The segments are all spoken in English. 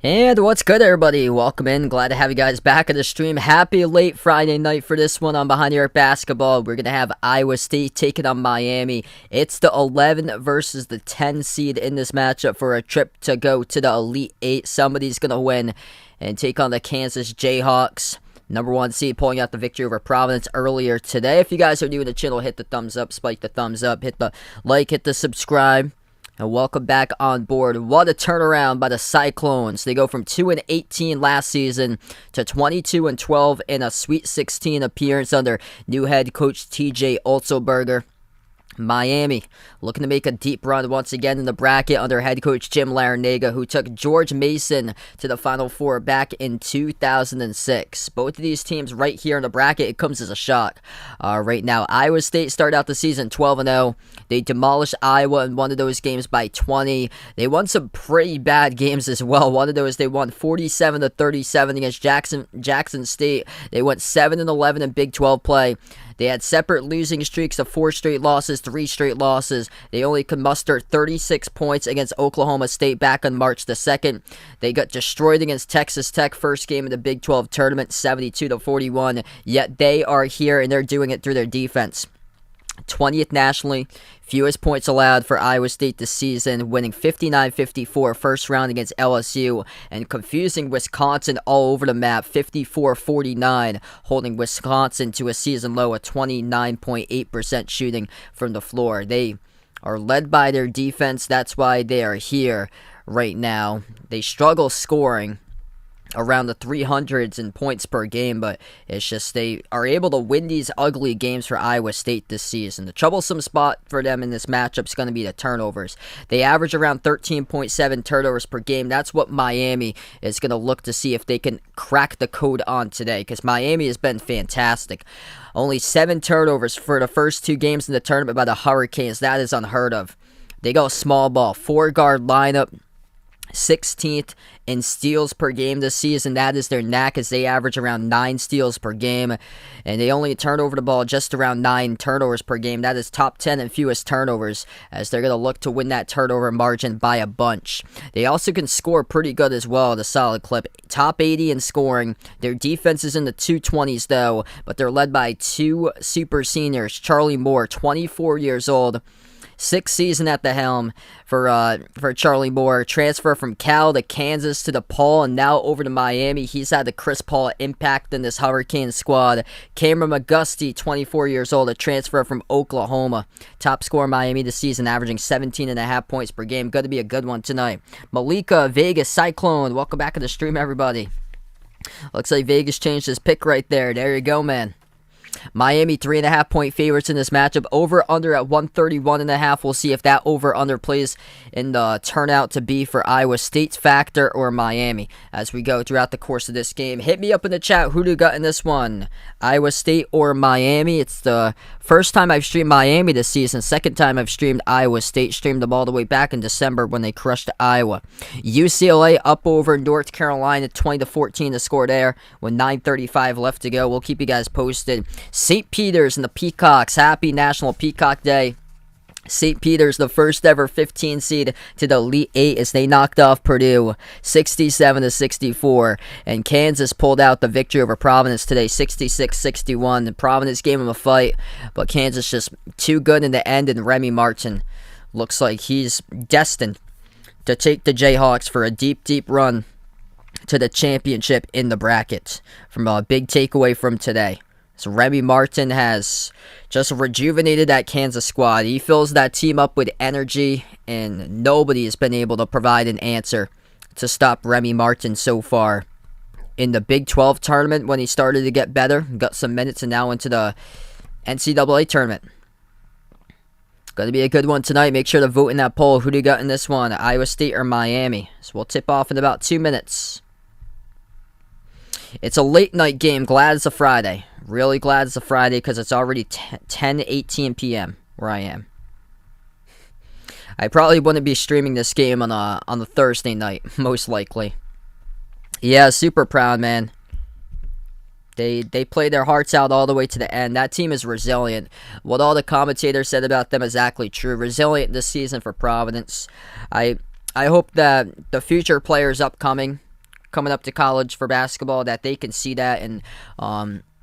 And what's good, everybody? Welcome in. Glad to have you guys back at the stream. Happy late Friday night for this one on Behind the Arc Basketball. We're going to have Iowa State taking on Miami. It's the 11 versus the 10 seed in this matchup for a trip to go to the Elite Eight. Somebody's going to win and take on the Kansas Jayhawks. Number 1 seed pulling out the victory over Providence earlier today. If you guys are new to the channel, hit the thumbs up, spike the thumbs up, hit the like, hit the subscribe. And welcome back on board. What a turnaround by the Cyclones. They go from 2-18 last season to 22-12 in a Sweet 16 appearance under new head coach TJ Otzelberger. Miami looking to make a deep run once again in the bracket under head coach Jim Larinaga, who took George Mason to the Final Four back in 2006. Both of these teams right here in the bracket, it comes as a shock. Right now, Iowa State started out the season 12-0. They demolished Iowa in one of those games by 20. They won some pretty bad games as well. One of those, they won 47-37 against Jackson State. They went 7-11 in Big 12 play. They had separate losing streaks of 4 straight losses, 3 straight losses. They only could muster 36 points against Oklahoma State back on March the 2nd. They got destroyed against Texas Tech first game of the Big 12 tournament, 72-41. Yet they are here and they're doing it through their defense. 20th nationally, fewest points allowed for Iowa State this season, winning 59-54 first round against LSU, and confusing Wisconsin all over the map, 54-49, holding Wisconsin to a season low of 29.8% shooting from the floor. They are led by their defense. That's why they are here right now. They struggle scoring around the 300s in points per game, but it's just they are able to win these ugly games for Iowa State this season. The troublesome spot for them in this matchup is going to be the turnovers. They average around 13.7 turnovers per game. That's what Miami is going to look to see if they can crack the code on today, because Miami has been fantastic. Only 7 turnovers for the first 2 games in the tournament by the Hurricanes. That is unheard of. They go small ball, 4-guard lineup, 16th in steals per game this season. That is their knack, as they average around 9 steals per game, and they only turn over the ball just around 9 turnovers per game. That is top 10 in fewest turnovers, as they're going to look to win that turnover margin by a bunch. They also can score pretty good as well at a solid clip. Top 80 in scoring. Their defense is in the 220s though, but they're led by 2 super seniors. Charlie Moore, 24 years old, 6th season at the helm for Charlie Moore. Transfer from Cal to Kansas to DePaul and now over to Miami. He's had the Chris Paul impact in this Hurricane squad. Cameron McGusty, 24 years old, a transfer from Oklahoma. Top scorer Miami this season, averaging 17.5 points per game. Going to be a good one tonight. Malika, Vegas, Cyclone. Welcome back to the stream, everybody. Looks like Vegas changed his pick right there. There you go, man. Miami 3.5 point favorites in this matchup. Over under at 131.5. We'll see if that over under plays in the turnout to be for Iowa State's factor or Miami as we go throughout the course of this game. Hit me up in the chat. Who do you got in this one? Iowa State or Miami? It's the first time I've streamed Miami this season. Second time I've streamed Iowa State. Streamed them all the way back in December when they crushed Iowa. UCLA up over North Carolina, 20-14 the score there with 9:35 left to go. We'll keep you guys posted. St. Peter's and the Peacocks. Happy National Peacock Day. St. Peter's, the first ever 15 seed to the Elite Eight, as they knocked off Purdue 67-64. And Kansas pulled out the victory over Providence today, 66-61. And Providence gave them a fight, but Kansas just too good in the end. And Remy Martin looks like he's destined to take the Jayhawks for a deep, deep run to the championship in the bracket. From a big takeaway from today. So Remy Martin has just rejuvenated that Kansas squad. He fills that team up with energy, and nobody has been able to provide an answer to stop Remy Martin so far. In the Big 12 tournament, when he started to get better, got some minutes, and now into the NCAA tournament. Going to be a good one tonight. Make sure to vote in that poll. Who do you got in this one? Iowa State or Miami? So we'll tip off in about 2 minutes. It's a late night game. Glad it's a Friday. Really glad it's a Friday because it's already 10:18 p.m. where I am. I probably wouldn't be streaming this game on a Thursday night, most likely. Yeah, super proud, man. They played their hearts out all the way to the end. That team is resilient. What all the commentators said about them is exactly true. Resilient this season for Providence. I hope that the future players upcoming coming up to college for basketball, that they can see that, and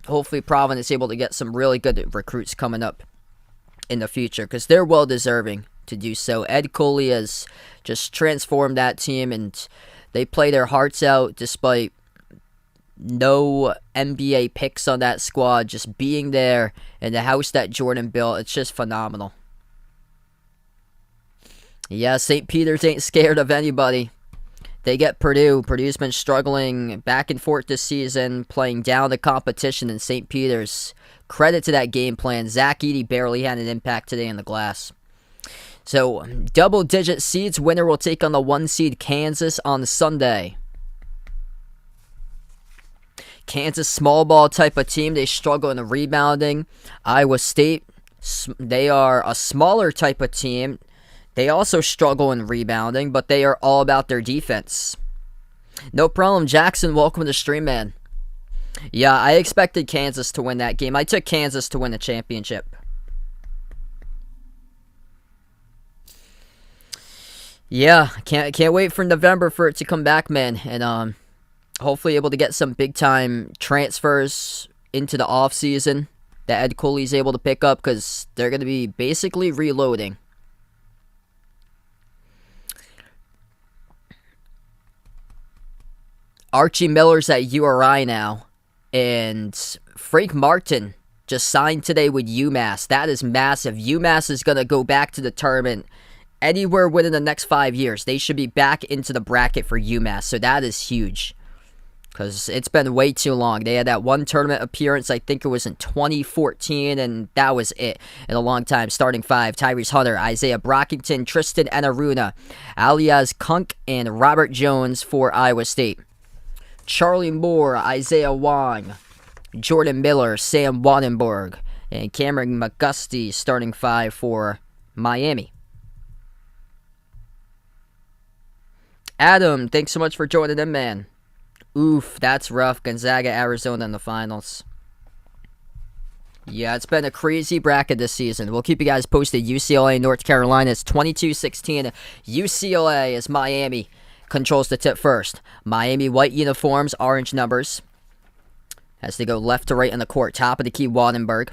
hopefully Providence is able to get some really good recruits coming up in the future, because they're well deserving to do so. Ed Cooley has just transformed that team, and they play their hearts out despite no NBA picks on that squad, just being there in the house that Jordan built. It's just phenomenal. Yeah, St. Peter's ain't scared of anybody. They get Purdue. Purdue's been struggling back and forth this season, playing down the competition in St. Peter's. Credit to that game plan. Zach Edey barely had an impact today in the glass. So, double-digit seeds. Winner will take on the 1 seed Kansas on Sunday. Kansas, small ball type of team. They struggle in the rebounding. Iowa State, they are a smaller type of team. They also struggle in rebounding, but they are all about their defense. No problem, Jackson. Welcome to the stream, man. Yeah, I expected Kansas to win that game. I took Kansas to win the championship. Yeah, can't wait for November for it to come back, man. And hopefully able to get some big-time transfers into the offseason that Ed Cooley's able to pick up, because they're going to be basically reloading. Archie Miller's at URI now, and Frank Martin just signed today with UMass. That is massive. UMass is going to go back to the tournament anywhere within the next 5 years. They should be back into the bracket for UMass, so that is huge, because it's been way too long. They had that one tournament appearance, I think it was in 2014, and that was it in a long time. Starting 5, Tyrese Hunter, Isaiah Brockington, Tristan Enaruna, Alias Kunk, and Robert Jones for Iowa State. Charlie Moore, Isaiah Wong, Jordan Miller, Sam Wattenberg, and Cameron McGusty starting 5 for Miami. Adam, thanks so much for joining in, man. Oof, that's rough. Gonzaga, Arizona in the finals. Yeah, it's been a crazy bracket this season. We'll keep you guys posted. UCLA, North Carolina is 22-16. UCLA as Miami controls the tip first. Miami white uniforms, orange numbers. As they go left to right on the court. Top of the key, Wattenberg.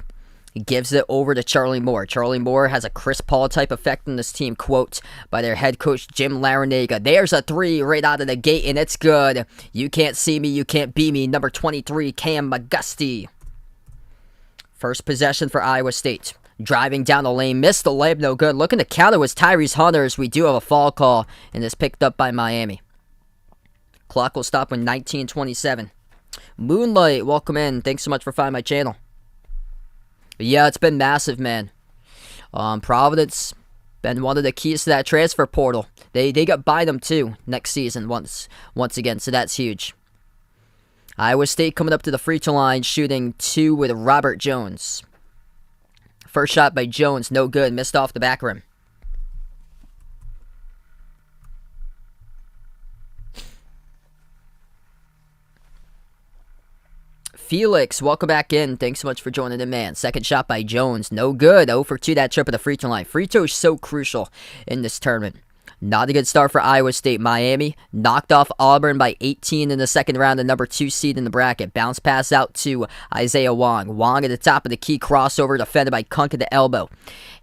He gives it over to Charlie Moore. Charlie Moore has a Chris Paul type effect in this team, quote, by their head coach, Jim Larinaga. There's a 3 right out of the gate, and it's good. You can't see me, you can't beat me. Number 23, Cam McGusty. First possession for Iowa State. Driving down the lane, missed the layup, no good. Looking to counter was Tyrese Hunter, as we do have a foul call, and it's picked up by Miami. Clock will stop when 19:27. Moonlight, welcome in. Thanks so much for finding my channel. But yeah, it's been massive, man. Providence been one of the keys to that transfer portal. They got Bynum too next season once again, so that's huge. Iowa State coming up to the free throw line, shooting 2 with Robert Jones. First shot by Jones, no good, missed off the back rim. Felix, welcome back in. Thanks so much for joining in, man. Second shot by Jones, no good. 0 for 2 that trip at the free throw line. Free throw is so crucial in this tournament. Not a good start for Iowa State. Miami knocked off Auburn by 18 in the second round, the number 2 seed in the bracket. Bounce pass out to Isaiah Wong. Wong at the top of the key, crossover, defended by Kunk at the elbow.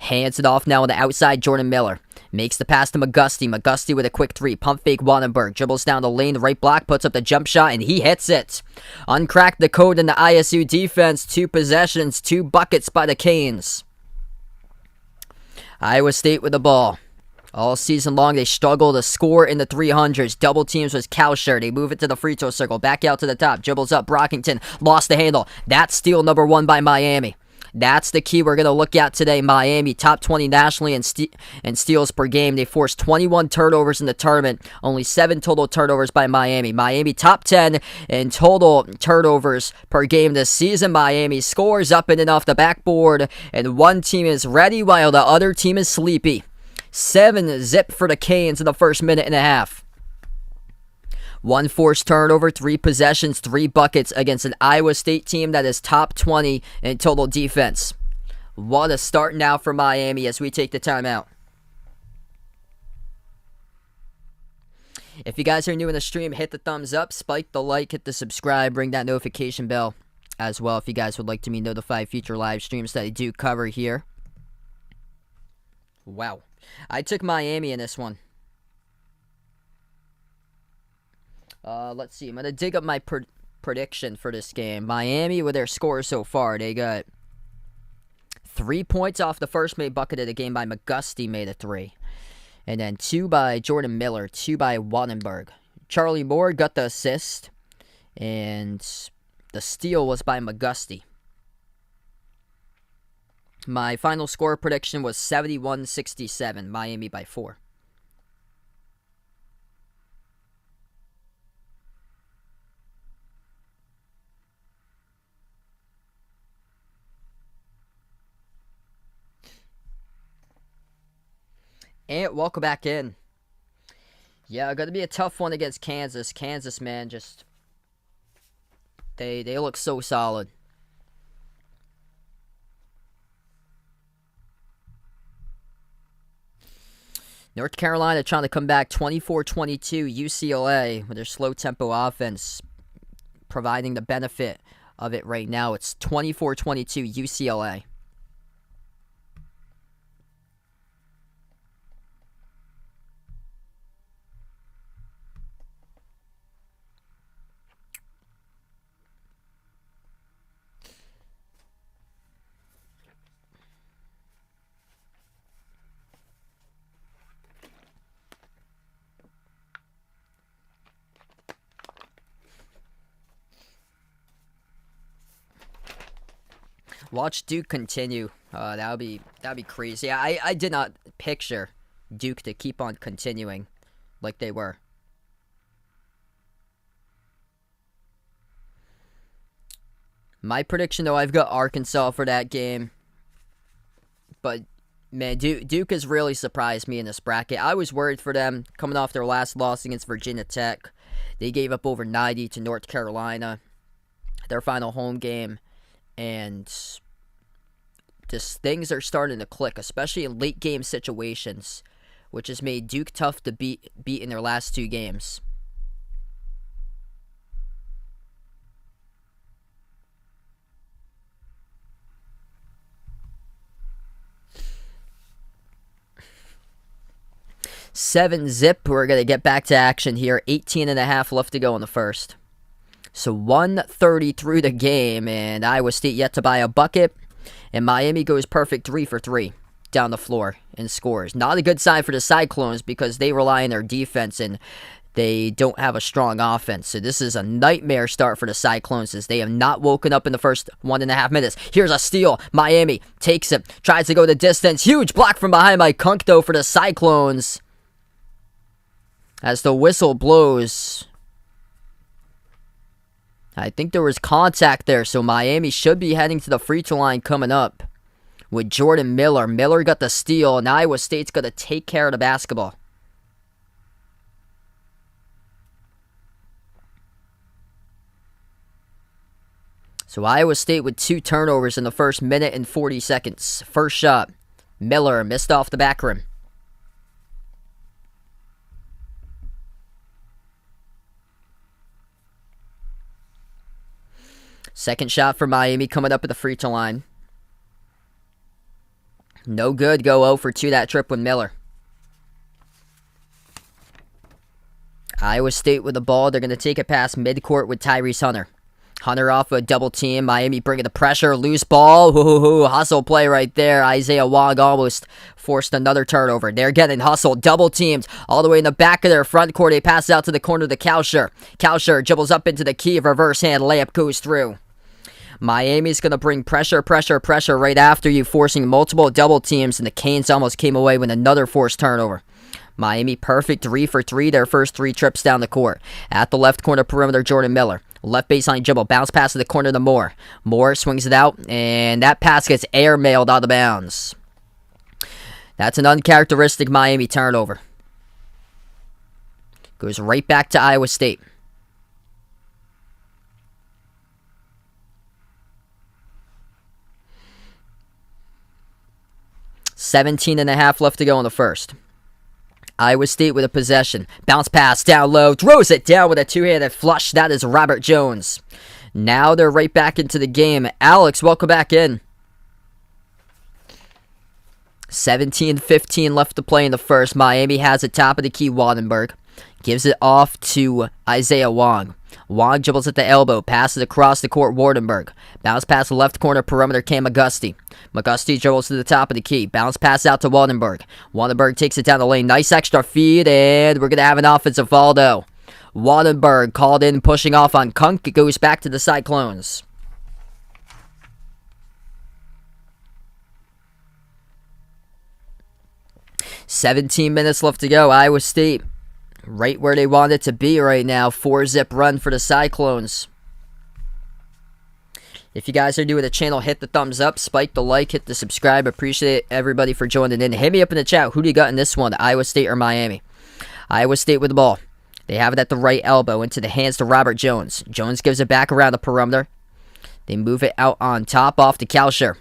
Hands it off now on the outside, Jordan Miller. Makes the pass to McGusty. McGusty with a quick 3. Pump fake, Wattenberg. Dribbles down the lane, the right block, puts up the jump shot, and he hits it. Uncracked the code in the ISU defense. 2 possessions, 2 buckets by the Canes. Iowa State with the ball. All season long, they struggle to score in the 300s. Double teams was Kalsher. They move it to the free throw circle. Back out to the top. Dribbles up. Brockington lost the handle. That's steal number 1 by Miami. That's the key we're going to look at today. Miami, top 20 nationally in steals per game. They forced 21 turnovers in the tournament. Only 7 total turnovers by Miami. Miami, top 10 in total turnovers per game this season. Miami scores up and in off the backboard. And one team is ready while the other team is sleepy. 7-0 for the Canes in the first minute and a half. 1 forced turnover, 3 possessions, 3 buckets against an Iowa State team that is top 20 in total defense. What a start now for Miami as we take the timeout. If you guys are new in the stream, hit the thumbs up, spike the like, hit the subscribe, ring that notification bell as well if you guys would like to be notified future live streams that I do cover here. Wow. I took Miami in this one. Let's see. I'm going to dig up my prediction for this game. Miami, with their score so far, they got 3 points off the first made bucket of the game by McGusty, made a 3. And then 2 by Jordan Miller, 2 by Wattenberg. Charlie Moore got the assist, and the steal was by McGusty. My final score prediction was 71-67, Miami by 4. And welcome back in. Yeah, going to be a tough one against Kansas. Kansas, man, just they look so solid. North Carolina trying to come back 24-22. UCLA with their slow tempo offense providing the benefit of it right now. It's 24-22 UCLA. Watch Duke continue. That'll be crazy. I did not picture Duke to keep on continuing like they were. My prediction, though, I've got Arkansas for that game. But, man, Duke has really surprised me in this bracket. I was worried for them coming off their last loss against Virginia Tech. They gave up over 90 to North Carolina, their final home game. And just things are starting to click, especially in late game situations, which has made Duke tough to beat in their last 2 games. Seven zip. We're going to get back to action here. 18.5 left to go in the first. So 1:30 through the game, and Iowa State yet to buy a bucket. And Miami goes perfect 3 for 3 down the floor and scores. Not a good sign for the Cyclones because they rely on their defense and they don't have a strong offense. So this is a nightmare start for the Cyclones as they have not woken up in the first 1.5 minutes. Here's a steal. Miami takes it, tries to go the distance. Huge block from behind by Kunk, though, for the Cyclones. As the whistle blows, I think there was contact there, so Miami should be heading to the free throw line coming up with Jordan Miller. Miller got the steal, and Iowa State's going to take care of the basketball. So Iowa State with 2 turnovers in the first minute and 40 seconds. First shot, Miller missed off the back rim. Second shot for Miami coming up at the free throw line. No good. Go 0 for 2 that trip with Miller. Iowa State with the ball. They're going to take it past midcourt with Tyrese Hunter. Hunter off a double team. Miami bringing the pressure. Loose ball. Hustle play right there. Isaiah Wong almost forced another turnover. They're getting hustled. Double teamed all the way in the back of their front court. They pass out to the corner to Kausher. Kausher dribbles up into the key. Reverse hand. Layup goes through. Miami's going to bring pressure right after you, forcing multiple double teams, and the Canes almost came away with another forced turnover. Miami perfect 3 for 3, their first 3 trips down the court. At the left corner perimeter, Jordan Miller. Left baseline dribble, bounce pass to the corner to Moore. Moore swings it out, and that pass gets air-mailed out of bounds. That's an uncharacteristic Miami turnover. Goes right back to Iowa State. $17.5 left to go in the first. Iowa State with a possession. Bounce pass down low. Throws it down with a two-handed flush. That is Robert Jones. Now they're right back into the game. Alex, welcome back in. 17-15 left to play in the first. Miami has it top of the key. Wattenberg gives it off to Isaiah Wong. Wong dribbles at the elbow, passes across the court. Wardenberg bounce past the left corner perimeter. Cam McGusty. McGusty dribbles to the top of the key. Bounce pass out to Wardenberg. Wardenberg takes it down the lane. Nice extra feed, and we're going to have an offensive foul though. Wardenberg called in, pushing off on Kunk. It goes back to the Cyclones. "17 minutes left to go. Iowa State right where they want it to be right now. 4-zip run for the Cyclones. If you guys are new to the channel, hit the thumbs up, spike the like, hit the subscribe. Appreciate everybody for joining in. Hit me up in the chat. Who do you got in this one, Iowa State or Miami? Iowa State with the ball. They have it at the right elbow into the hands to Robert Jones. Jones gives it back around the perimeter. They move it out on top off to Coucher.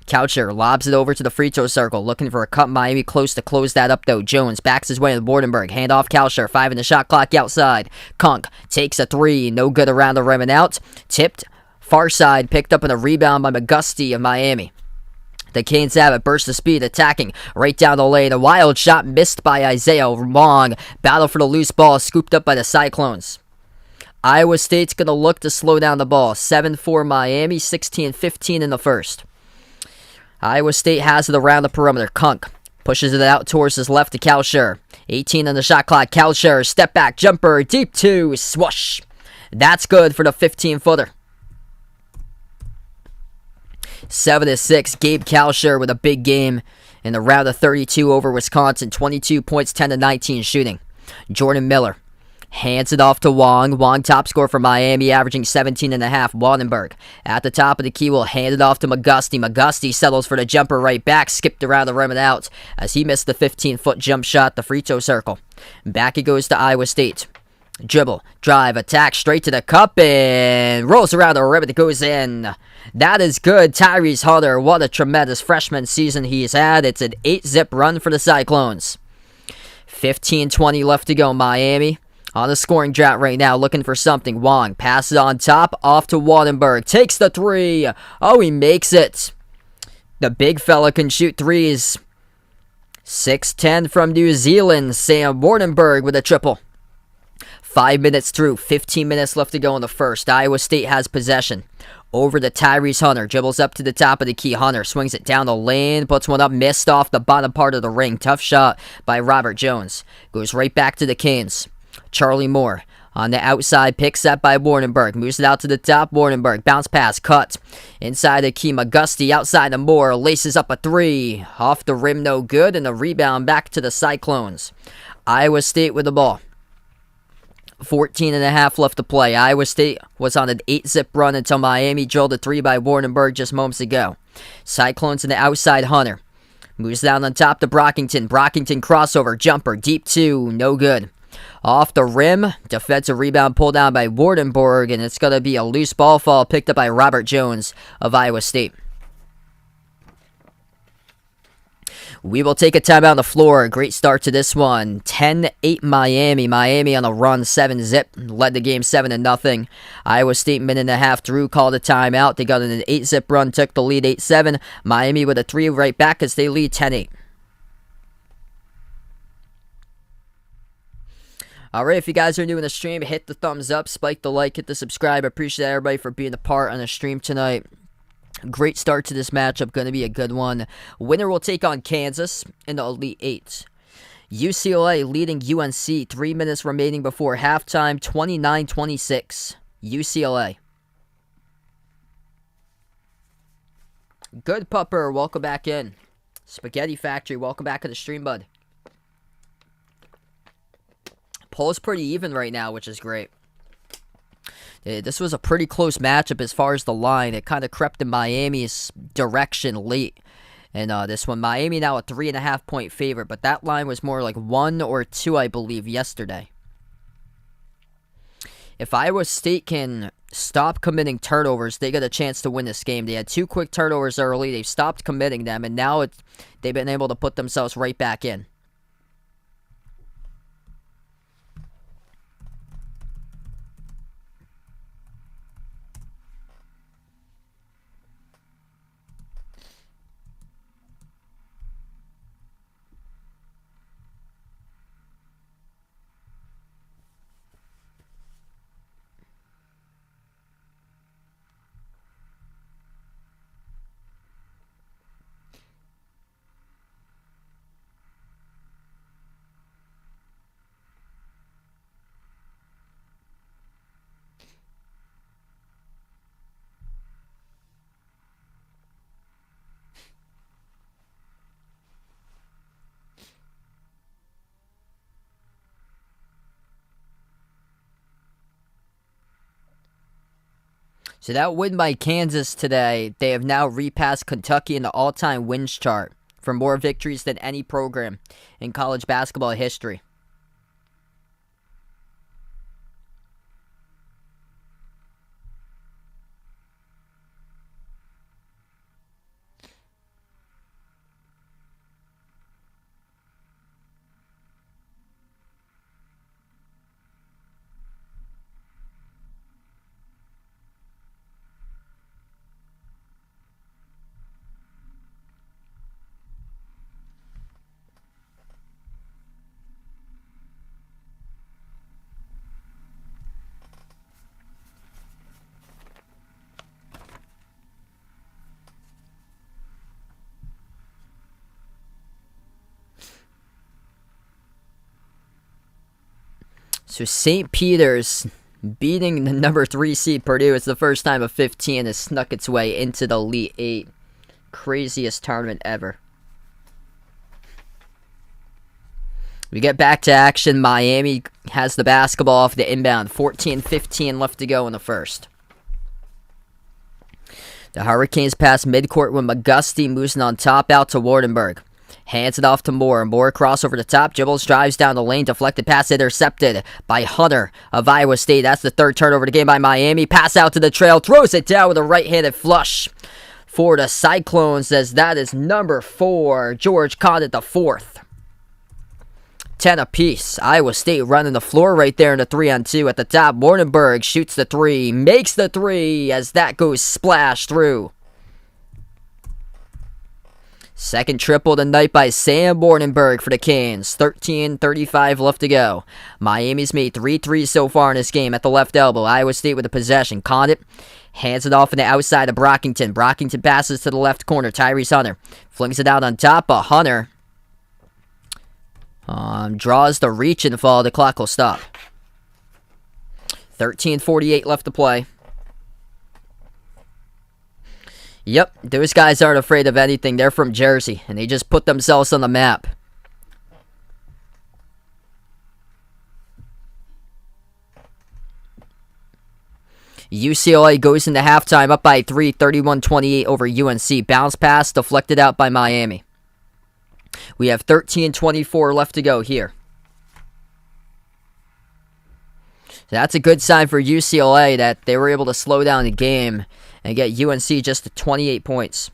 Coucher lobs it over to the free throw circle, looking for a cut. Miami close to close that up, though. Jones backs his way to Wardenberg. Hand off Coucher. 5 in the shot clock outside. Kunk takes a 3. No good around the rim and out. Tipped. Far side. Picked up in a rebound by McGusty of Miami. The Canes have it. Burst of speed. Attacking right down the lane. A wild shot missed by Isaiah Wong. Battle for the loose ball. Scooped up by the Cyclones. Iowa State's going to look to slow down the ball. 7-4 Miami. 16-15 in the first. Iowa State has it around the perimeter. Kunk pushes it out towards his left to Coucher. 18 on the shot clock. Coucher, step back jumper, deep 2, swoosh. That's good for the 15-footer. 7-6, Gabe Coucher with a big game in the round of 32 over Wisconsin. 22 points, 10-19 shooting. Jordan Miller hands it off to Wong. Wong top scorer for Miami, averaging 17.5. Wattenberg at the top of the key will hand it off to McGusty. McGusty settles for the jumper right back. Skipped around the rim and out as he missed the 15-foot jump shot, the free throw circle. Back it goes to Iowa State. Dribble, drive, attack, straight to the cup, and rolls around the rim. It goes in. That is good. Tyrese Hunter, what a tremendous freshman season he's had. It's an 8-zip run for the Cyclones. 15-20 left to go. Miami on the scoring drought right now, looking for something. Wong passes on top, off to Wattenberg. Takes the 3. Oh, he makes it. The big fella can shoot threes. 6'10 from New Zealand, Sam Wardenberg with a triple. 5 minutes through, 15 minutes left to go in the first. Iowa State has possession. Over to Tyrese Hunter. Dribbles up to the top of the key. Hunter swings it down the lane. Puts one up. Missed off the bottom part of the ring. Tough shot by Robert Jones. Goes right back to the Canes. Charlie Moore on the outside, picks up by Wardenberg, moves it out to the top. Wardenberg bounce pass, cut inside the key. McGusty outside the Moore, laces up a 3 off the rim, no good, and a rebound back to the Cyclones. Iowa State with the ball. 14.5 left to play. Iowa State was on an 8-zip run until Miami drilled a 3 by Wardenberg just moments ago. Cyclones in the outside. Hunter moves down on top to Brockington. Brockington crossover jumper, deep 2, no good. Off the rim, defensive rebound pulled down by Wardenberg, and it's going to be a loose ball fall picked up by Robert Jones of Iowa State. We will take a timeout on the floor. Great start to this one. 10-8 Miami. Miami on a run, 7-zip. Led the game 7-0. Iowa State minute and a half through, called a timeout. They got an 8-zip run, took the lead 8-7. Miami with a 3 right back as they lead 10-8. Alright, if you guys are new in the stream, hit the thumbs up, spike the like, hit the subscribe. I appreciate everybody for being a part on the stream tonight. Great start to this matchup, going to be a good one. Winner will take on Kansas in the Elite 8. UCLA leading UNC, 3 minutes remaining before halftime, 29-26. UCLA. Good pupper, welcome back in. Spaghetti Factory, welcome back to the stream, bud. Poll's pretty even right now, which is great. This was a pretty close matchup as far as the line. It kind of crept in Miami's direction late. And this one, Miami now a 3.5 point favorite, but that line was more like 1 or 2, I believe, yesterday. If Iowa State can stop committing turnovers, they got a chance to win this game. They had 2 quick turnovers early. They've stopped committing them, and now they've been able to put themselves right back in. So that win by Kansas today, they have now repassed Kentucky in the all-time wins chart for more victories than any program in college basketball history. So St. Peter's beating the number 3 seed Purdue. It's the first time a 15 has snuck its way into the Elite 8. Craziest tournament ever. We get back to action. Miami has the basketball off the inbound. 14-15 left to go in the first. The Hurricanes pass midcourt when McGusty moves it on top out to Wardenberg. Hands it off to Moore. Moore cross over the top. Dribbles, drives down the lane. Deflected pass intercepted by Hunter of Iowa State. That's the third turnover of the game by Miami. Pass out to the trail. Throws it down with a right-handed flush for the Cyclones, as that is number 4. George Condit the fourth. 10 apiece. Iowa State running the floor right there in the 3-on-2 at the top. Wardenberg shoots the 3. Makes the 3 as that goes splash through. Second triple tonight by Sam Wardenberg for the Canes. 13:35 left to go. Miami's made 3 threes so far in this game at the left elbow. Iowa State with the possession. Condit hands it off on the outside of Brockington. Brockington passes to the left corner. Tyrese Hunter flings it out on top, but Hunter draws the reach and fall. The clock will stop. 13:48 left to play. Yep, those guys aren't afraid of anything. They're from Jersey, and they just put themselves on the map. UCLA goes into halftime up by 3, 31-28 over UNC. Bounce pass deflected out by Miami. We have 13:24 left to go here. So that's a good sign for UCLA that they were able to slow down the game and get UNC just to 28 points.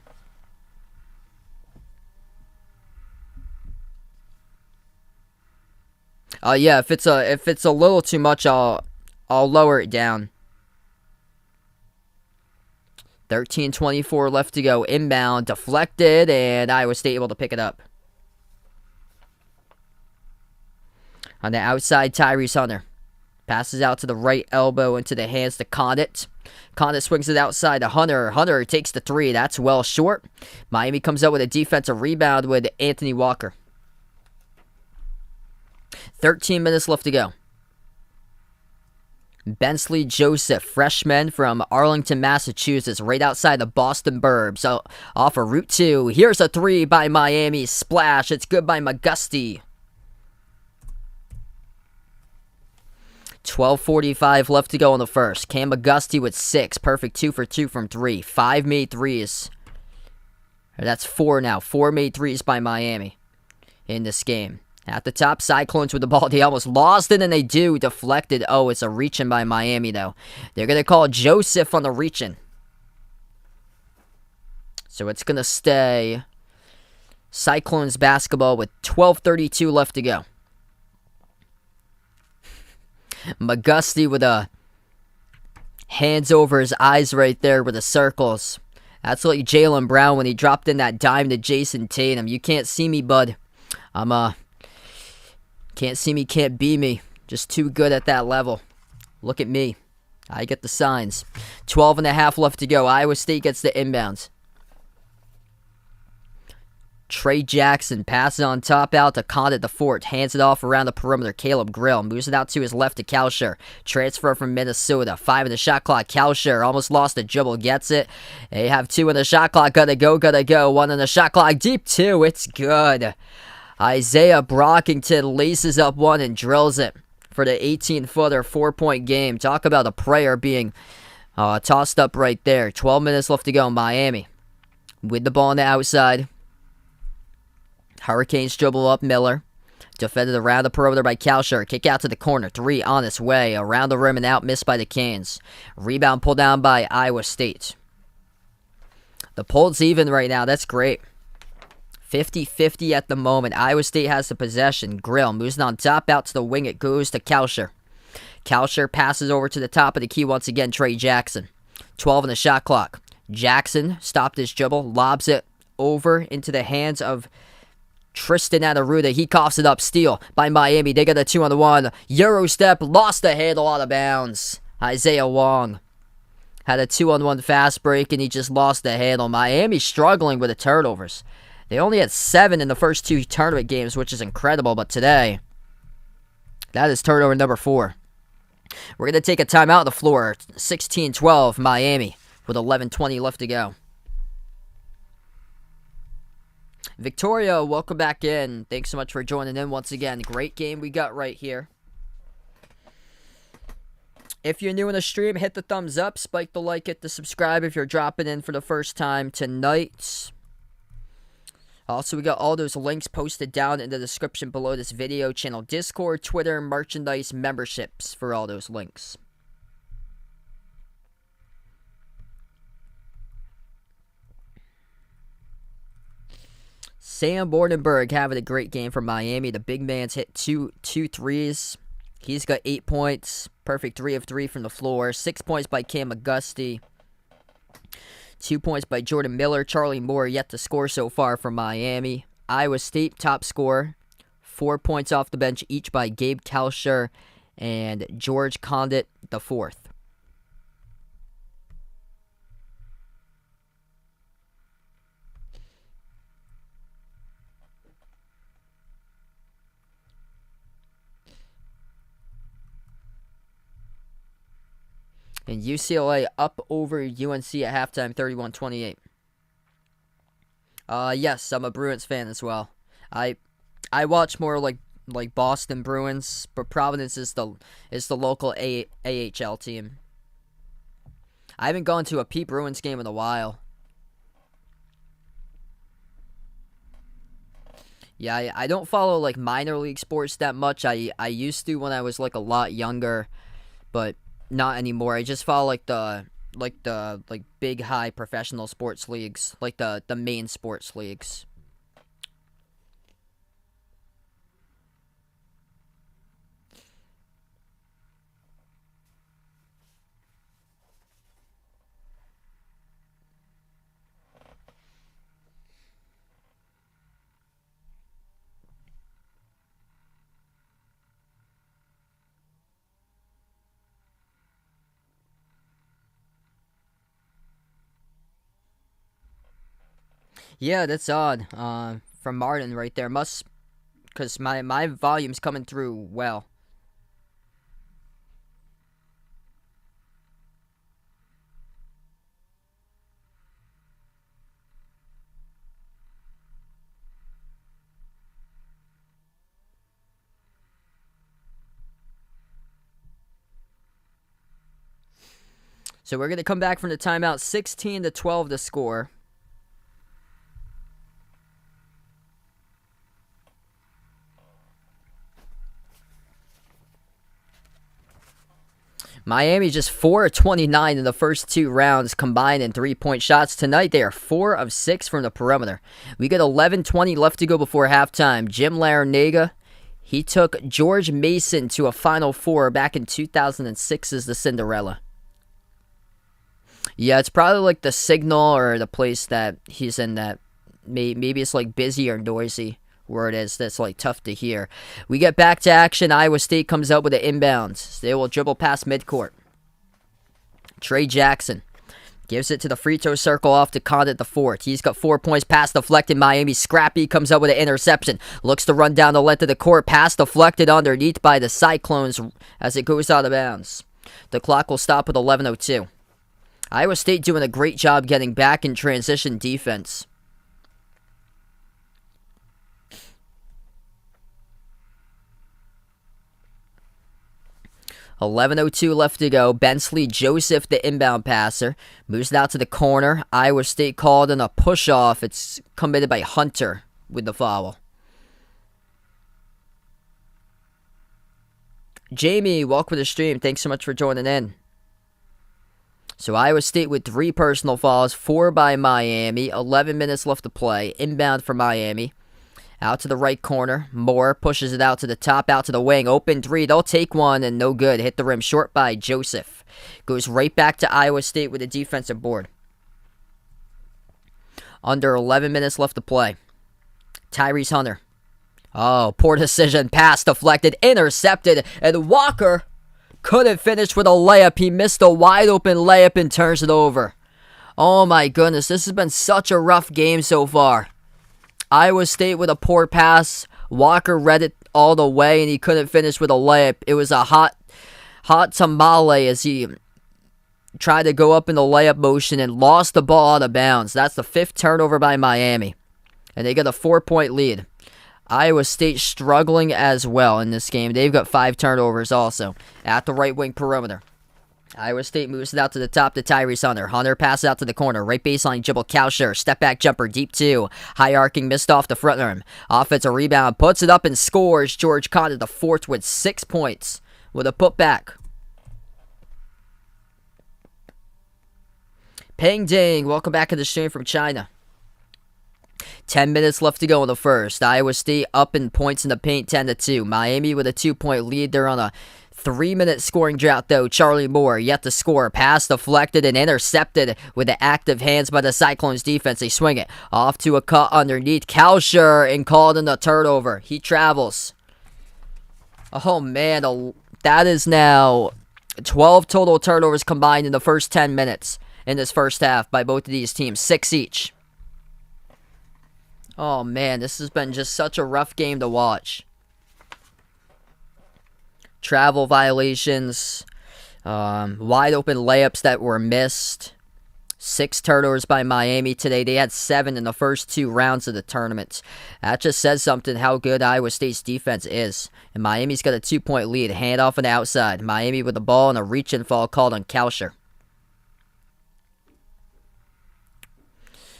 Yeah, if it's a little too much, I'll lower it down. 13:24 left to go. Inbound, deflected, and Iowa State able to pick it up. On the outside, Tyrese Hunter passes out to the right elbow into the hands to Condit. Condit swings it outside to Hunter. Hunter takes the 3. That's well short. Miami comes out with a defensive rebound with Anthony Walker. 13 minutes left to go. Bensley Joseph, freshman from Arlington, Massachusetts, right outside the Boston Burbs. So off of Route 2. Here's a 3 by Miami. Splash. It's good by McGusty. 12:45 left to go in the first. Cam McGusty with 6. Perfect 2 for 2 from 3. 5 made threes. That's 4 now. 4 made threes by Miami in this game. At the top, Cyclones with the ball. They almost lost it, and they do. Deflected. Oh, it's a reach-in by Miami, though. They're going to call Joseph on the reach-in. So it's going to stay Cyclones basketball with 12:32 left to go. McGusty with a hands over his eyes right there with the circles. That's like Jaylen Brown when he dropped in that dime to Jason Tatum. You can't see me, bud. Can't see me, can't be me. Just too good at that level. Look at me. I get the signs. 12:30 left to go. Iowa State gets the inbounds. Trey Jackson passes on top out to Condit the Fort. Hands it off around the perimeter. Caleb Grill moves it out to his left to Kalsher. Transfer from Minnesota. 5 in the shot clock. Kalsher almost lost the dribble. Gets it. They have 2 in the shot clock. Gotta go. 1 in the shot clock. Deep 2. It's good. Isaiah Brockington laces up 1 and drills it for the 18-footer 4-point game. Talk about a prayer being Tossed up right there. 12 minutes left to go. Miami with the ball on the outside. Hurricanes dribble up Miller. Defended around the perimeter by Kalsher. Kick out to the corner. 3 on its way. Around the rim and out. Missed by the Canes. Rebound pulled down by Iowa State. The poll's even right now. That's great. 50-50 at the moment. Iowa State has the possession. Grill moves it on top. Out to the wing. It goes to Kalsher. Kalsher passes over to the top of the key once again. Trey Jackson. 12 on the shot clock. Jackson stopped his dribble. Lobs it over into the hands of Tristan Anaruda. He coughs it up. Steal by Miami. They got a 2-on-1. Euro step. Lost the handle out of bounds. Isaiah Wong had a 2-on-1 fast break, and he just lost the handle. Miami struggling with the turnovers. They only had 7 in the first 2 tournament games, which is incredible. But today, that is turnover number 4. We're going to take a timeout on the floor. 16-12 Miami with 11:20 left to go. Victoria, welcome back in. Thanks so much for joining in once again. Great game we got right here. If you're new in the stream, hit the thumbs up, spike the like, hit the subscribe if you're dropping in for the first time tonight. Also, we got all those links posted down in the description below this video. Channel Discord, Twitter, merchandise, memberships for all those links. Sam Bordenberg having a great game for Miami. The big man's hit two threes. He's got 8 points. Perfect 3 of 3 from the floor. 6 points by Cam Auguste. 2 points by Jordan Miller. Charlie Moore yet to score so far for Miami. Iowa State top scorer. 4 points off the bench each by Gabe Kalsher and George Condit the fourth. And UCLA up over UNC at halftime, 31-28. Yes, I'm a Bruins fan as well. I watch more like Boston Bruins, but Providence is the local AHL team. I haven't gone to a Pete Bruins game in a while. Yeah, I don't follow like minor league sports that much. I used to when I was like a lot younger, but not anymore. I just follow like the big high professional sports leagues, like the main sports leagues. Yeah, that's odd. From Martin right there. Because my volume's coming through well. So we're going to come back from the timeout. 16-12 to score. Miami just 4 of 29 in the first 2 rounds combined in 3-point shots. Tonight they are 4 of 6 from the perimeter. We got 11:20 left to go before halftime. Jim Larinaga, he took George Mason to a Final Four back in 2006 as the Cinderella. Yeah, it's probably like the signal or the place that he's in that maybe it's like busy or noisy. Where it is, that's like tough to hear. We get back to action. Iowa State comes out with an inbound. They will dribble past midcourt. Trey Jackson gives it to the free throw circle off to Condit the fourth. He's got 4 points. Pass deflected. Miami Scrappy comes out with an interception. Looks to run down the length of the court. Pass deflected underneath by the Cyclones as it goes out of bounds. The clock will stop with 11:02. Iowa State doing a great job getting back in transition defense. 11:02 left to go. Bensley Joseph, the inbound passer, moves it out to the corner. Iowa State called in a push-off. It's committed by Hunter with the foul. Jamie, welcome to the stream. Thanks so much for joining in. So Iowa State with 3 personal fouls, 4 by Miami. 11 minutes left to play. Inbound for Miami. Out to the right corner. Moore pushes it out to the top, out to the wing. Open 3. They'll take one and no good. Hit the rim short by Joseph. Goes right back to Iowa State with a defensive board. Under 11 minutes left to play. Tyrese Hunter. Oh, poor decision. Pass deflected, intercepted, and Walker couldn't finish with a layup. He missed a wide open layup and turns it over. Oh my goodness, this has been such a rough game so far. Iowa State with a poor pass. Walker read it all the way and he couldn't finish with a layup. It was a hot tamale as he tried to go up in the layup motion and lost the ball out of bounds. That's the 5th turnover by Miami. And they got a 4-point lead. Iowa State struggling as well in this game. They've got 5 turnovers also at the right wing perimeter. Iowa State moves it out to the top to Tyrese Hunter. Hunter passes out to the corner. Right baseline, Jibble Kausher. Step back jumper, deep 2. High arcing, missed off the front rim. Offensive rebound, puts it up and scores. George Conner the 4th with 6 points with a putback. Peng Ding, welcome back to the stream from China. 10 minutes left to go in the first. Iowa State up in points in the paint, 10-2. Miami with a 2-point lead. They're on a 3-minute scoring drought, though. Charlie Moore yet to score. Pass deflected and intercepted with the active hands by the Cyclones defense. They swing it off to a cut underneath. Kausher and called in the turnover. He travels. Oh, man. That is now 12 total turnovers combined in the first 10 minutes in this first half by both of these teams. 6 each. Oh, man, this has been just such a rough game to watch. Travel violations, wide open layups that were missed. 6 turnovers by Miami today. They had 7 in the first 2 rounds of the tournament. That just says something how good Iowa State's defense is. And Miami's got a 2-point lead. Handoff on the outside. Miami with the ball and a reach and fall called on Kausher.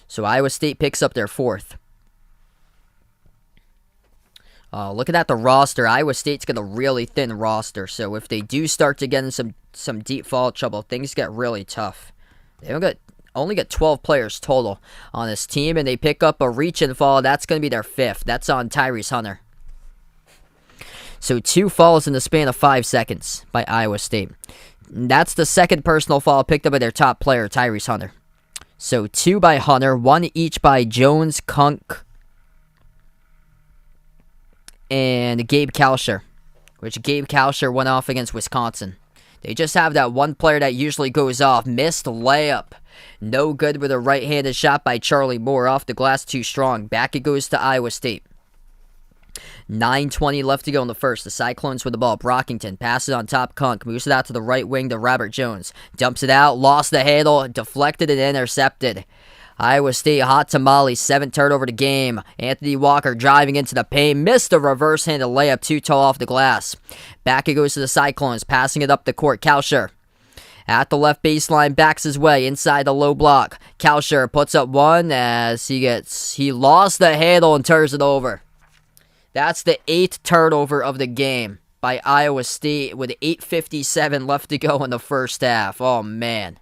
So Iowa State picks up their 4th. Looking at the roster, Iowa State's got a really thin roster, so if they do start to get in some deep foul trouble, things get really tough. They only got 12 players total on this team, and they pick up a reach and fall. That's going to be their 5th. That's on Tyrese Hunter. So 2 fouls in the span of 5 seconds by Iowa State. That's the 2nd personal foul picked up by their top player, Tyrese Hunter. So 2 by Hunter, 1 each by Jones, Kunk, and Gabe Kausher, which Gabe Kausher went off against Wisconsin. They just have that one player that usually goes off. Missed layup. No good with a right-handed shot by Charlie Moore. Off the glass, too strong. Back it goes to Iowa State. 9:20 left to go in the first. The Cyclones with the ball. Brockington passes on top. Kunk moves it out to the right wing to Robert Jones. Dumps it out. Lost the handle. Deflected and intercepted. Iowa State hot tamale, 7th turnover to game. Anthony Walker driving into the paint. Missed a reverse-handed layup, too tall off the glass. Back it goes to the Cyclones, passing it up the court. Kausher at the left baseline, backs his way inside the low block. Kausher puts up one as he lost the handle and turns it over. That's the 8th turnover of the game by Iowa State with 8:57 left to go in the first half. Oh, man.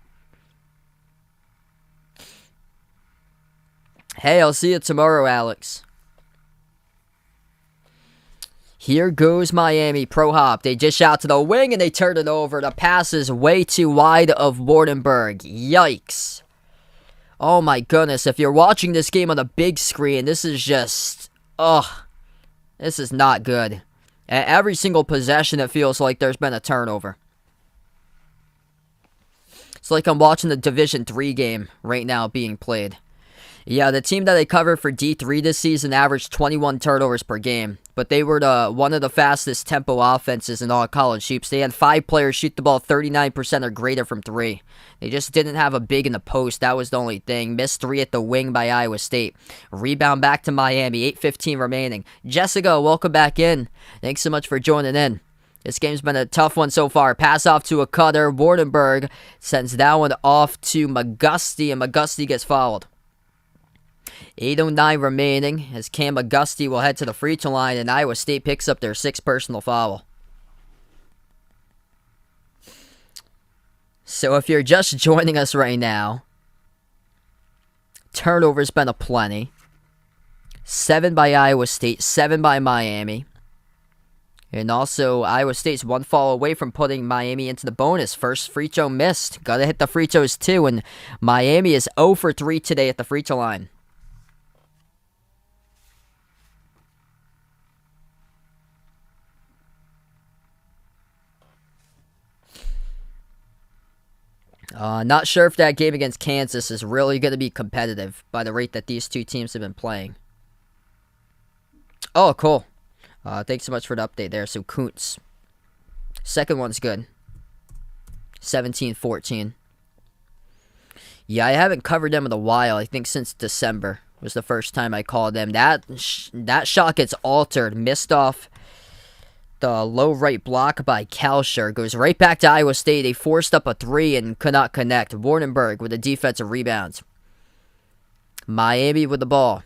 Hey, I'll see you tomorrow, Alex. Here goes Miami. Pro hop. They dish out to the wing and they turn it over. The pass is way too wide of Wardenberg. Yikes. Oh my goodness. If you're watching this game on the big screen, this is just... this is not good. At every single possession, it feels like there's been a turnover. It's like I'm watching the Division III game right now being played. Yeah, the team that I covered for D3 this season averaged 21 turnovers per game, but they were one of the fastest tempo offenses in all college hoops. They had 5 players shoot the ball 39% or greater from 3. They just didn't have a big in the post. That was the only thing. Missed 3 at the wing by Iowa State. Rebound back to Miami. 8:15 remaining. Jessica, welcome back in. Thanks so much for joining in. This game's been a tough one so far. Pass off to a cutter. Wardenberg sends that one off to McGusty, and McGusty gets fouled. 8:09 remaining as Cam McGusty will head to the free throw line, and Iowa State picks up their 6th personal foul. So if you're just joining us right now, turnovers been aplenty. 7 by Iowa State, 7 by Miami. And also, Iowa State's one fall away from putting Miami into the bonus. First free throw missed. Gotta hit the free throws too. And Miami is 0 for 3 today at the free throw line. Not sure if that game against Kansas is really going to be competitive by the rate that these two teams have been playing. Oh, cool. Thanks so much for the update there. So, Kuntz. Second one's good. 17-14. Yeah, I haven't covered them in a while. I think since December was the first time I called them. That shot gets altered. Missed off the low right block by Kalsher. Goes right back to Iowa State. They forced up a 3 and could not connect. Wardenberg with a defensive rebound. Miami with the ball.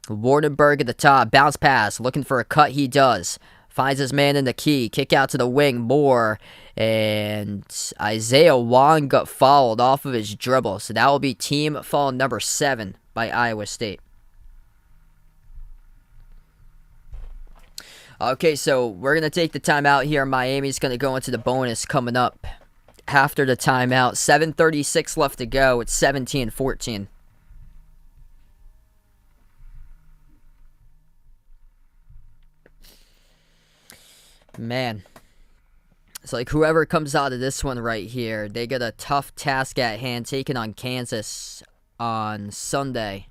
Wardenberg at the top. Bounce pass. Looking for a cut. He does. Finds his man in the key. Kick out to the wing. Moore. And Isaiah Wong got fouled off of his dribble. So that will be team foul number 7 by Iowa State. Okay, so we're going to take the timeout here. Miami's going to go into the bonus coming up after the timeout. 7:36 left to go. It's 17-14. Man, it's like whoever comes out of this one right here, they get a tough task at hand taking on Kansas on Sunday.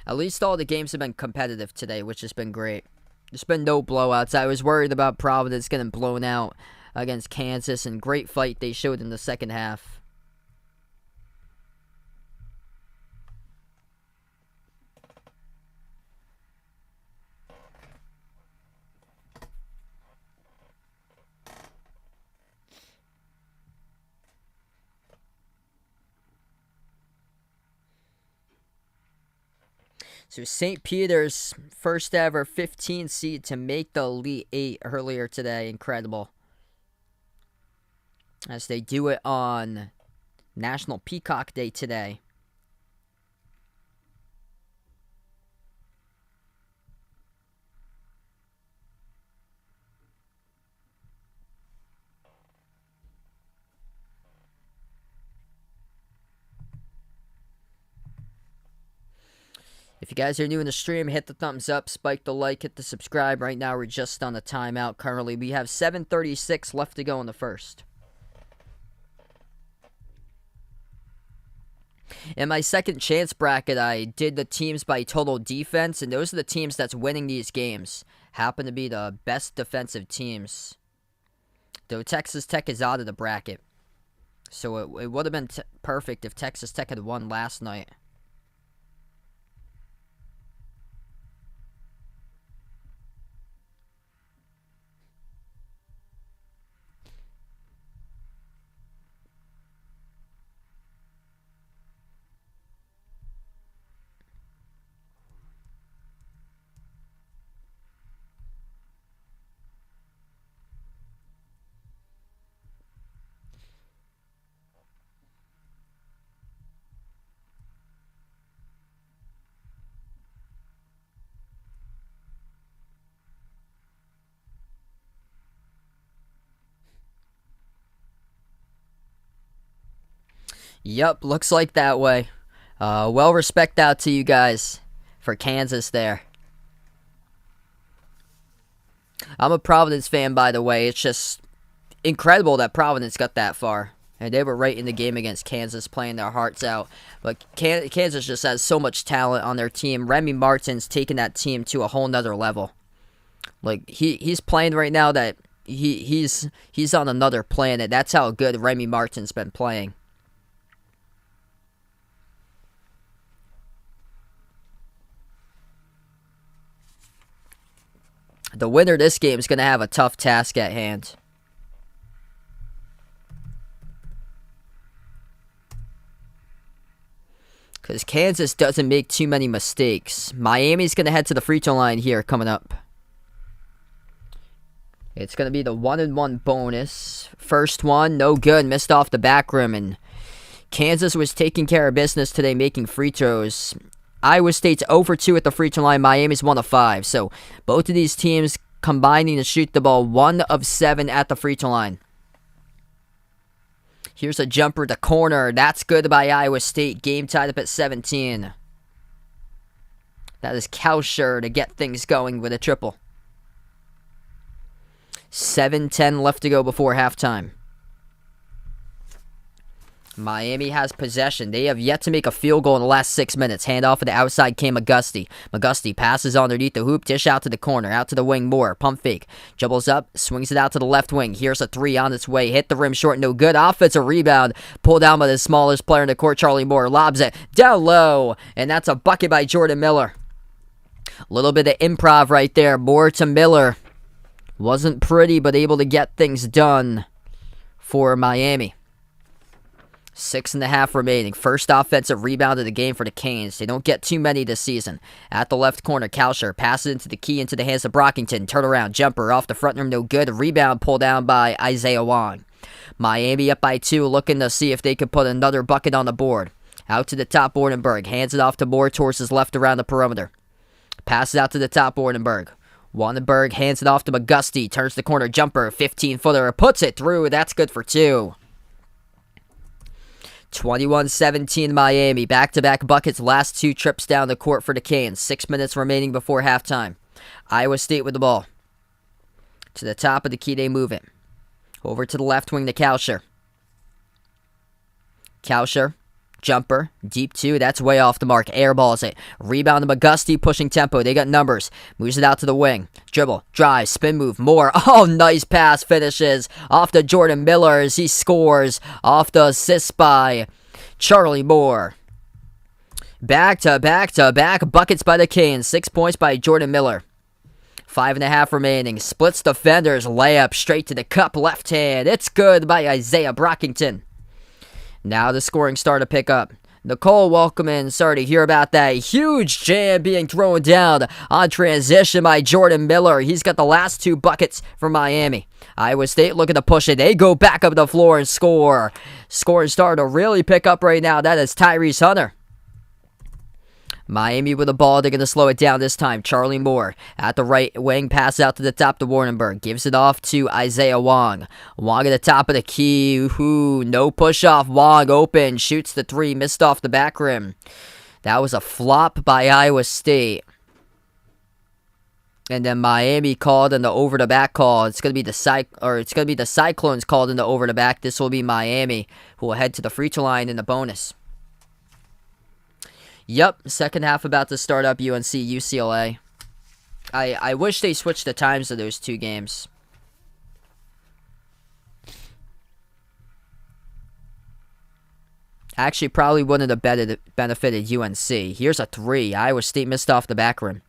At least all the games have been competitive today, which has been great. There's been no blowouts. I was worried about Providence getting blown out against Kansas, and great fight they showed in the second half. So St. Peter's first ever 15 seed to make the Elite 8 earlier today. Incredible. As they do it on National Peacock Day today. If you guys are new in the stream, hit the thumbs up, spike the like, hit the subscribe. Right now, we're just on the timeout currently. We have 7:36 left to go in the first. In my second chance bracket, I did the teams by total defense, and those are the teams that's winning these games. Happen to be the best defensive teams. Though Texas Tech is out of the bracket. So it would have been perfect if Texas Tech had won last night. Yep, looks like that way. Well, respect out to you guys for Kansas there. I'm a Providence fan, by the way. It's just incredible that Providence got that far. And they were right in the game against Kansas, playing their hearts out. But Kansas just has so much talent on their team. Remy Martin's taking that team to a whole nother level. Like, he's playing right now that he's on another planet. That's how good Remy Martin's been playing. The winner of this game is going to have a tough task at hand. Because Kansas doesn't make too many mistakes. Miami's going to head to the free throw line here coming up. It's going to be the 1-and-1 bonus. First one, no good. Missed off the back rim. And Kansas was taking care of business today, making free throws. Iowa State's 0-for-2 at the free throw line. Miami's 1 of 5. So both of these teams combining to shoot the ball 1 of 7 at the free throw line. Here's a jumper to corner. That's good by Iowa State. Game tied up at 17. That is Kauscher to get things going with a triple. 7:10 left to go before halftime. Miami has possession. They have yet to make a field goal in the last 6 minutes. Handoff of the outside came McGusty. McGusty passes underneath the hoop. Dish out to the corner. Out to the wing. Moore. Pump fake. Dribbles up. Swings it out to the left wing. Here's a three on its way. Hit the rim short. No good. Offensive rebound. Pulled down by the smallest player in the court, Charlie Moore. Lobs it down low. And that's a bucket by Jordan Miller. A little bit of improv right there. Moore to Miller. Wasn't pretty, but able to get things done for Miami. 6.5 remaining. First offensive rebound of the game for the Canes. They don't get too many this season. At the left corner, Kauscher passes into the key into the hands of Brockington. Turnaround jumper off the front rim, no good. Rebound pulled down by Isaiah Wong. Miami up by 2, looking to see if they could put another bucket on the board. Out to the top, Bordenberg. Hands it off to Moore towards his left around the perimeter. Passes out to the top, Bordenberg. Wandenberg hands it off to McGusty. Turns the corner jumper. 15-footer. Puts it through. That's good for 2. 21-17 Miami. Back-to-back buckets. Last 2 trips down the court for the Canes. 6 minutes remaining before halftime. Iowa State with the ball. To the top of the key, they move it. Over to the left wing to Kauscher. Kauscher. Jumper. Deep 2. That's way off the mark. Airballs it. Rebound to McGusty. Pushing tempo. They got numbers. Moves it out to the wing. Dribble. Drive. Spin move. More. Oh, nice pass. Finishes. Off to Jordan Miller as he scores. Off the assist by Charlie Moore. Back-to-back buckets by the Canes. 6 points by Jordan Miller. 5.5 remaining. Splits defenders. Layup straight to the cup. Left hand. It's good by Isaiah Brockington. Now the scoring started to pick up. Nicole, welcome in. Sorry to hear about that huge jam being thrown down on transition by Jordan Miller. He's got the last 2 buckets for Miami. Iowa State looking to push it. They go back up the floor and score. Scoring started to really pick up right now. That is Tyrese Hunter. Miami with the ball. They're going to slow it down this time. Charlie Moore at the right wing. Pass out to the top to Wardenberg. Gives it off to Isaiah Wong. Wong at the top of the key. Ooh, no push off. Wong open. Shoots the 3. Missed off the back rim. That was a flop by Iowa State. And then Miami called in the over the back call. It's gonna be the Cyclones called in the over the back. This will be Miami, who will head to the free throw line in the bonus. Yep, second half about to start up. UNC UCLA. I wish they switched the times of those 2 games. Actually, probably wouldn't have benefited UNC. Here's a 3. Iowa State missed off the back rim.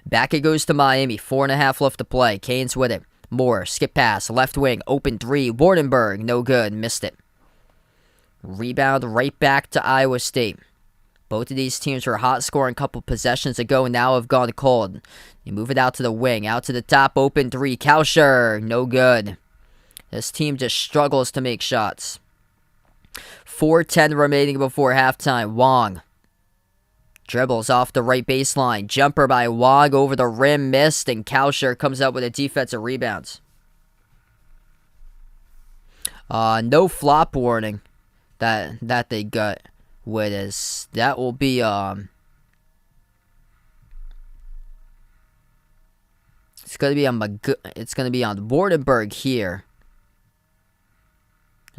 Back it goes to Miami. 4.5 left to play. Canes with it. Moore, skip pass, left wing, open 3. Wardenberg, no good, missed it. Rebound right back to Iowa State. Both of these teams were hot scoring a couple possessions ago and now have gone cold. You move it out to the wing, out to the top, open 3. Kauscher, no good. This team just struggles to make shots. 4:10 remaining before halftime. Wong. Dribbles off the right baseline. Jumper by Wong over the rim, missed, and Kauscher comes up with a defensive rebound. No flop warning that they got with us. That will be it's gonna be on Bordenberg here.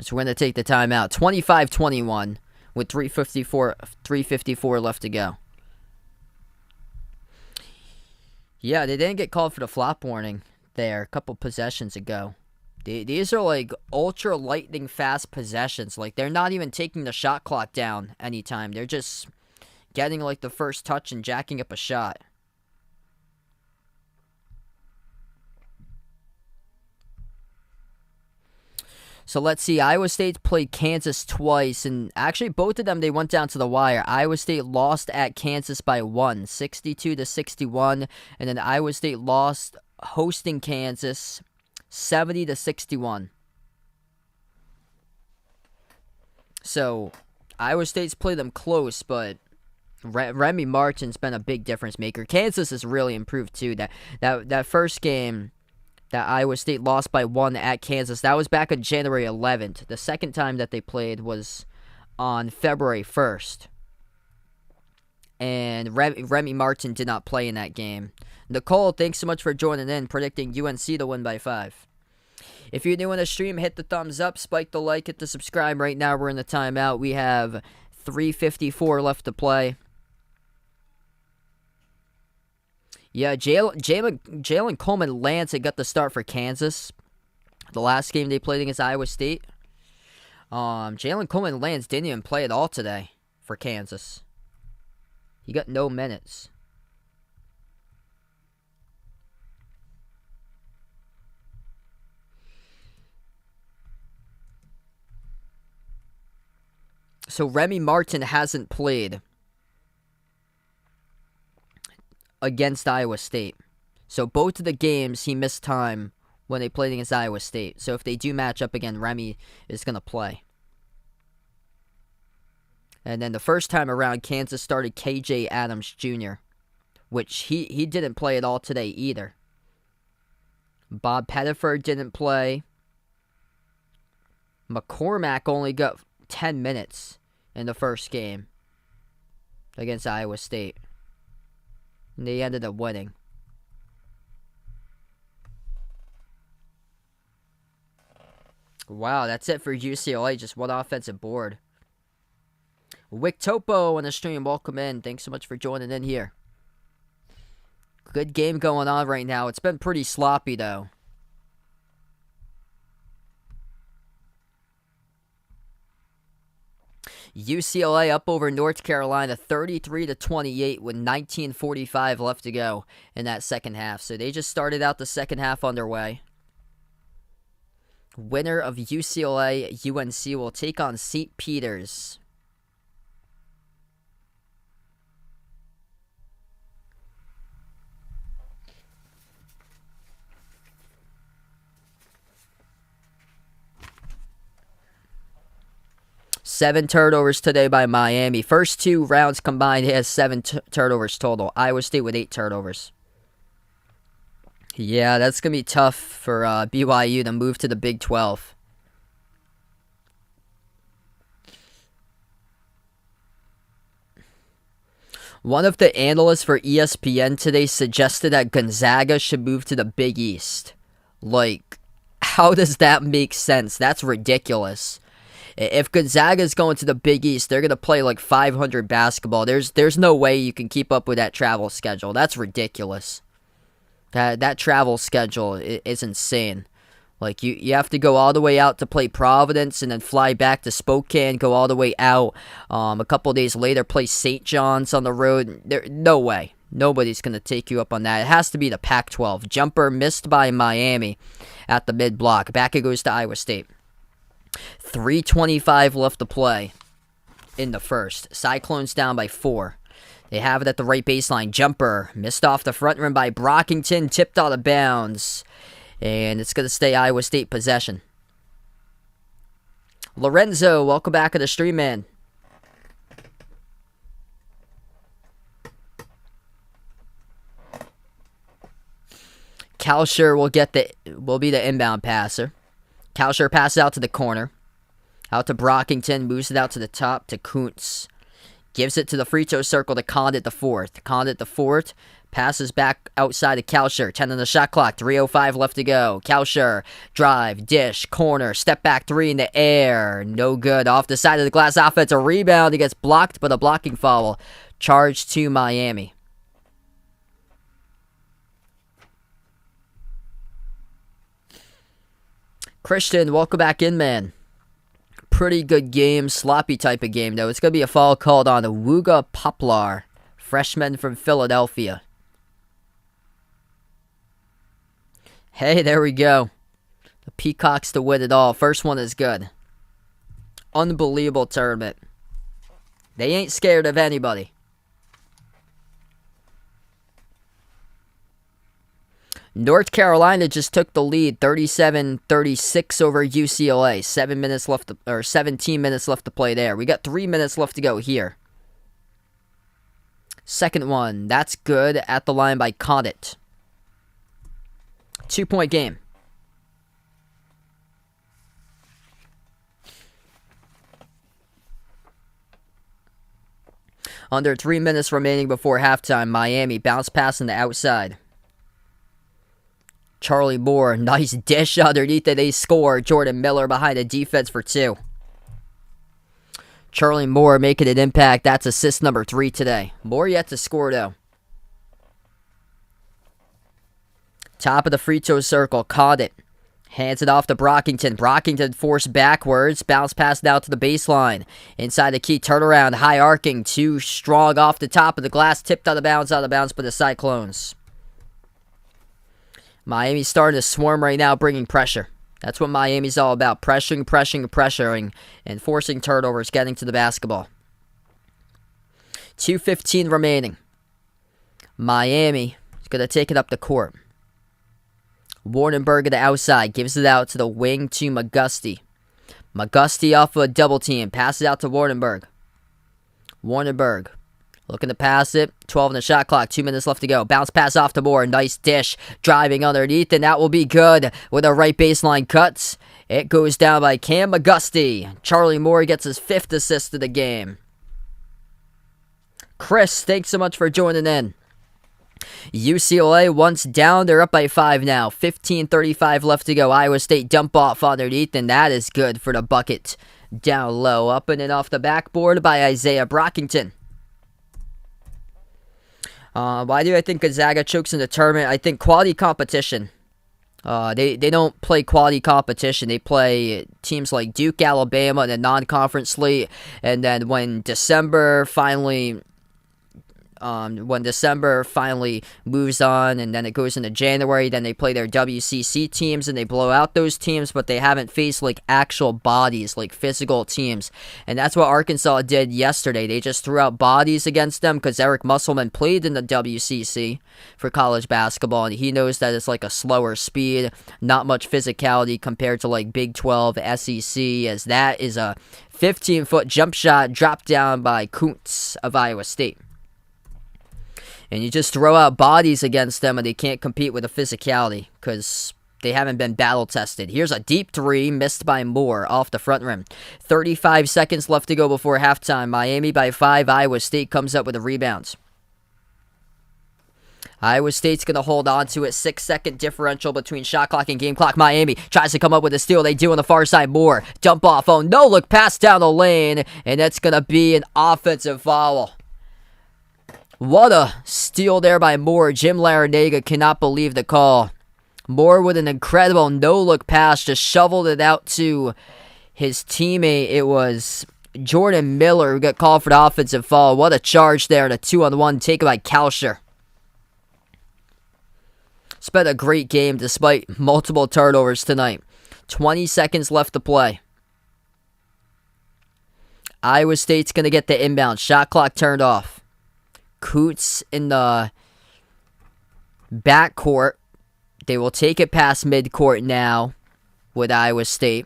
So we're gonna take the timeout. 25-21 with 3:54 left to go. Yeah, they didn't get called for the flop warning there a couple possessions ago. These are like ultra lightning fast possessions. Like they're not even taking the shot clock down anytime. They're just getting like the first touch and jacking up a shot. So let's see. Iowa State played Kansas twice, and actually both of them they went down to the wire. Iowa State lost at Kansas by 62-61, and then Iowa State lost hosting Kansas 70-61. So Iowa State's played them close, but Remy Martin's been a big difference maker. Kansas has really improved too. That first game that Iowa State lost by 1 at Kansas, that was back on January 11th. The second time that they played was on February 1st. And Remy Martin did not play in that game. Nicole, thanks so much for joining in, predicting UNC to win by 5. If you're new on the stream, hit the thumbs up, spike the like, hit the subscribe. Right now we're in the timeout. We have 3:54 left to play. Yeah, Jalen Coleman Lance had got the start for Kansas. The last game they played against Iowa State. Jalen Coleman Lance didn't even play at all today for Kansas. He got no minutes. So Remy Martin hasn't played against Iowa State. So both of the games he missed time when they played against Iowa State. So if they do match up again, Remy is going to play. And then the first time around, Kansas started KJ Adams Jr., which he didn't play at all today either. Bob Pettiford didn't play. McCormack only got 10 minutes in the first game against Iowa State. And they ended up winning. Wow, that's it for UCLA. Just one offensive board. Wick Topo on the stream. Welcome in. Thanks so much for joining in here. Good game going on right now. It's been pretty sloppy, though. UCLA up over North Carolina 33-28 with 19:45 left to go in that second half. So they just started out the second half underway. Winner of UCLA UNC will take on St. Peter's. Seven turnovers today by Miami. First two rounds combined, he has 7 turnovers total. Iowa State with 8 turnovers. Yeah, that's going to be tough for BYU to move to the Big 12. One of the analysts for ESPN today suggested that Gonzaga should move to the Big East. Like, how does that make sense? That's ridiculous. If Gonzaga's going to the Big East, they're going to play like 500 basketball. There's no way you can keep up with that travel schedule. That's ridiculous. That travel schedule is insane. Like, you have to go all the way out to play Providence and then fly back to Spokane, go all the way out. A couple days later, play St. John's on the road. No way. Nobody's going to take you up on that. It has to be the Pac-12. Jumper missed by Miami at the mid-block. Back it goes to Iowa State. 3:25 left to play in the first. Cyclones down by 4. They have it at the right baseline. Jumper missed off the front rim by Brockington. Tipped out of bounds. And it's going to stay Iowa State possession. Lorenzo, welcome back to the stream, man. Kalsher will be the inbound passer. Kalsher passes out to the corner. Out to Brockington. Moves it out to the top to Kuntz. Gives it to the free throw circle to Condit the fourth. Condit the fourth. Passes back outside to Kalsher. 10 on the shot clock. 3:05 left to go. Kalsher. Drive. Dish. Corner. Step back 3 in the air. No good. Off the side of the glass. Offensive rebound. He gets blocked, but a blocking foul. Charge to Miami. Christian, welcome back in, man. Pretty good game. Sloppy type of game, though. It's going to be a foul called on Wooga Poplar, freshman from Philadelphia. Hey, there we go. The Peacocks to win it all. First one is good. Unbelievable tournament. They ain't scared of anybody. North Carolina just took the lead, 37-36 over UCLA. 17 minutes left to play there. We got 3 minutes left to go here. Second one, that's good at the line by Condit. 2-point game. Under 3 minutes remaining before halftime, Miami bounce pass on the outside. Charlie Moore, nice dish underneath it. They score. Jordan Miller behind the defense for 2. Charlie Moore making an impact. That's assist number 3 today. Moore yet to score, though. Top of the free throw circle. Caught it. Hands it off to Brockington. Brockington forced backwards. Bounce pass now to the baseline. Inside the key. Turnaround. High arcing. Too strong off the top of the glass. Tipped out of bounds by the Cyclones. Miami's starting to swarm right now, bringing pressure. That's what Miami's all about. Pressuring, and forcing turnovers, getting to the basketball. 2:15 remaining. Miami is going to take it up the court. Wardenberg at the outside. Gives it out to the wing to McGusty. McGusty off of a double team. Passes it out to Wardenberg. Wardenberg looking to pass it. 12 on the shot clock. 2 minutes left to go. Bounce pass off to Moore. Nice dish. Driving underneath, and that will be good with a right baseline cuts. It goes down by Cam McGusty. Charlie Moore gets his 5th assist of the game. Chris, thanks so much for joining in. UCLA once down. They're up by 5 now. 15:35 left to go. Iowa State dump off underneath, and that is good for the bucket. Down low. Up and off the backboard by Isaiah Brockington. Why do I think Gonzaga chokes in the tournament? I think quality competition. They don't play quality competition. They play teams like Duke, Alabama in a non-conference slate. And then when December finally moves on and then it goes into January, then they play their WCC teams and they blow out those teams, but they haven't faced like actual bodies, like physical teams. And that's what Arkansas did yesterday. They just threw out bodies against them because Eric Musselman played in the WCC for college basketball, and he knows that it's like a slower speed, not much physicality compared to like Big 12, SEC, as that is a 15-foot jump shot dropped down by Kuntz of Iowa State. And you just throw out bodies against them and they can't compete with the physicality because they haven't been battle tested. Here's a deep 3 missed by Moore off the front rim. 35 seconds left to go before halftime. Miami by 5. Iowa State comes up with a rebound. Iowa State's going to hold on to it. 6-second differential between shot clock and game clock. Miami tries to come up with a steal. They do on the far side. Moore. Dump off. Oh, no. Look pass down the lane. And that's going to be an offensive foul. What a steal there by Moore. Jim Larinaga cannot believe the call. Moore with an incredible no-look pass just shoveled it out to his teammate. It was Jordan Miller who got called for the offensive foul. What a charge there. The 2-on-1 taken by Kalsher. It's been a great game despite multiple turnovers tonight. 20 seconds left to play. Iowa State's going to get the inbound. Shot clock turned off. Coots in the backcourt. They will take it past midcourt now with Iowa State.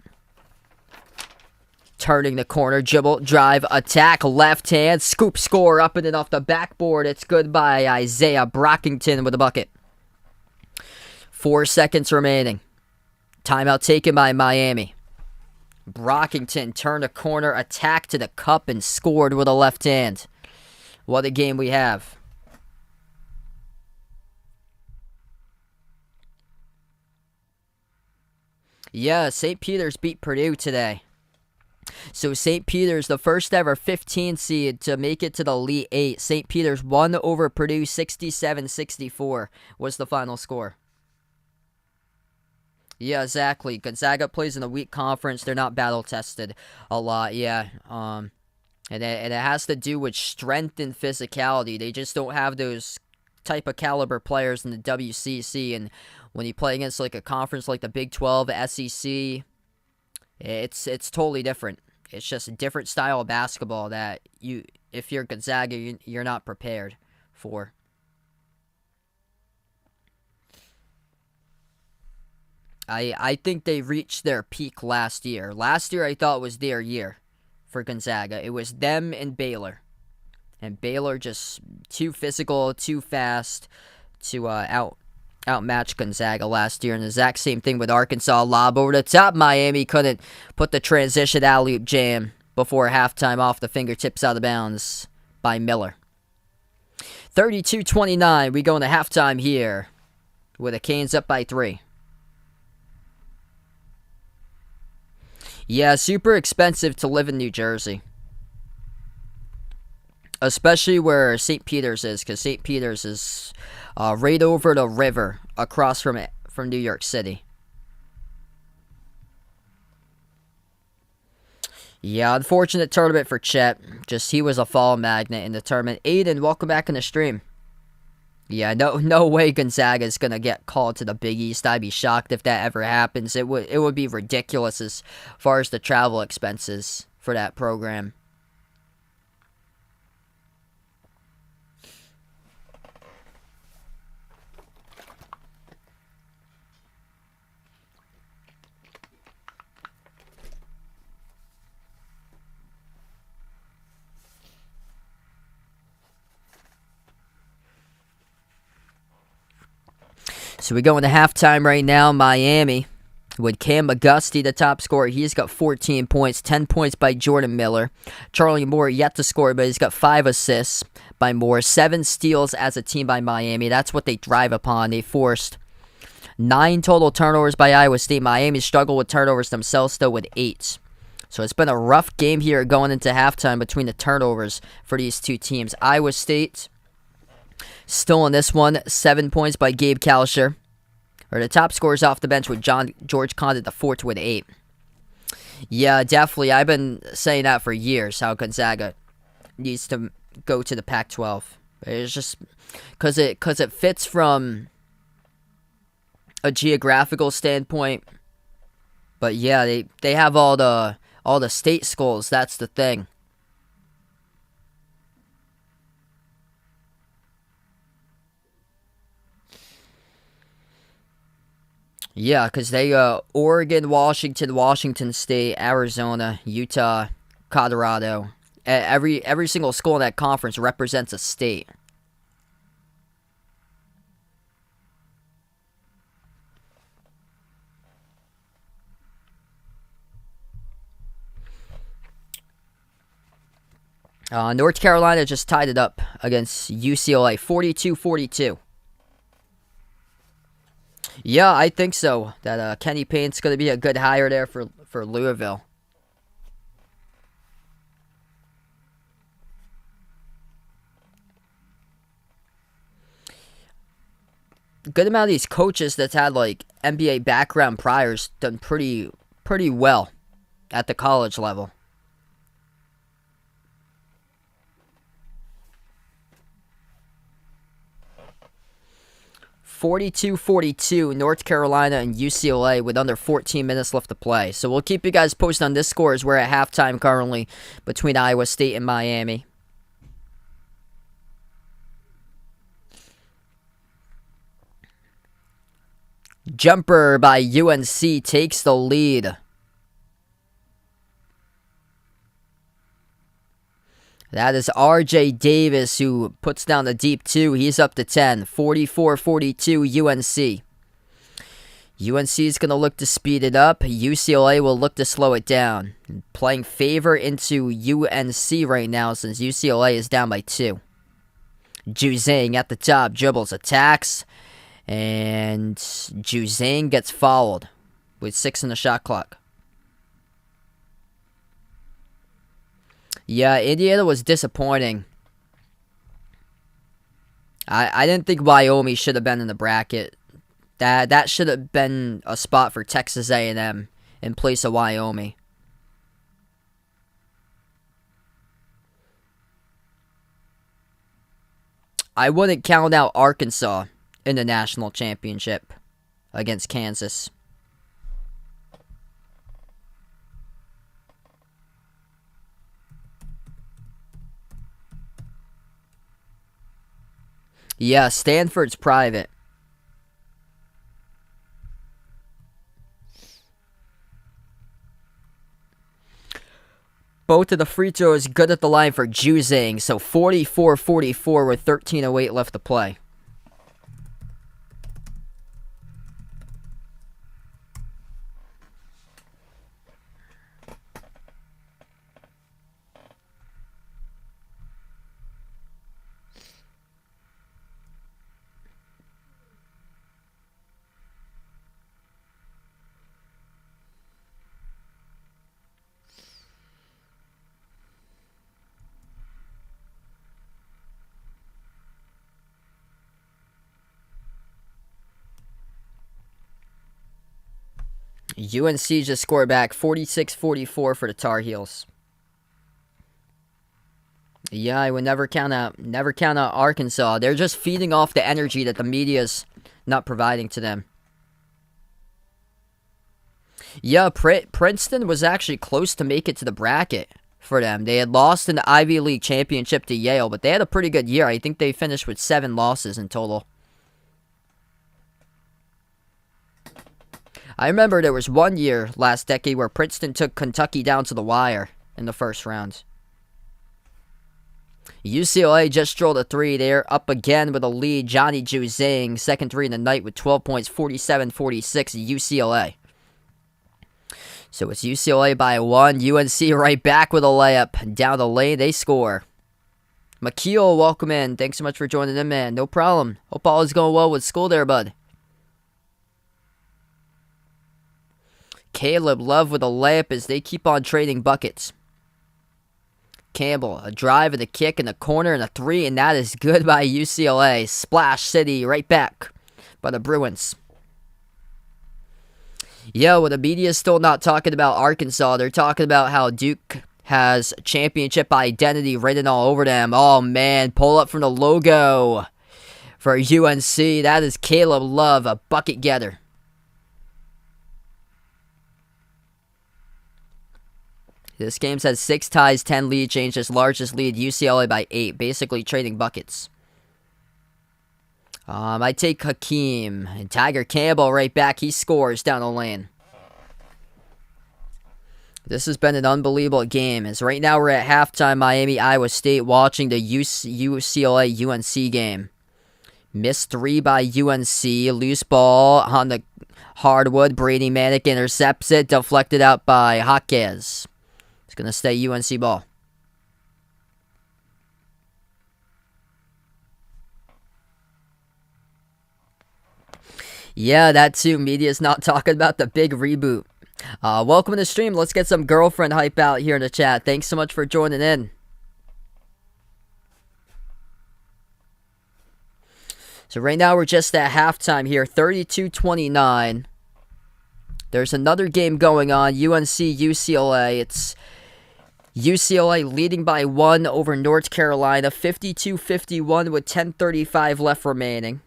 Turning the corner, dribble, drive, attack, left hand, scoop, score, up and in off the backboard. It's good by Isaiah Brockington with a bucket. 4 seconds remaining. Timeout taken by Miami. Brockington turned a corner, attack to the cup, and scored with a left hand. What a game we have. Yeah, St. Peter's beat Purdue today. So St. Peter's, the first ever 15 seed to make it to the Elite 8. St. Peter's won over Purdue 67-64 was the final score. Yeah, exactly. Gonzaga plays in a weak conference. They're not battle tested a lot, yeah. And it has to do with strength and physicality. They just don't have those type of caliber players in the WCC, and when you play against like a conference like the Big 12, SEC, it's totally different. It's just a different style of basketball that if you're Gonzaga, you're not prepared for. I think they reached their peak last year. Last year I thought was their year for Gonzaga. It was them and Baylor. And Baylor just too physical, too fast to outmatch Gonzaga last year. And the exact same thing with Arkansas. Lob over the top. Miami couldn't put the transition alley-oop jam before halftime off the fingertips out of bounds by Miller. 32-29. We go into halftime here with the Canes up by 3. Yeah, super expensive to live in New Jersey. Especially where St. Peter's is, because St. Peter's is right over the river across from New York City. Yeah, unfortunate tournament for Chet. Just he was a fall magnet in the tournament. Aiden, welcome back in the stream. Yeah, no way Gonzaga is going to get called to the Big East. I'd be shocked if that ever happens. It would be ridiculous as far as the travel expenses for that program. So we go into halftime right now. Miami with Cam McGusty, the top scorer. He's got 14 points, 10 points by Jordan Miller. Charlie Moore yet to score, but he's got 5 assists by Moore. 7 steals as a team by Miami. That's what they drive upon. They forced 9 total turnovers by Iowa State. Miami struggled with turnovers themselves, though, with 8. So it's been a rough game here going into halftime between the turnovers for these two teams. Iowa State still in this one, 7 points by Gabe Kalsher. Or the top scorers off the bench with George Condit, the fourth with 8. Yeah, definitely. I've been saying that for years, how Gonzaga needs to go to the Pac-12. It's just because it fits from a geographical standpoint. But yeah, they have all the state schools. That's the thing. Yeah, because they Oregon, Washington State, Arizona, Utah, Colorado. Every single school in that conference represents a state. North Carolina just tied it up against UCLA, 42-42. Yeah, I think so. That Kenny Payne's going to be a good hire there for Louisville. Good amount of these coaches that's had like NBA background priors done pretty well at the college level. 42-42, North Carolina and UCLA with under 14 minutes left to play. So we'll keep you guys posted on this score as we're at halftime currently between Iowa State and Miami. Jumper by UNC takes the lead. That is R.J. Davis who puts down the deep 2. He's up to 10. 44-42 UNC. UNC is going to look to speed it up. UCLA will look to slow it down. Playing favor into UNC right now since UCLA is down by 2. Juzang at the top. Dribbles, attacks. And Juzang gets fouled with 6 in the shot clock. Yeah, Indiana was disappointing. I didn't think Wyoming should have been in the bracket. That should have been a spot for Texas A&M in place of Wyoming. I wouldn't count out Arkansas in the national championship against Kansas. Yeah, Stanford's private. Both of the free throws good at the line for Juzang, so 44-44 with 13:08 left to play. UNC just scored back 46-44 for the Tar Heels. Yeah, I would never count out Arkansas. They're just feeding off the energy that the media's not providing to them. Yeah, Princeton was actually close to make it to the bracket for them. They had lost in the Ivy League championship to Yale, but they had a pretty good year. I think they finished with 7 losses in total. I remember there was one year last decade where Princeton took Kentucky down to the wire in the first round. UCLA just drilled a 3. They're up again with a lead. Johnny Juzang, second 3 in the night with 12 points, 47-46 UCLA. So it's UCLA by 1. UNC right back with a layup. Down the lane, they score. McKeel, welcome in. Thanks so much for joining in, man. No problem. Hope all is going well with school there, bud. Caleb Love with a layup as they keep on trading buckets. Campbell, a drive and a kick in the corner and a 3, and that is good by UCLA. Splash City right back by the Bruins. Well, the media is still not talking about Arkansas. They're talking about how Duke has championship identity written all over them. Oh, man, pull up from the logo for UNC. That is Caleb Love, a bucket getter. This game's had 6 ties, 10 lead changes, largest lead, UCLA by 8, basically trading buckets. I take Hakeem, and Tiger Campbell right back, he scores down the lane. This has been an unbelievable game, as right now we're at halftime, Miami, Iowa State, watching the UCLA-UNC game. Missed 3 by UNC, loose ball on the hardwood, Brady Manick intercepts it, deflected out by Jaquez. It's going to stay UNC ball. Yeah, that too. Media's not talking about the big reboot. Welcome to the stream. Let's get some girlfriend hype out here in the chat. Thanks so much for joining in. So right now we're just at halftime here, 32-29. There's another game going on, UNC-UCLA. It's UCLA leading by 1 over North Carolina, 52-51 with 10:35 left remaining.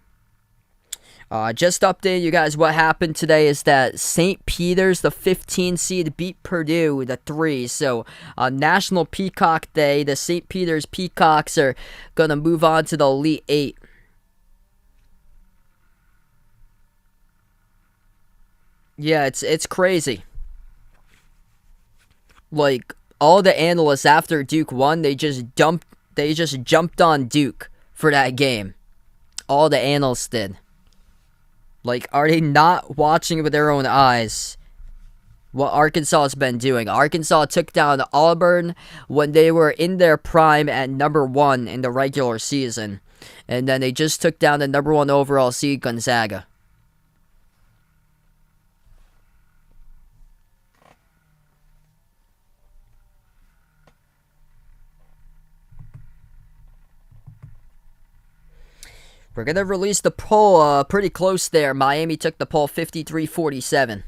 Just updating you guys, what happened today is that St. Peter's, the 15 seed, beat Purdue, the 3. So, National Peacock Day, the St. Peter's Peacocks are going to move on to the Elite 8. Yeah, it's crazy. Like, all the analysts after Duke won, they just jumped on Duke for that game. All the analysts did. Like, are they not watching with their own eyes what Arkansas has been doing? Arkansas took down Auburn when they were in their prime at number 1 in the regular season. And then they just took down the number 1 overall seed, Gonzaga. We're going to release the poll pretty close there. Miami took the poll 53-47.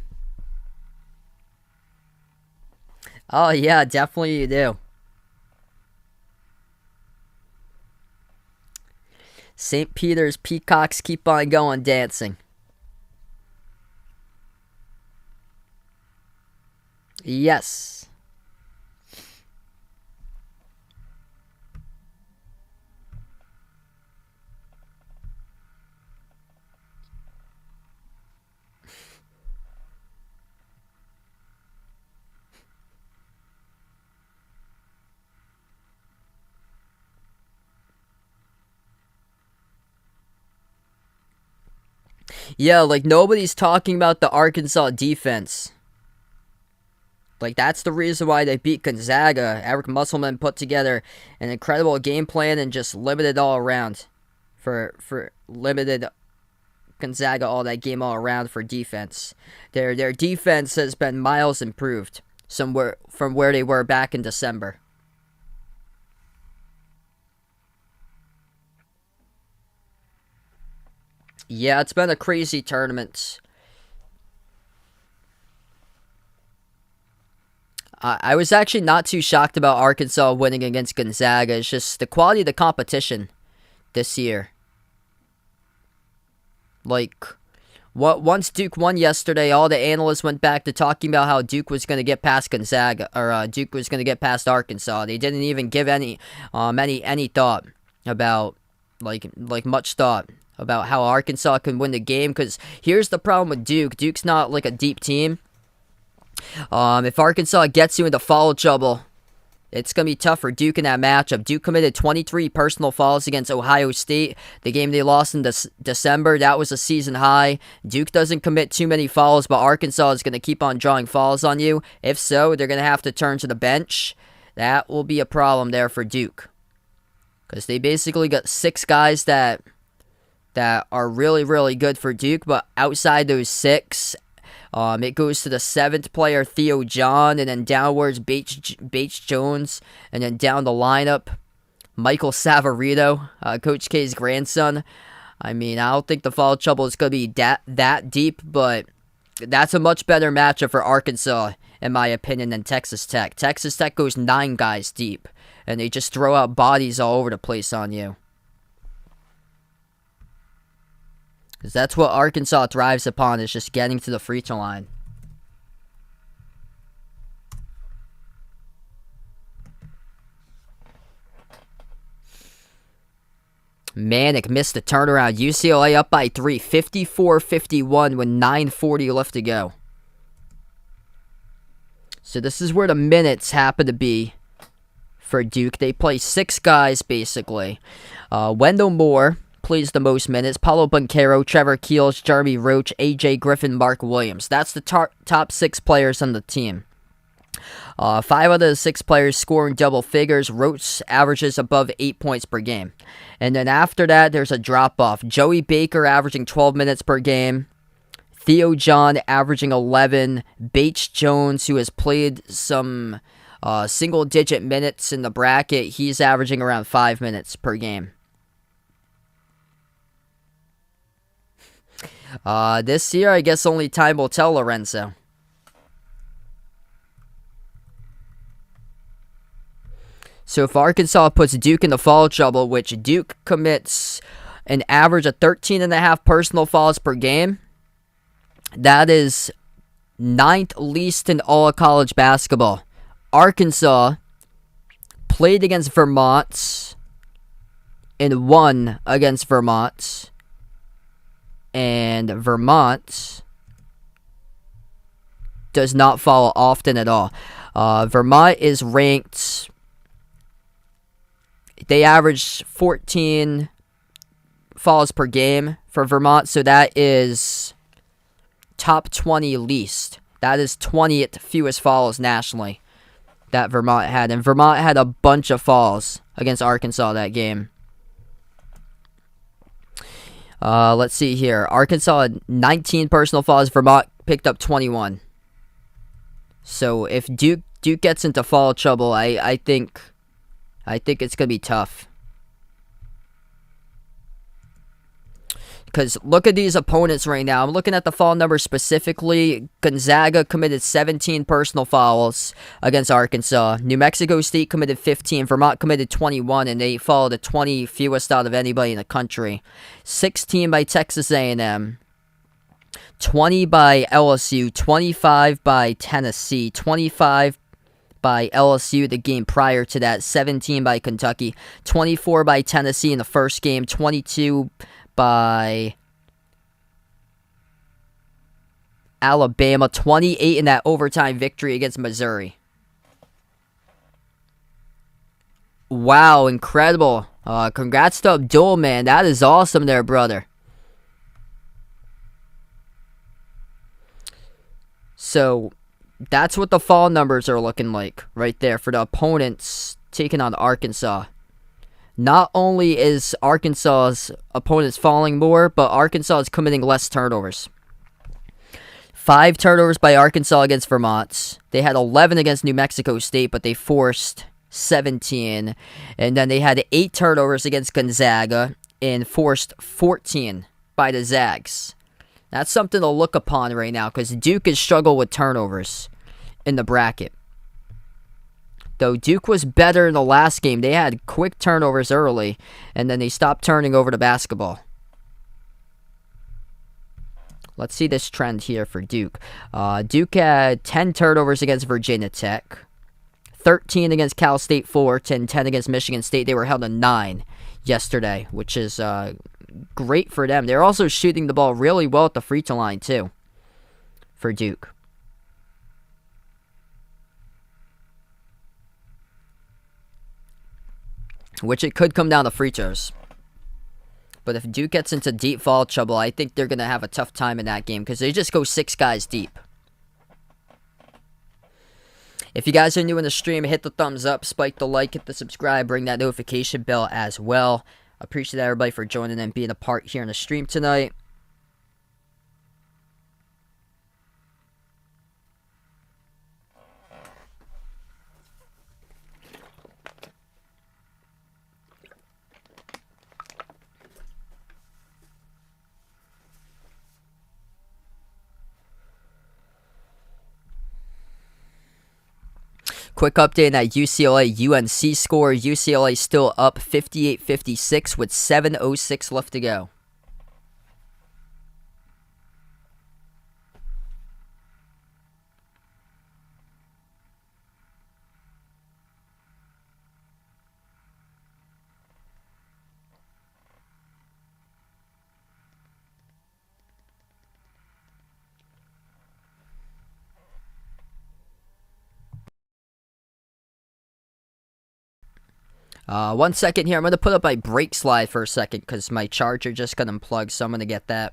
Oh, yeah, definitely you do. St. Peter's Peacocks keep on going dancing. Yes. Yeah, like nobody's talking about the Arkansas defense. Like that's the reason why they beat Gonzaga. Eric Musselman put together an incredible game plan and just limited all around for limited Gonzaga all that game all around for defense. Their defense has been miles improved somewhere from where they were back in December. Yeah, it's been a crazy tournament. I was actually not too shocked about Arkansas winning against Gonzaga. It's just the quality of the competition this year. Like, once Duke won yesterday, all the analysts went back to talking about how Duke was going to get past Gonzaga, or Duke was going to get past Arkansas. They didn't even give any thought about much thought about how Arkansas can win the game. Because here's the problem with Duke. Duke's not like a deep team. If Arkansas gets you into foul trouble, it's going to be tough for Duke in that matchup. Duke committed 23 personal fouls against Ohio State. The game they lost in December, that was a season high. Duke doesn't commit too many fouls, but Arkansas is going to keep on drawing fouls on you. If so, they're going to have to turn to the bench. That will be a problem there for Duke. Because they basically got 6 guys that are really, really good for Duke, but outside those 6, it goes to the 7th player, Theo John, and then downwards, Bates Jones, and then down the lineup, Michael Savarito, Coach K's grandson. I mean, I don't think the foul trouble is going to be that deep, but that's a much better matchup for Arkansas, in my opinion, than Texas Tech. Texas Tech goes 9 guys deep, and they just throw out bodies all over the place on you. Because that's what Arkansas thrives upon, is just getting to the free throw line. Manic missed the turnaround. UCLA up by 3, 54-51 with 9:40 left to go. So this is where the minutes happen to be for Duke. They play 6 guys, basically. Wendell Moore plays the most minutes. Paulo Banchero, Trevor Keels, Jeremy Roach, AJ Griffin, Mark Williams. That's the top 6 players on the team. 5 out of the 6 players scoring double figures. Roach averages above 8 points per game. And then after that, there's a drop-off. Joey Baker averaging 12 minutes per game. Theo John averaging 11. Bates Jones, who has played some single-digit minutes in the bracket, he's averaging around 5 minutes per game. This year, I guess only time will tell, Lorenzo. So if Arkansas puts Duke into foul trouble, which Duke commits an average of 13.5 personal fouls per game, that is 9th least in all of college basketball. Arkansas played against Vermont and won against Vermont. And Vermont does not foul often at all. Vermont is ranked, they average 14 fouls per game for Vermont, so that is top 20 least. That is 20th fewest fouls nationally that Vermont had. And Vermont had a bunch of fouls against Arkansas that game. Let's see here. Arkansas had 19 personal fouls. Vermont picked up 21. So if Duke gets into foul trouble, I think it's gonna be tough. Because look at these opponents right now. I'm looking at the foul numbers specifically. Gonzaga committed 17 personal fouls against Arkansas. New Mexico State committed 15. Vermont committed 21, and they fouled the 20 fewest out of anybody in the country. 16 by Texas A&M. 20 by LSU. 25 by Tennessee. 25 by LSU the game prior to that. 17 by Kentucky. 24 by Tennessee in the first game. 22 by Alabama. 28 in that overtime victory against Missouri. Wow, incredible. Congrats to Abdul, man. That is awesome there, brother. So, that's what the fall numbers are looking like right there for the opponents taking on Arkansas. Not only is Arkansas's opponents falling more, but Arkansas is committing less turnovers. 5 turnovers by Arkansas against Vermont. They had 11 against New Mexico State, but they forced 17. And then they had 8 turnovers against Gonzaga and forced 14 by the Zags. That's something to look upon right now because Duke has struggled with turnovers in the bracket. Though Duke was better in the last game. They had quick turnovers early, and then they stopped turning over the basketball. Let's see this trend here for Duke. Duke had 10 turnovers against Virginia Tech, 13 against Cal State Fullerton, 10 against Michigan State. They were held to 9 yesterday, which is great for them. They're also shooting the ball really well at the free throw line, too, for Duke. Which it could come down to free throws. But if Duke gets into deep foul trouble, I think they're going to have a tough time in that game because they just go 6 guys deep. If you guys are new in the stream, hit the thumbs up, spike the like, hit the subscribe, ring that notification bell as well. Appreciate everybody for joining and being a part here in the stream tonight. Quick update on that UCLA-UNC score. UCLA still up 58-56 with 7:06 left to go. One second here. I'm going to put up my brake slide for a second because my charger just got unplugged, so I'm going to get that.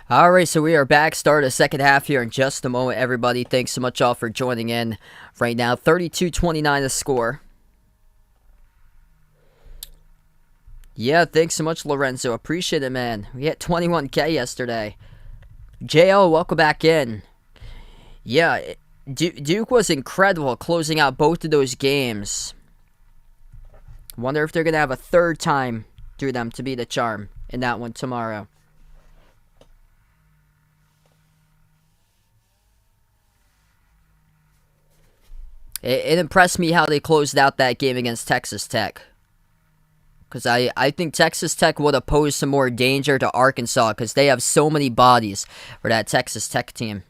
Alright, so we are back. Start the second half here in just a moment, everybody. Thanks so much all for joining in right now. 32-29 the score. Yeah, thanks so much, Lorenzo. Appreciate it, man. We hit 21K yesterday. JL, welcome back in. Yeah, Duke was incredible closing out both of those games. Wonder if they're going to have a third time through them to be the charm in that one tomorrow. It impressed me how they closed out that game against Texas Tech. Because I think Texas Tech would have posed some more danger to Arkansas because they have so many bodies for that Texas Tech team.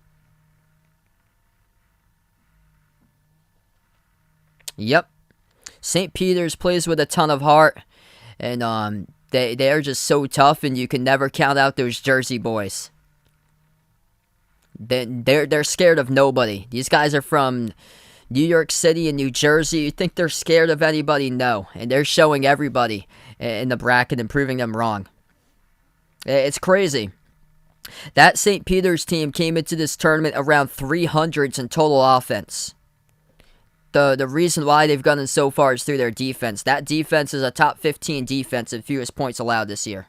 Yep. St. Peter's plays with a ton of heart. And They are just so tough, and you can never count out those Jersey boys. They're scared of nobody. These guys are from New York City and New Jersey. You think they're scared of anybody? No. And they're showing everybody in the bracket and proving them wrong. It's crazy. That St. Peter's team came into this tournament around 300s in total offense. The reason why they've gotten so far is through their defense. That defense is a top 15 defense and fewest points allowed this year.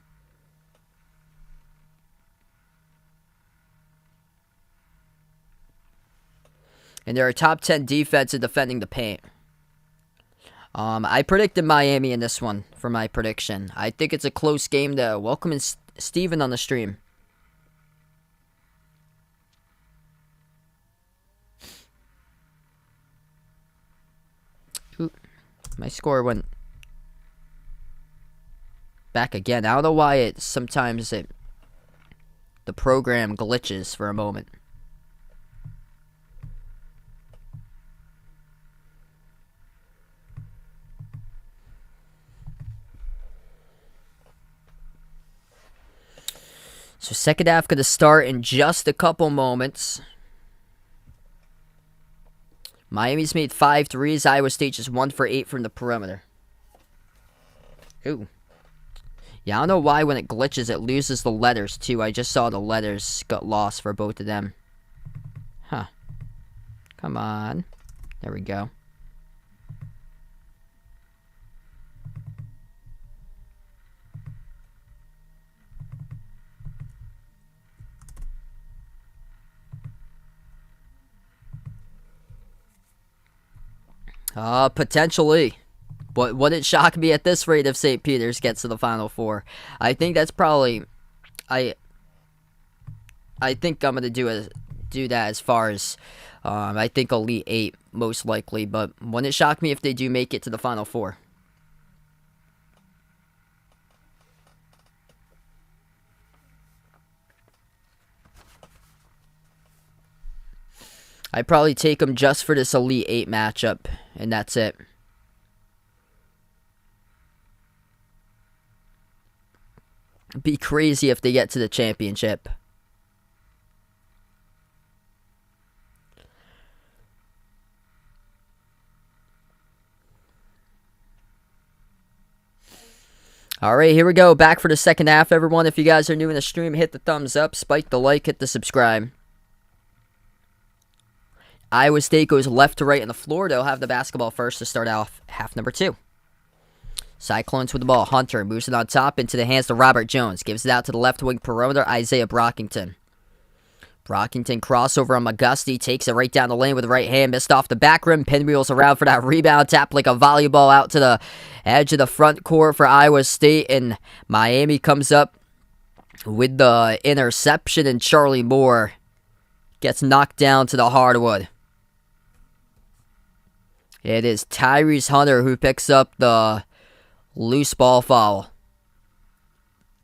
And they're a top 10 defense in defending the paint. I predicted Miami in this one for my prediction. I think it's a close game though. Welcome in Steven on the stream. Ooh, my score went back again. I don't know why sometimes the program glitches for a moment. So second half going to start in just a couple moments. Miami's made 5 threes. Iowa State just 1 for 8 from the perimeter. Ooh. Yeah, I don't know why when it glitches it loses the letters too. I just saw the letters got lost for both of them. Huh. Come on. There we go. Potentially. But wouldn't shock me at this rate if St. Peter's gets to the Final Four. I think that's probably... I think I'm going to do that as far as... I think Elite 8, most likely. But wouldn't it shock me if they do make it to the Final Four? I'd probably take them just for this Elite 8 matchup, and that's it. It'd be crazy if they get to the championship. Alright, here we go. Back for the second half, everyone. If you guys are new in the stream, hit the thumbs up, spike the like, hit the subscribe. Iowa State goes left to right on the floor. They'll have the basketball first to start off half number 2. Cyclones with the ball. Hunter moves it on top into the hands of Robert Jones. Gives it out to the left wing perimeter. Isaiah Brockington. Brockington crossover on McGusty. Takes it right down the lane with the right hand. Missed off the back rim. Pinwheels around for that rebound. Tap like a volleyball out to the edge of the front court for Iowa State. And Miami comes up with the interception. And Charlie Moore gets knocked down to the hardwood. It is Tyrese Hunter who picks up the loose ball foul.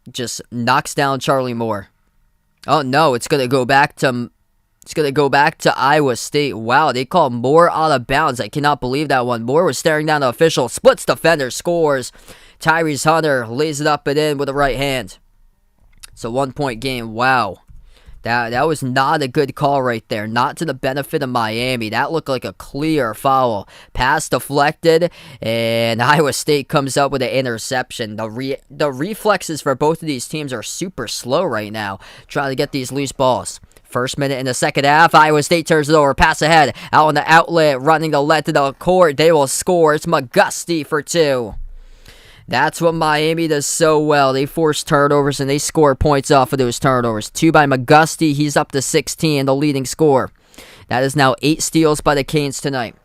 Just knocks down Charlie Moore. Oh no, it's gonna go back to Iowa State. Wow, they call Moore out of bounds. I cannot believe that one. Moore was staring down the official. Splits defender, scores. Tyrese Hunter lays it up and in with the right hand. It's a 1-point game. Wow. That was not a good call right there. Not to the benefit of Miami. That looked like a clear foul. Pass deflected, and Iowa State comes up with an interception. The reflexes for both of these teams are super slow right now, trying to get these loose balls. First minute in the second half, Iowa State turns it over. Pass ahead, out on the outlet, running the length of the court. They will score. It's McGusty for 2. That's what Miami does so well. They force turnovers and they score points off of those turnovers. 2 by McGusty. He's up to 16, the leading scorer. That is now 8 steals by the Canes tonight.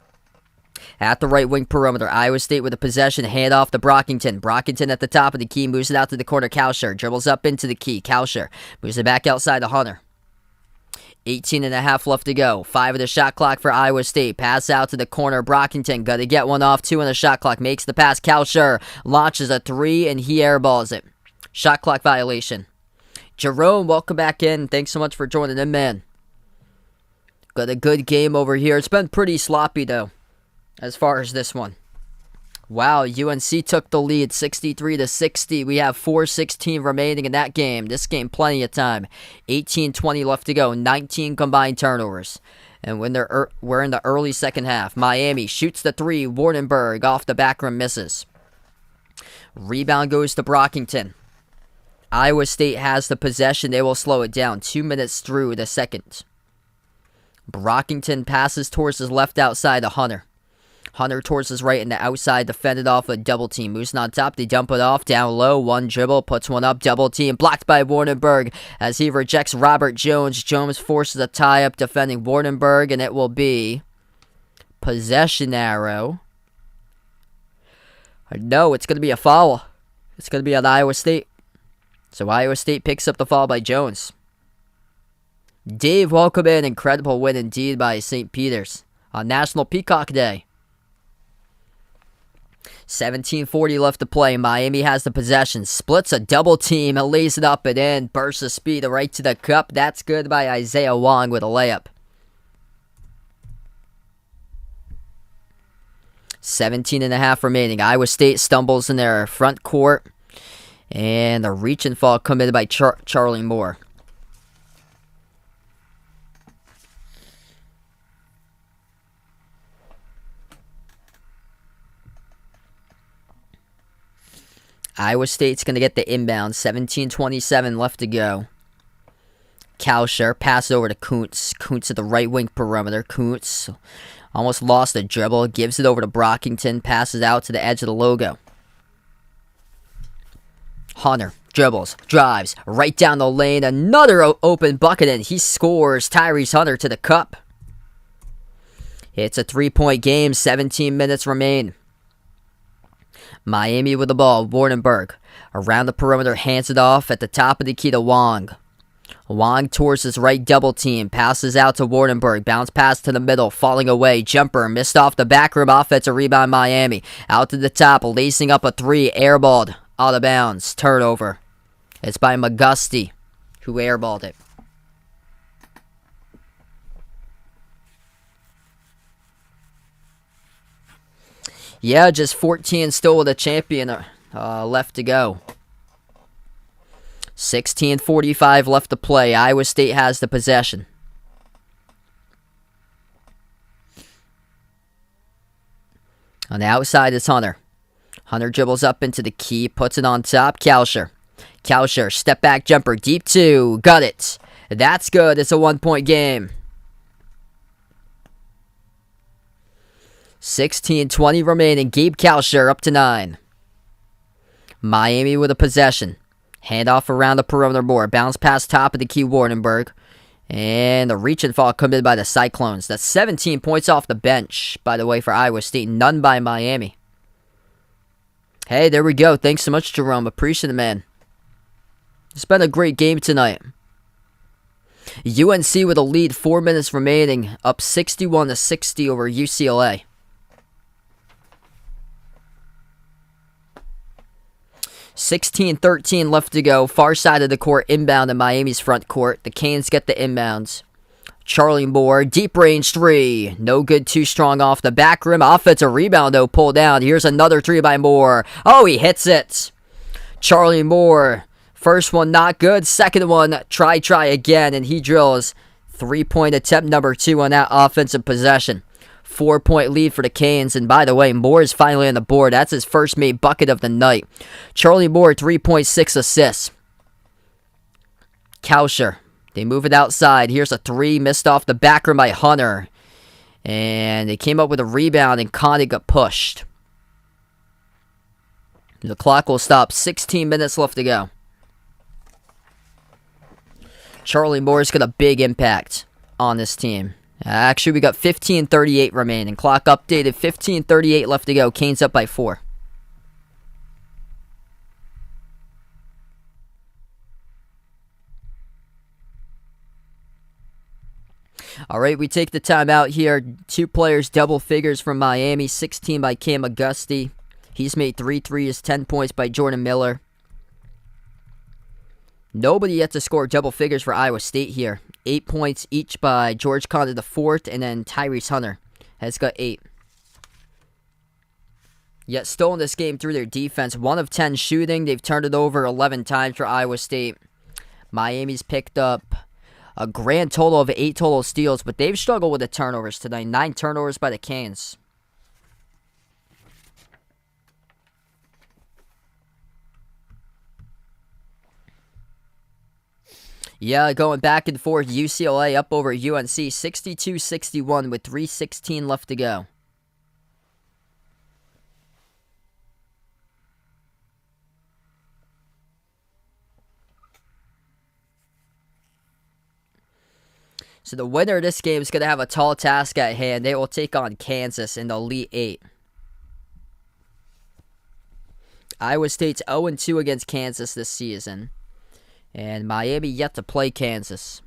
At the right wing perimeter, Iowa State with a possession, hand off to Brockington. Brockington at the top of the key, moves it out to the corner. Kalsher dribbles up into the key. Kalsher moves it back outside to Hunter. 18.5 left to go. 5 of the shot clock for Iowa State. Pass out to the corner. Brockington got to get one off. 2 on the shot clock. Makes the pass. Kalsher launches a 3 and he airballs it. Shot clock violation. Jerome, welcome back in. Thanks so much for joining in, man. Got a good game over here. It's been pretty sloppy though, as far as this one. Wow, UNC took the lead 63-60. We have 4:16 remaining in that game. This game, plenty of time. 18:20 left to go. 19 combined turnovers. And when we're in the early second half, Miami shoots the three. Wardenberg off the back rim misses. Rebound goes to Brockington. Iowa State has the possession. They will slow it down. 2 minutes through the second. Brockington passes towards his left outside to Hunter. Hunter towards his right and the outside, defended off a double team. Moose on top, they dump it off, down low, one dribble, puts one up, double team, blocked by Wardenberg as he rejects Robert Jones. Jones forces a tie-up defending Wardenberg, and it will be possession arrow. No, it's going to be a foul. It's going to be on Iowa State. So Iowa State picks up the foul by Jones. Dave, welcome in. Incredible win indeed by St. Peter's on National Peacock Day. 17:40 left to play. Miami has the possession. Splits a double team and lays it up and in. Burst of speed right to the cup. That's good by Isaiah Wong with a layup. 17.5 remaining. Iowa State stumbles in their front court. And the reach and fall committed by Charlie Moore. Iowa State's going to get the inbound. 17:27 left to go. Kalsher pass over to Kuntz. Kuntz at the right wing perimeter. Kuntz almost lost a dribble. Gives it over to Brockington. Passes out to the edge of the logo. Hunter dribbles, drives, right down the lane. Another open bucket, and he scores. Tyrese Hunter to the cup. It's a 3-point game. 17 minutes remain. Miami with the ball. Wardenberg around the perimeter, hands it off at the top of the key to Wong. Wong towards his right double team, passes out to Wardenberg, bounce pass to the middle, falling away, jumper, missed off the back rim, offensive rebound Miami. Out to the top, lacing up a three, airballed, out of bounds, turnover. It's by McGusty, who airballed it. Yeah, just 14 still with a champion left to go. 16:45 left to play. Iowa State has the possession. On the outside is Hunter. Hunter dribbles up into the key, puts it on top. Kalsher. Kalsher, step back jumper, deep two. Got it. That's good. It's a 1-point game. 16:20 remaining. Gabe Kalsher up to 9. Miami with a possession. Handoff around the perimeter board. Bounce past top of the key Wardenberg. And the reach and fall committed by the Cyclones. That's 17 points off the bench, by the way, for Iowa State. None by Miami. Hey, there we go. Thanks so much, Jerome. Appreciate it, man. It's been a great game tonight. UNC with a lead, 4 minutes remaining, up 61-60 over UCLA. $16-13 left to go. Far side of the court, inbound in Miami's front court. The Canes get the inbounds. Charlie Moore, deep range three. No good, too strong off the back rim. Offensive rebound, though, pulled down. Here's another three by Moore. Oh, he hits it. Charlie Moore. First one, not good. Second one, try again. And he drills. 3-point attempt number 2 on that offensive possession. 4-point lead for the Canes. And by the way, Moore is finally on the board. That's his first made bucket of the night. Charlie Moore, 3.6 assists. Kalsher. They move it outside. Here's a three. Missed off the back rim by Hunter. And they came up with a rebound and Connie got pushed. The clock will stop. 16 minutes left to go. Charlie Moore's got a big impact on this team. Actually, we got 15:38 remaining. Clock updated. 15:38 left to go. Canes up by 4. All right, we take the time out here. 2 players, double figures from Miami. 16 by Cam Augusti. He's made 3 threes, 10 points by Jordan Miller. Nobody yet to score double figures for Iowa State here. 8 points each by George Conner IV, and then Tyrese Hunter has got 8. Yet still in this game through their defense. 1 of 10 shooting. They've turned it over 11 times for Iowa State. Miami's picked up a grand total of 8 total steals, but they've struggled with the turnovers tonight. 9 turnovers by the Canes. Yeah, going back and forth. UCLA up over UNC 62-61 with 3:16 left to go. So the winner of this game is going to have a tall task at hand. They will take on Kansas in the Elite Eight. Iowa State's 0-2 against Kansas this season. And Miami yet to play Kansas.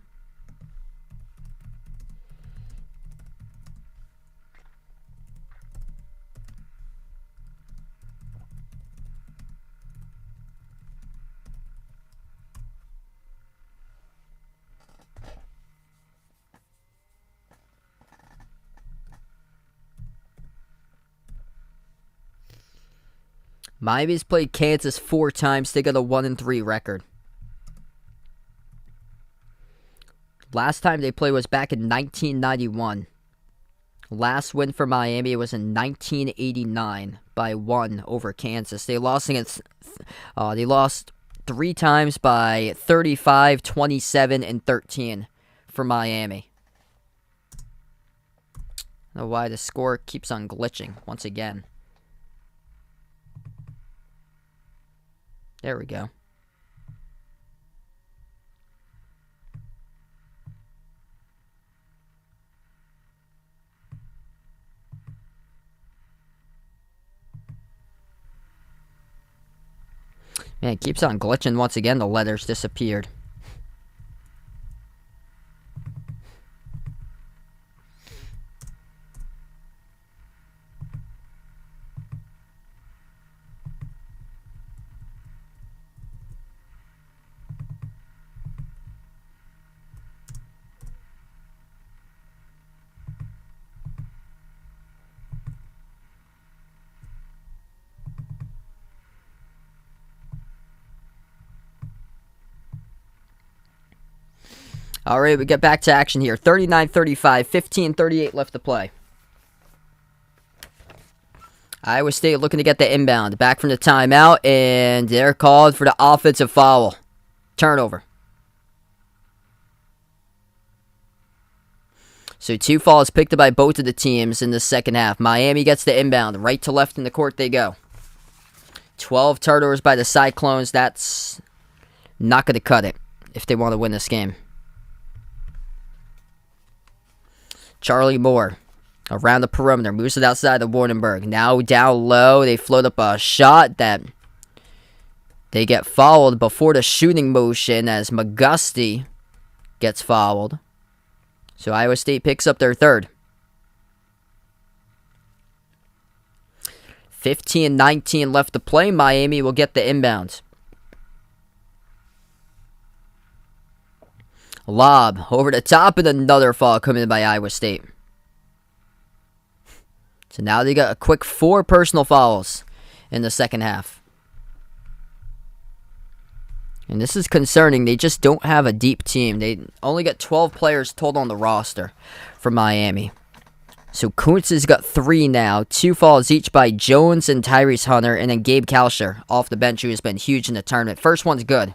Miami's played Kansas 4 times. They got a 1-3 record. Last time they played was back in 1991. Last win for Miami was in 1989 by 1 over Kansas. They lost 3 times by 35, 27, and 13 for Miami. I don't know why the score keeps on glitching once again. There we go. Man, it keeps on glitching once again. The letters disappeared. All right, we get back to action here. 39-35, 15-38 left to play. Iowa State looking to get the inbound. Back from the timeout, and they're called for the offensive foul. Turnover. So 2 fouls picked up by both of the teams in the second half. Miami gets the inbound. Right to left in the court they go. 12 turnovers by the Cyclones. That's not going to cut it if they want to win this game. Charlie Moore around the perimeter, moves it outside of Wardenberg. Now down low, they float up a shot that they get fouled before the shooting motion as McGusty gets fouled. So Iowa State picks up their third. 15-19 left to play. Miami will get the inbound. Lob over the top, and another foul coming by Iowa State. So now they got a quick 4 personal fouls in the second half. And this is concerning. They just don't have a deep team. They only got 12 players total on the roster for Miami. So Kuntz has got 3 now. 2 fouls each by Jones and Tyrese Hunter, and then Gabe Kalsher off the bench, who has been huge in the tournament. First one's good.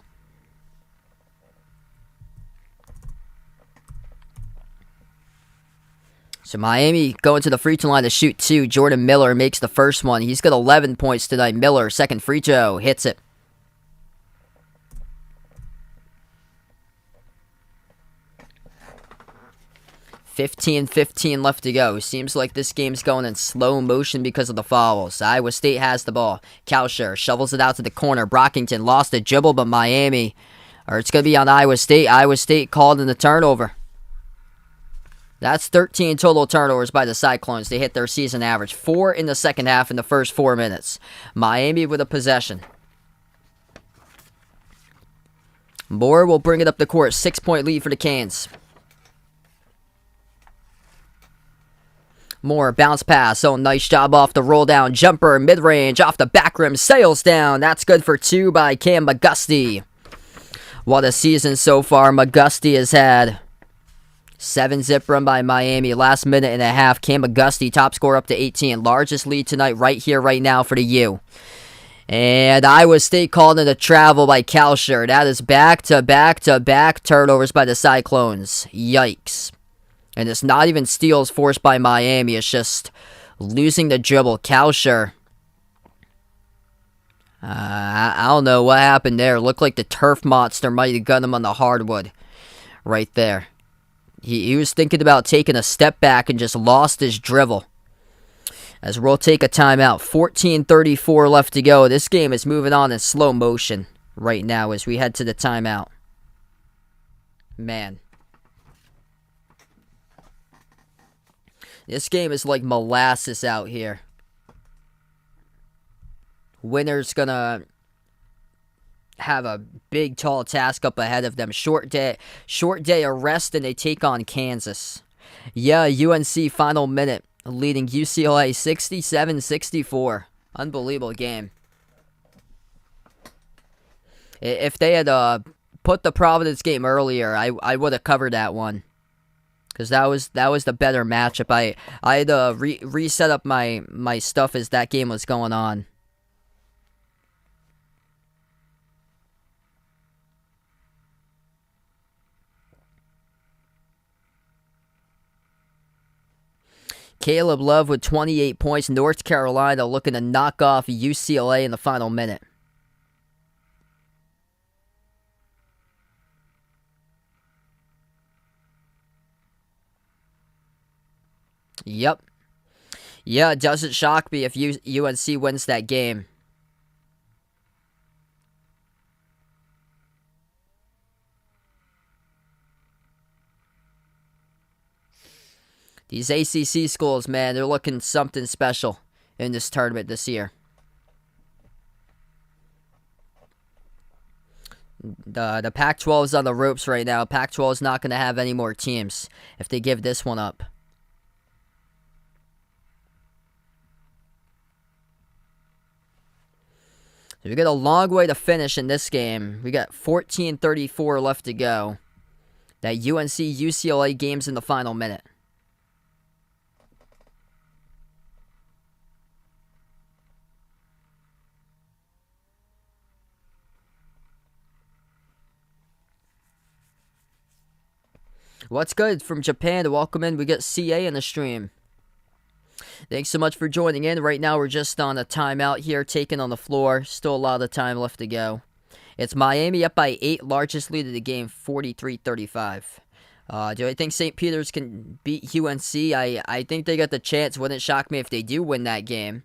So Miami going to the free throw line to shoot 2. Jordan Miller makes the first one. He's got 11 points tonight. Miller, second free throw, hits it. $15-15 left to go. Seems like this game's going in slow motion because of the fouls. Iowa State has the ball. Kalsher shovels it out to the corner. Brockington lost a dribble, but Miami, or it's going to be on Iowa State. Iowa State called in the turnover. That's 13 total turnovers by the Cyclones. They hit their season average. 4 in the second half in the first 4 minutes. Miami with a possession. Moore will bring it up the court. 6-point lead for the Canes. More bounce pass. Oh, nice job off the roll down. Jumper, mid-range, off the back rim, sails down. That's good for 2 by Cam McGusty. What a season so far McGusty has had. 7-zip run by Miami. Last minute and a half. Cam McGusty, top score up to 18. Largest lead tonight, right here, right now for the U. And Iowa State called in a travel by Kalsher. That is back-to-back-to-back turnovers by the Cyclones. Yikes. And it's not even steals forced by Miami. It's just losing the dribble. Kalsher. I don't know what happened there. Looked like the turf monster might have got him on the hardwood. Right there. He was thinking about taking a step back and just lost his dribble. As we'll take a timeout. 14:34 left to go. This game is moving on in slow motion right now as we head to the timeout. Man. This game is like molasses out here. Winner's gonna have a big, tall task up ahead of them. Short day of rest, and they take on Kansas. Yeah, UNC final minute, leading UCLA 67-64. Unbelievable game. If they had put the Providence game earlier, I would have covered that one. Because that was the better matchup. I had to reset up my stuff as that game was going on. Caleb Love with 28 points. North Carolina looking to knock off UCLA in the final minute. Yep. Yeah, it doesn't shock me if UNC wins that game. These ACC schools, man, they're looking something special in this tournament this year. The Pac-12 is on the ropes right now. Pac-12 is not going to have any more teams if they give this one up. So we got a long way to finish in this game. We got 14:34 left to go. That UNC-UCLA game's in the final minute. What's good from Japan? Welcome in. We got CA in the stream. Thanks so much for joining in. Right now, we're just on a timeout here, taken on the floor. Still a lot of time left to go. It's Miami up by 8, largest lead of the game, 43-35. Do I think St. Peter's can beat UNC? I think they got the chance. Wouldn't shock me if they do win that game.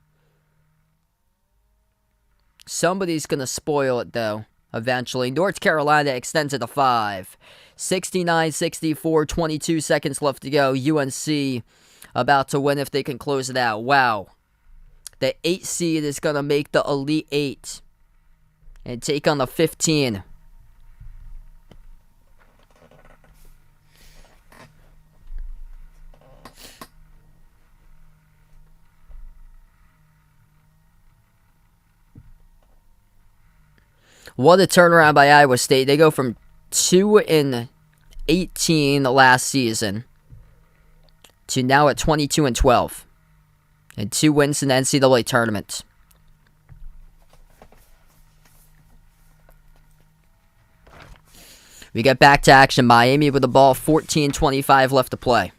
Somebody's going to spoil it, though, eventually. North Carolina extends it to 5. 69-64, 22 seconds left to go. UNC about to win if they can close it out. Wow. The 8 seed is going to make the Elite 8 and take on the 15. What a turnaround by Iowa State. They go from 2-18 last season to now at 22-12. And 2 wins in the NCAA tournament. We get back to action. Miami with the ball, 14:25 left to play.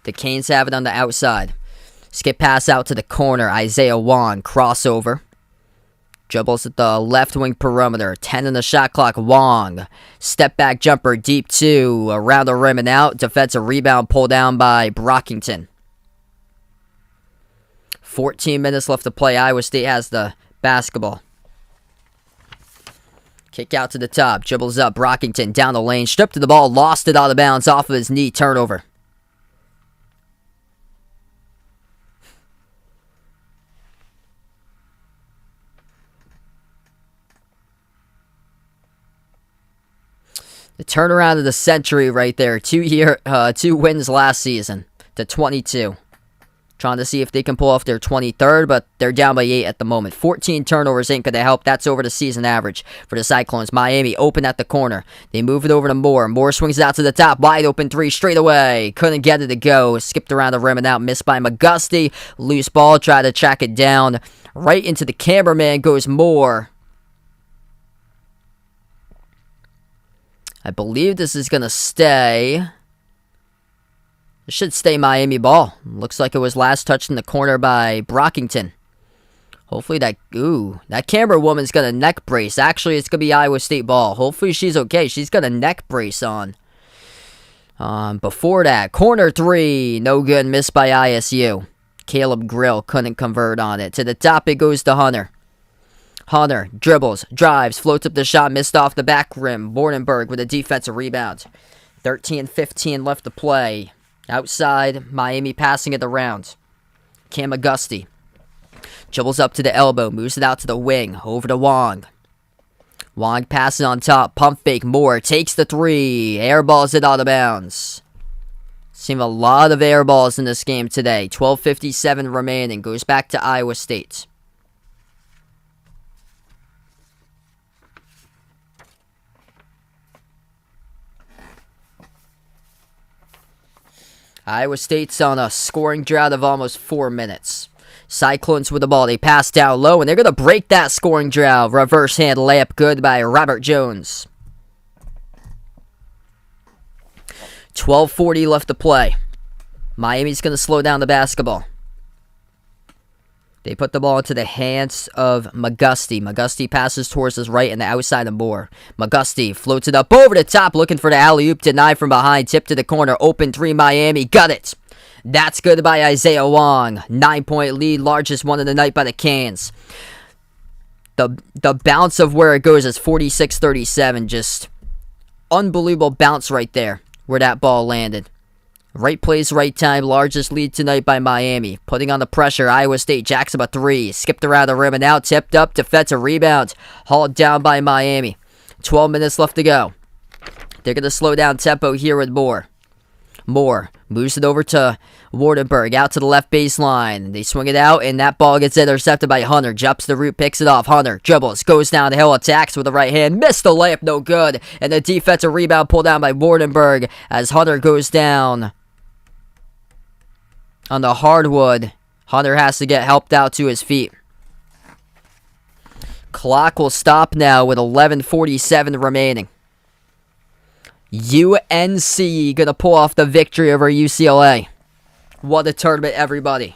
The Canes have it on the outside. Skip pass out to the corner. Isaiah Wong, crossover. Dribbles at the left wing perimeter. 10 in the shot clock. Wong. Step back jumper. Deep 2. Around the rim and out. Defensive rebound pulled down by Brockington. 14 minutes left to play. Iowa State has the basketball. Kick out to the top. Dribbles up. Brockington down the lane. Stripped to the ball. Lost it out of bounds off of his knee. Turnover. The turnaround of the century right there. 2 wins last season. to 22. Trying to see if they can pull off their 23rd, but they're down by 8 at the moment. 14 turnovers ain't going to help. That's over the season average for the Cyclones. Miami open at the corner. They move it over to Moore. Moore swings it out to the top. Wide open three straight away. Couldn't get it to go. Skipped around the rim and out. Missed by McGusty. Loose ball. Tried to track it down. Right into the cameraman goes Moore. I believe this is going to stay. It should stay Miami ball. Looks like it was last touched in the corner by Brockington. Hopefully that camera woman's got a neck brace. Actually, it's going to be Iowa State ball. Hopefully she's okay. She's got a neck brace on. Before that, corner three. No good. Missed by ISU. Caleb Grill couldn't convert on it. To the top it goes to Hunter. Hunter dribbles, drives, floats up the shot, missed off the back rim. Bordenberg with a defensive rebound. 13-15 left to play. Outside, Miami passing it around. Cam Augusti dribbles up to the elbow, moves it out to the wing, over to Wong. Wong passes on top, pump fake, Moore takes the three, airballs it out of bounds. Seen a lot of airballs in this game today. 12:57 remaining, goes back to Iowa State. Iowa State's on a scoring drought of almost 4 minutes. Cyclones with the ball. They pass down low, and they're going to break that scoring drought. Reverse hand layup good by Robert Jones. 12:40 left to play. Miami's going to slow down the basketball. They put the ball into the hands of McGusty. McGusty passes towards his right and the outside of Moore. McGusty floats it up over the top, looking for the alley-oop. Denied from behind. Tip to the corner. Open three, Miami. Got it. That's good by Isaiah Wong. 9-point lead. Largest one of the night by the Canes. The bounce of where it goes is 46-37. Just unbelievable bounce right there where that ball landed. Right place, right time. Largest lead tonight by Miami. Putting on the pressure. Iowa State jacks up a three. Skipped around the rim and out. Tipped up. Defensive rebound. Hauled down by Miami. 12 minutes left to go. They're going to slow down tempo here with Moore. Moore moves it over to Wardenberg. Out to the left baseline. They swing it out, and that ball gets intercepted by Hunter. Jumps the root, picks it off. Hunter dribbles, goes down the hill, attacks with the right hand. Missed the layup, no good. And the defensive rebound pulled down by Wardenberg as Hunter goes down. On the hardwood, Hunter has to get helped out to his feet. Clock will stop now with 11:47 remaining. UNC gonna pull off the victory over UCLA. What a tournament, everybody.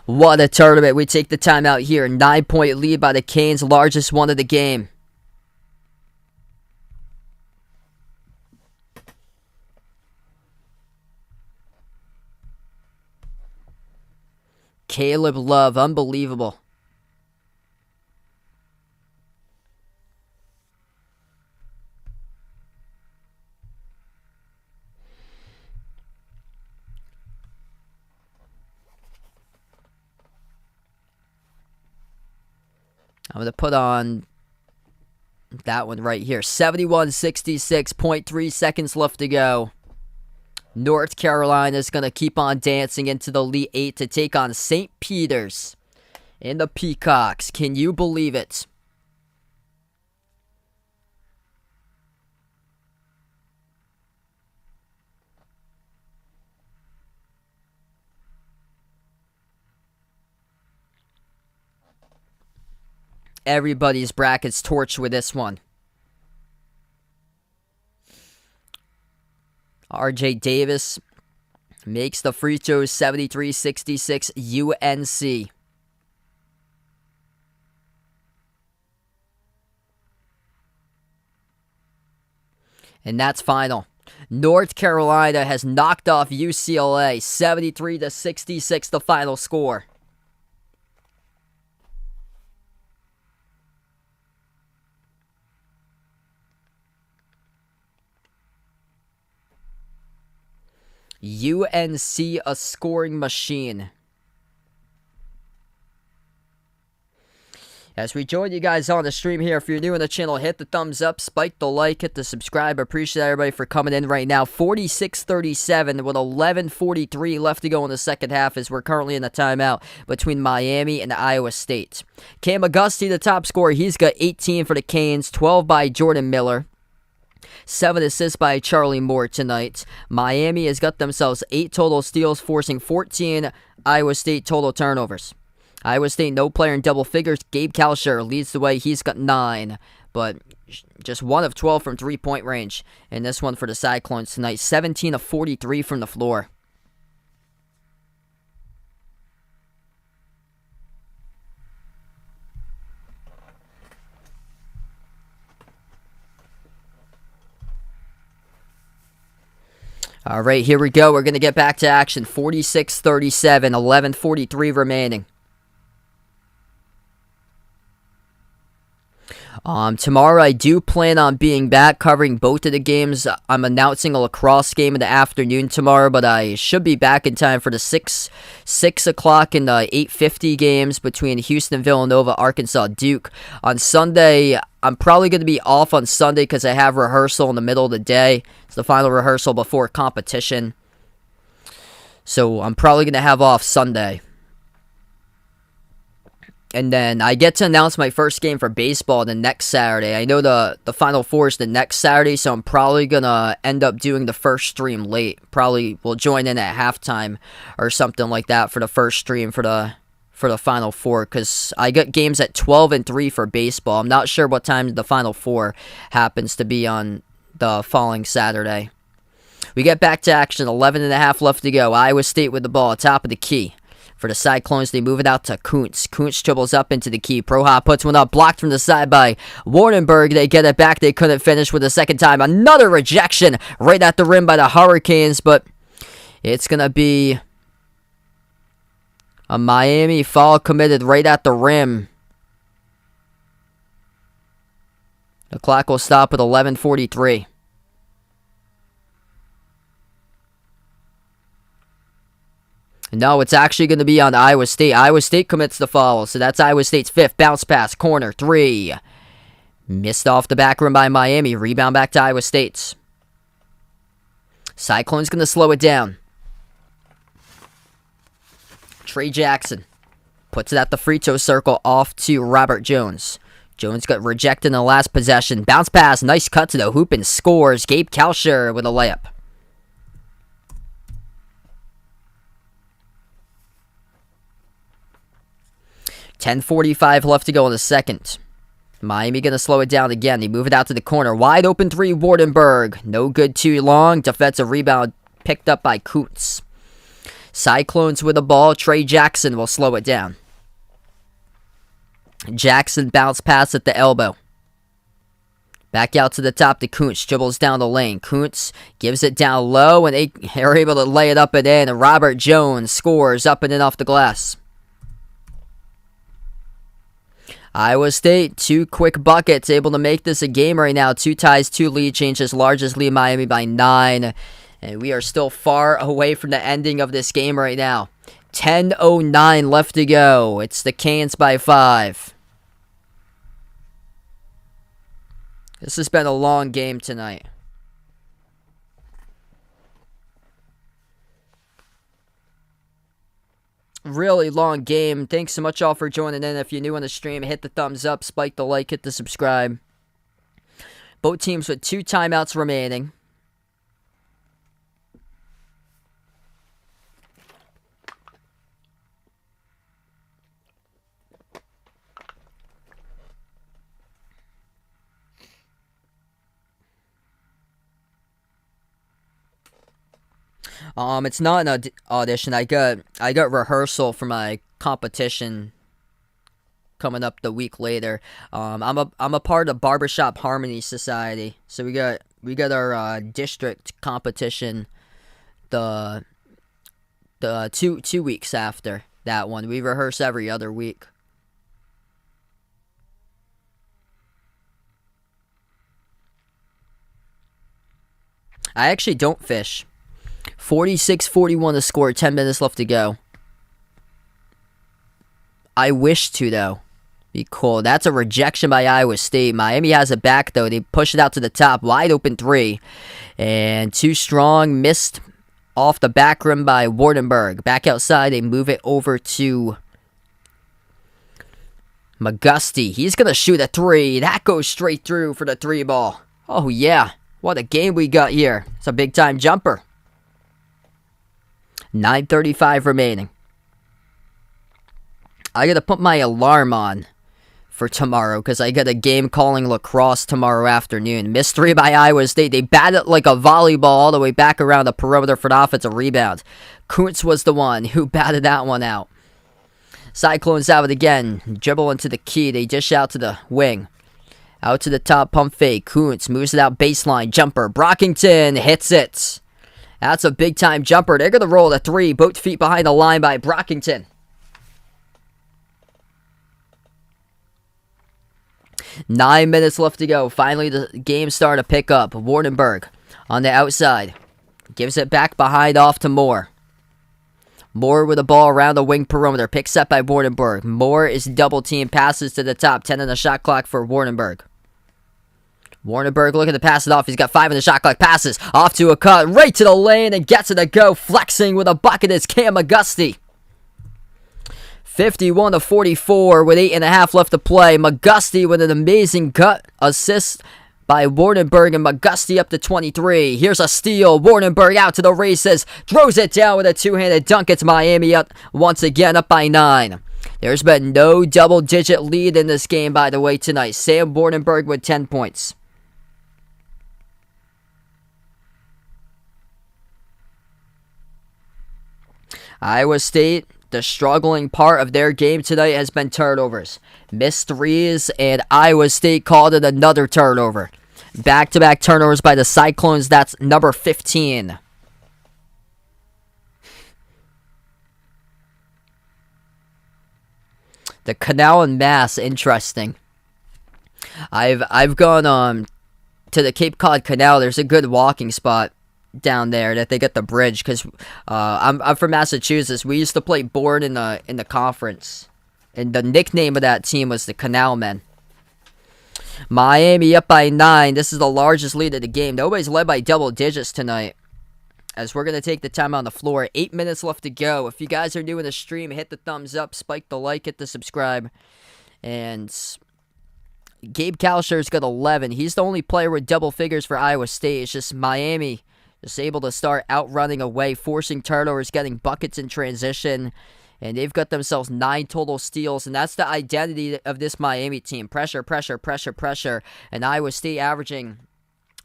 What a tournament. We take the timeout here. 9-point lead by the Canes, largest one of the game. Caleb Love, unbelievable. I'm going to put on that one right here. 71-66, 0.3 seconds left to go. North Carolina is going to keep on dancing into the Elite Eight to take on St. Peter's in the Peacocks. Can you believe it? Everybody's brackets torched with this one. RJ Davis makes the free throws. 73-66 UNC. And that's final. North Carolina has knocked off UCLA. 73-66 the final score. UNC, a scoring machine. As we join you guys on the stream here, if you're new on the channel, hit the thumbs up, spike the like, hit the subscribe. Appreciate everybody for coming in right now. 46-37 with 11:43 left to go in the second half as we're currently in a timeout between Miami and Iowa State. Cam Auguste, the top scorer, he's got 18 for the Canes, 12 by Jordan Miller. 7 assists by Charlie Moore tonight. Miami has got themselves 8 total steals, forcing 14 Iowa State total turnovers. Iowa State, no player in double figures. Gabe Kalsher leads the way. He's got 9, but just 1 of 12 from three-point range. And this one for the Cyclones tonight, 17 of 43 from the floor. All right, here we go. We're going to get back to action. 46-37, 11:43 remaining. Tomorrow I do plan on being back covering both of the games. I'm announcing a lacrosse game in the afternoon tomorrow, but I should be back in time for the 6 o'clock and 8:50 games between Houston, Villanova, Arkansas, Duke. On Sunday, I'm probably going to be off on Sunday because I have rehearsal in the middle of the day. It's the final rehearsal before competition. So I'm probably going to have off Sunday. And then I get to announce my first game for baseball the next Saturday. I know the Final Four is the next Saturday, so I'm probably going to end up doing the first stream late. Probably will join in at halftime or something like that for the first stream for the Final Four, because I got games at 12 and 3 for baseball. I'm not sure what time the Final Four happens to be on the following Saturday. We get back to action, 11.5 left to go. Iowa State with the ball, top of the key. For the Cyclones, they move it out to Kuntz. Kuntz dribbles up into the key. Proha puts one up, blocked from the side by Wardenberg. They get it back. They couldn't finish with the second time. Another rejection right at the rim by the Hurricanes, but it's going to be a Miami foul committed right at the rim. The clock will stop at 11:43. No, it's actually going to be on Iowa State. Iowa State commits the foul, so that's Iowa State's 5th. Bounce pass, corner, 3. Missed off the back rim by Miami. Rebound back to Iowa State's. Cyclones going to slow it down. Trey Jackson puts it at the free throw circle off to Robert Jones. Jones got rejected in the last possession. Bounce pass, nice cut to the hoop and scores. Gabe Kalsher with a layup. 10:45 left to go in the second. Miami going to slow it down again. They move it out to the corner. Wide open 3, Wardenberg. No good too long. Defensive rebound picked up by Kuntz. Cyclones with the ball. Trey Jackson will slow it down. Jackson bounce pass at the elbow. Back out to the top to Kuntz. Dribbles down the lane. Kuntz gives it down low, and they are able to lay it up and in. And Robert Jones scores up and in off the glass. Iowa State, 2 quick buckets, able to make this a game right now. 2 ties, 2 lead changes, largest lead Miami by 9. And we are still far away from the ending of this game right now. 10:09 left to go. It's the Canes by 5. This has been a long game tonight. Really long game. Thanks so much all for joining in. If you're new on the stream, hit the thumbs up, spike the like, hit the subscribe. Both teams with 2 timeouts remaining. It's not an audition. I got rehearsal for my competition coming up the week later. I'm a part of Barbershop Harmony Society. So we got our district competition the 2 weeks after that one. We rehearse every other week. I actually don't fish. 46-41 to score, 10 minutes left to go. I wish to, though. Be cool. That's a rejection by Iowa State. Miami has it back, though. They push it out to the top. Wide open three. And too strong. Missed off the back rim by Wardenberg. Back outside. They move it over to McGusty. He's going to shoot a three. That goes straight through for the three ball. Oh, yeah. What a game we got here. It's a big-time jumper. 9:35 remaining. I got to put my alarm on for tomorrow because I got a game calling lacrosse tomorrow afternoon. Missed three by Iowa State. They batted like a volleyball all the way back around the perimeter for an offensive rebound. Kuntz was the one who batted that one out. Cyclones have it again. Dribble into the key. They dish out to the wing. Out to the top, pump fake. Kuntz moves it out baseline. Jumper. Brockington hits it. That's a big-time jumper. They're going to roll a three. Both feet behind the line by Brockington. 9 minutes left to go. Finally, the game starting to pick up. Wardenberg on the outside. Gives it back behind off to Moore. Moore with the ball around the wing perimeter. Picks up by Wardenberg. Moore is double team. Passes to the top. 10 on the shot clock for Wardenberg. Wardenberg looking to pass it off. He's got 5 in the shot clock. Passes off to a cut. Right to the lane and gets it to go. Flexing with a bucket is Cam McGusty. 51-44 with 8.5 left to play. McGusty with an amazing cut assist by Wardenberg, and McGusty up to 23. Here's a steal. Wardenberg out to the races. Throws it down with a two-handed dunk. It's Miami up once again, up by 9. There's been no double-digit lead in this game, by the way, tonight. Sam Wardenberg with 10 points. Iowa State, the struggling part of their game tonight has been turnovers. Missed threes, and Iowa State called it another turnover. Back-to-back turnovers by the Cyclones. That's number 15. The Canal and Mass, interesting. I've gone to the Cape Cod Canal. There's a good walking spot down there that they get the bridge because I'm from Massachusetts. We used to play board in the conference, and the nickname of that team was the Canal Men. Miami up by 9. This is the largest lead of the game. Nobody's led by double digits tonight, as we're going to take the time on the floor. 8 minutes left to go. If you guys are new in the stream, hit the thumbs up, spike the like, hit the subscribe. And Gabe Kalsher's got 11. He's the only player with double figures for Iowa State. It's just Miami just able to start outrunning away, forcing turnovers, getting buckets in transition. And they've got themselves 9 total steals, and that's the identity of this Miami team. Pressure, pressure, pressure, pressure. And Iowa State averaging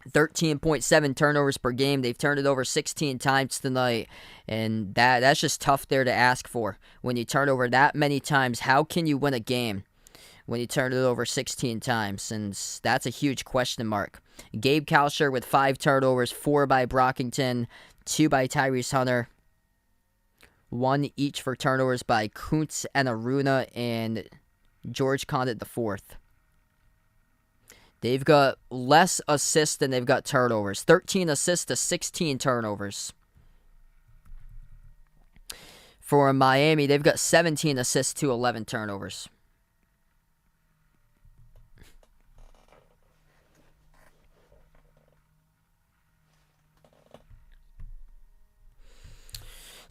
13.7 turnovers per game. They've turned it over 16 times tonight, and that's just tough there to ask for. When you turn over that many times, how can you win a game when you turn it over 16 times? And that's a huge question mark. Gabe Kalsher with 5 turnovers, 4 by Brockington, 2 by Tyrese Hunter, 1 each for turnovers by Kuntz and Aruna and George Condit IV. They've got less assists than they've got turnovers. 13 assists to 16 turnovers. For Miami, they've got 17 assists to 11 turnovers.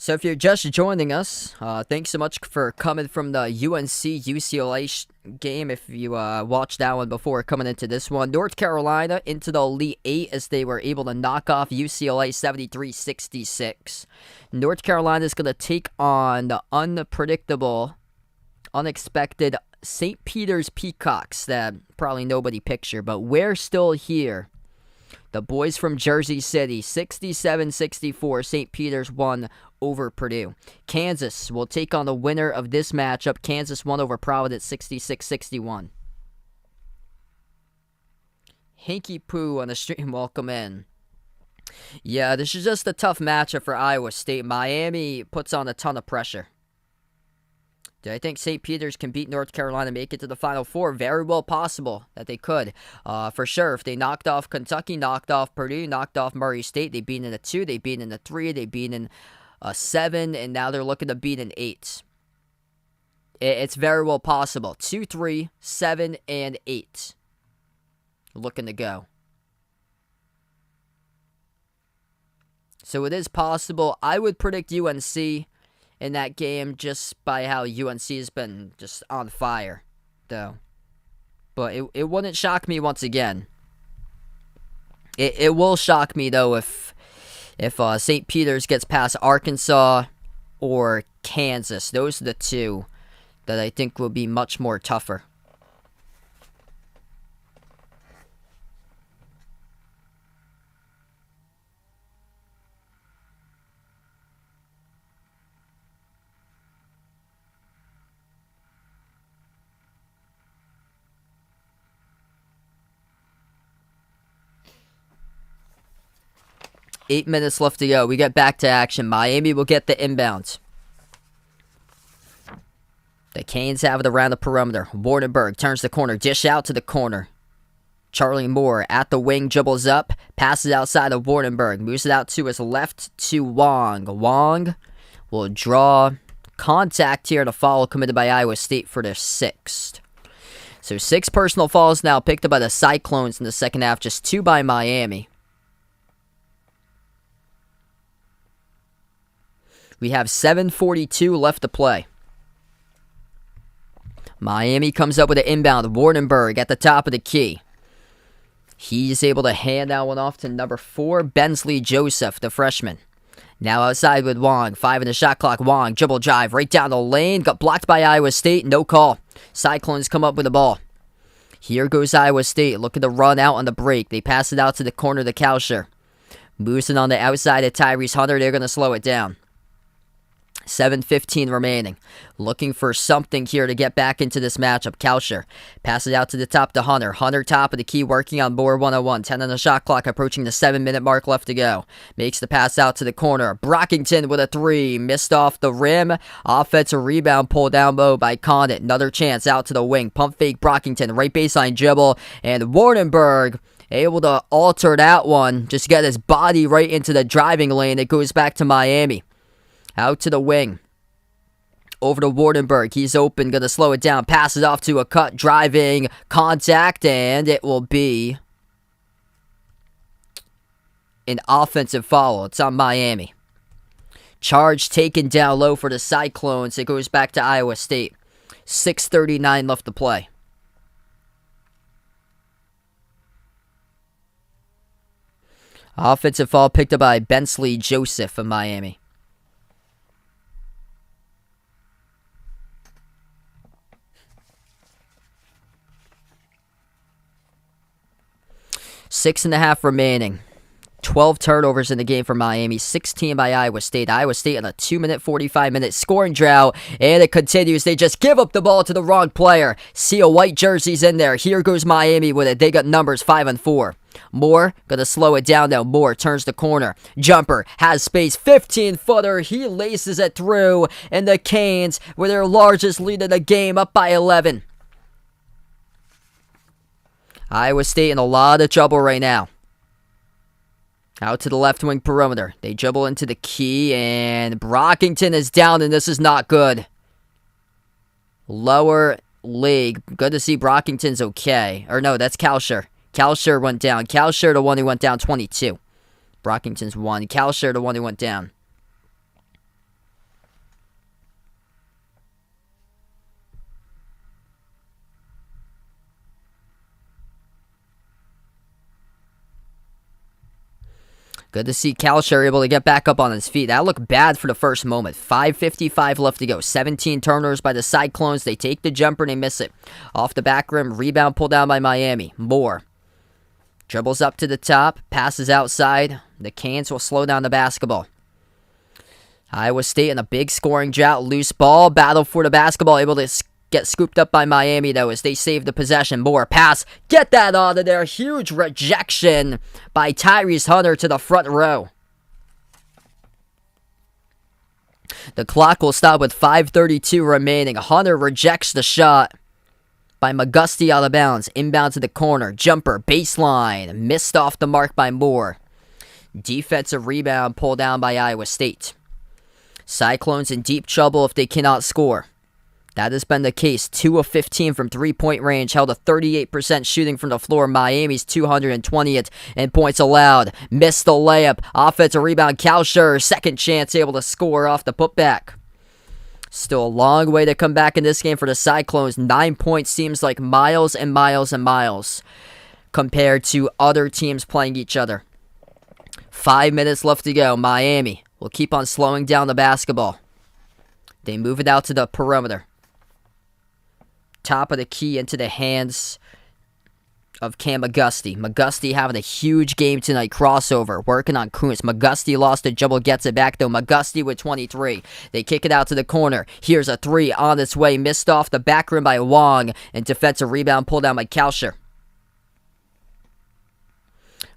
So if you're just joining us, thanks so much for coming from the UNC-UCLA game. If you watched that one before coming into this one. North Carolina into the Elite 8 as they were able to knock off UCLA 73-66. North Carolina is going to take on the unpredictable, unexpected St. Peter's Peacocks that probably nobody pictured, but we're still here. The boys from Jersey City, 67-64, St. Peter's won over Purdue. Kansas will take on the winner of this matchup. Kansas won over Providence, 66-61. Hanky Poo on the stream, welcome in. Yeah, this is just a tough matchup for Iowa State. Miami puts on a ton of pressure. Do I think St. Peter's can beat North Carolina and make it to the Final Four? Very well possible that they could. For sure, if they knocked off Kentucky, knocked off Purdue, knocked off Murray State, they beat in a 2, they beat in a 3, they beat in a 7, and now they're looking to beat an 8. It's very well possible. 2, 3, 7, and 8. Looking to go. So it is possible. I would predict UNC in that game just by how UNC has been just on fire, though. But it wouldn't shock me once again. It will shock me, though, if St. Peter's gets past Arkansas or Kansas. Those are the two that I think will be much more tougher. Eight minutes left to go. We get back to action. Miami will get the inbounds. The Canes have it around the perimeter. Wardenberg turns the corner. Dish out to the corner. Charlie Moore at the wing, dribbles up. Passes outside of Wardenberg. Moves it out to his left to Wong. Wong will draw contact here. The foul committed by Iowa State for their 6th. So 6 personal fouls now picked up by the Cyclones in the second half. Just 2 by Miami. We have 7:42 left to play. Miami comes up with an inbound. Wardenberg at the top of the key. He's able to hand that one off to number 4, Bensley Joseph, the freshman. Now outside with Wong. 5 in the shot clock. Wong, dribble drive right down the lane. Got blocked by Iowa State. No call. Cyclones come up with the ball. Here goes Iowa State looking to run out on the break. They pass it out to the corner to Kalsher. Moves it on the outside of Tyrese Hunter. They're going to slow it down. 7:15 remaining. Looking for something here to get back into this matchup. Kalsher passes out to the top to Hunter. Hunter top of the key working on board 101. 10 on the shot clock approaching the 7-minute mark left to go. Makes the pass out to the corner. Brockington with a 3. Missed off the rim. Offensive rebound pulled down low by Condit. Another chance out to the wing. Pump fake Brockington. Right baseline dribble. And Wardenberg able to alter that one. Just get his body right into the driving lane. It goes back to Miami. Out to the wing. Over to Wardenberg. He's open. Going to slow it down. Passes off to a cut. Driving. Contact. And it will be an offensive foul. It's on Miami. Charge taken down low for the Cyclones. It goes back to Iowa State. 6:39 left to play. Offensive foul picked up by Bensley Joseph of Miami. Six and a half remaining. 12 turnovers in the game for Miami. 16 by Iowa State. Iowa State in a 2-minute, 45-minute scoring drought. And it continues. They just give up the ball to the wrong player. See a white jersey's in there. Here goes Miami with it. They got numbers 5 and 4. Moore, gonna slow it down now. Moore turns the corner. Jumper, has space. 15-footer. He laces it through. And the Canes, with their largest lead of the game, up by 11. Iowa State in a lot of trouble right now. Out to the left wing perimeter. They dribble into the key, and Brockington is down, and this is not good. Lower leg. Good to see Brockington's okay. Or no, that's Kalsher. Kalsher went down. Kalsher, the one who went down 22. Brockington's 1. Kalsher, the one who went down. Good to see Kalsher able to get back up on his feet. That looked bad for the first moment. 5:55 left to go. 17 turnovers by the Cyclones. They take the jumper and they miss it. Off the back rim. Rebound pulled down by Miami. Moore dribbles up to the top. Passes outside. The Canes will slow down the basketball. Iowa State in a big scoring drought. Loose ball. Battle for the basketball. Able to get scooped up by Miami, though, as they save the possession. Moore pass. Get that out of there. Huge rejection by Tyrese Hunter to the front row. The clock will stop with 5:32 remaining. Hunter rejects the shot by McGusty out of bounds. Inbound to the corner. Jumper. Baseline. Missed off the mark by Moore. Defensive rebound pulled down by Iowa State. Cyclones in deep trouble if they cannot score. That has been the case. 2 of 15 from three-point range. Held a 38% shooting from the floor. Miami's 220th in points allowed. Missed the layup. Offensive rebound. Kalsher, second chance, able to score off the putback. Still a long way to come back in this game for the Cyclones. 9 points seems like miles and miles and miles compared to other teams playing each other. 5 minutes left to go. Miami will keep on slowing down the basketball. They move it out to the perimeter. Top of the key into the hands of Cam McGusty. McGusty having a huge game tonight. Crossover. Working on Kuntz. McGusty lost the dribble. Gets it back though. McGusty with 23. They kick it out to the corner. Here's a three on its way. Missed off the back rim by Wong. And defensive rebound pulled down by Kalsher.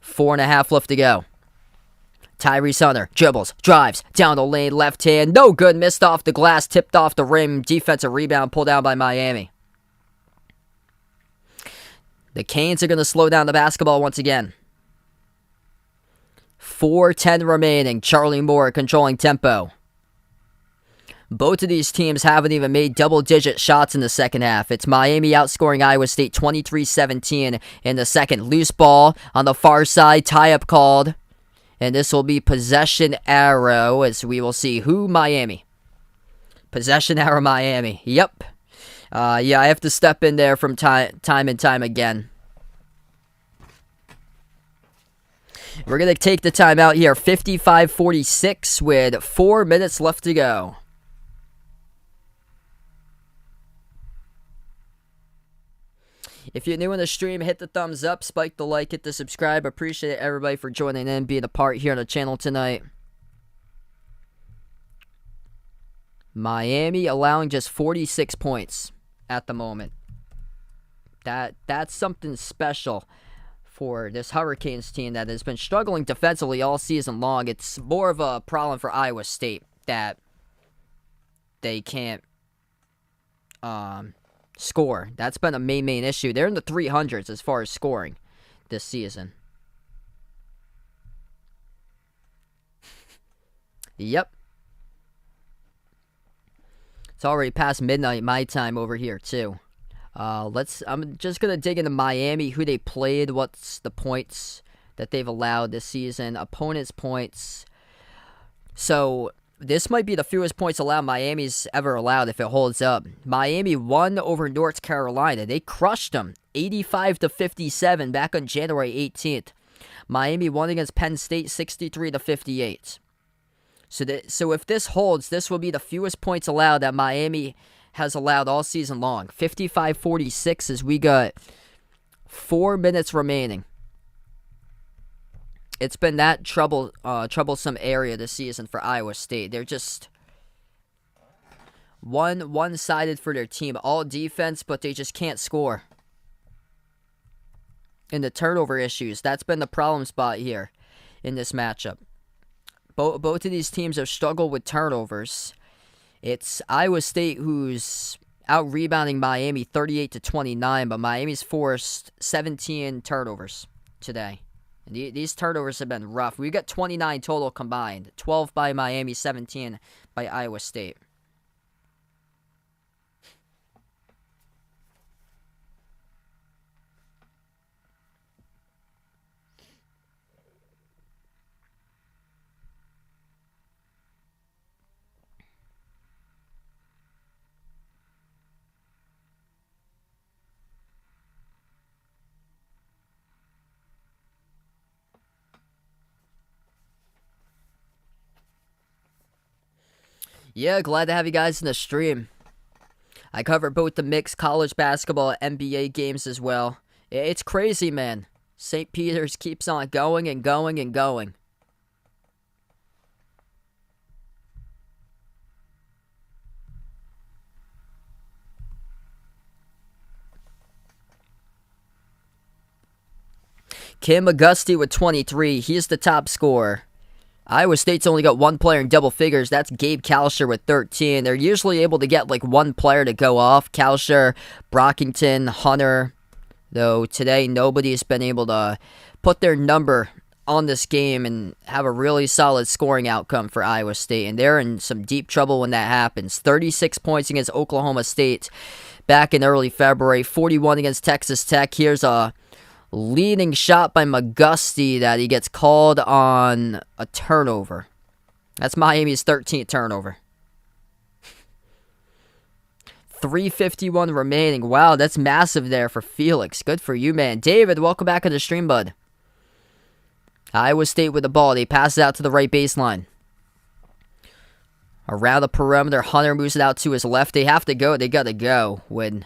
4.5 left to go. Tyrese Hunter dribbles, drives, down the lane, left hand. No good. Missed off the glass. Tipped off the rim. Defensive rebound pulled down by Miami. The Canes are going to slow down the basketball once again. 4:10 remaining. Charlie Moore controlling tempo. Both of these teams haven't even made double-digit shots in the second half. It's Miami outscoring Iowa State 23-17 in the second. Loose ball on the far side. Tie-up called. And this will be possession arrow as we will see who Miami. Possession arrow Miami. Yep. Yeah, I have to step in there from time and time again. We're going to take the timeout here. 55-46 with 4 minutes left to go. If you're new in the stream, hit the thumbs up, spike the like, hit the subscribe. Appreciate everybody for joining in, being a part here on the channel tonight. Miami allowing just 46 points at the moment. That's something special for this Hurricanes team that has been struggling defensively all season long. It's more of a problem for Iowa State that they can't score. That's been a main issue. They're in the 300s as far as scoring this season. Yep. It's already past midnight my time over here too. I'm just gonna dig into Miami, who they played, what's the points that they've allowed this season, opponents' points. So this might be the fewest points allowed Miami's ever allowed if it holds up. Miami won over North Carolina. They crushed them 85-57 back on January 18th. Miami won against Penn State 63-58. So if this holds, this will be the fewest points allowed that Miami has allowed all season long. 55-46 as we got 4 minutes remaining. It's been that troublesome area this season for Iowa State. They're just one-sided for their team. All defense, but they just can't score. And the turnover issues, that's been the problem spot here in this matchup. Both of these teams have struggled with turnovers. It's Iowa State who's out-rebounding Miami 38-29, but Miami's forced 17 turnovers today. And these turnovers have been rough. We got 29 total combined. 12 by Miami, 17 by Iowa State. Yeah, glad to have you guys in the stream. I cover both the mixed college basketball NBA games as well. It's crazy, man. St. Peter's keeps on going and going and going. Cam McGusty with 23. He's the top scorer. Iowa State's only got one player in double figures. That's Gabe Kalsher with 13. They're usually able to get like one player to go off. Kalsher, Brockington, Hunter. Though today nobody's been able to put their number on this game and have a really solid scoring outcome for Iowa State, and they're in some deep trouble when that happens. 36 points against Oklahoma State back in early February, 41 against Texas Tech. Here's a leading shot by McGusty that he gets called on a turnover. That's Miami's 13th turnover. 3:51 remaining. Wow, that's massive there for Felix. Good for you, man. David, welcome back to the stream, bud. Iowa State with the ball. They pass it out to the right baseline. Around the perimeter, Hunter moves it out to his left. They have to go. They got to go when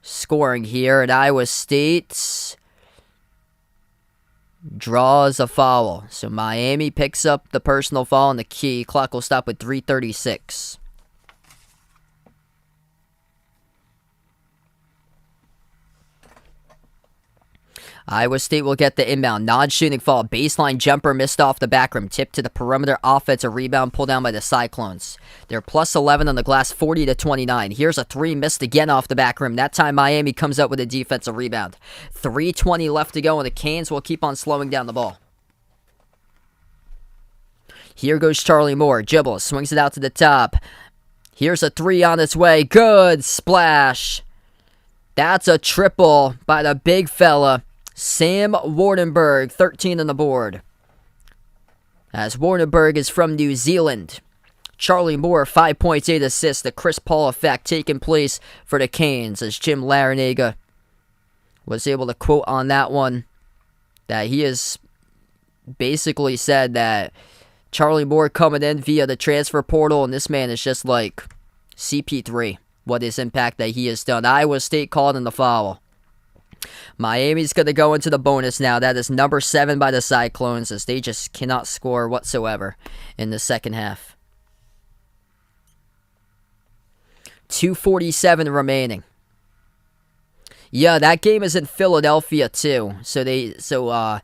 scoring here. And Iowa State draws a foul. So Miami picks up the personal foul on the key. Clock will stop with 3:36. Iowa State will get the inbound. Non-shooting foul. Baseline jumper missed off the back rim. Tip to the perimeter. Offensive rebound pulled down by the Cyclones. They're plus 11 on the glass, 40-29. Here's a three missed again off the back rim. That time Miami comes up with a defensive rebound. 3:20 left to go, and the Canes will keep on slowing down the ball. Here goes Charlie Moore. Dribbles. Swings it out to the top. Here's a three on its way. Good splash. That's a triple by the big fella. Sam Wardenberg, 13 on the board. As Wardenberg is from New Zealand. Charlie Moore, 5 points, 8 assists. The Chris Paul effect taking place for the Canes, as Jim Larinaga was able to quote on that one that he has basically said that Charlie Moore coming in via the transfer portal, and this man is just like CP3, what his impact that he has done. Iowa State called in the foul. Miami's going to go into the bonus now. That is number 7 by the Cyclones, as they just cannot score whatsoever in the second half. 2:47 remaining. Yeah, that game is in Philadelphia too. So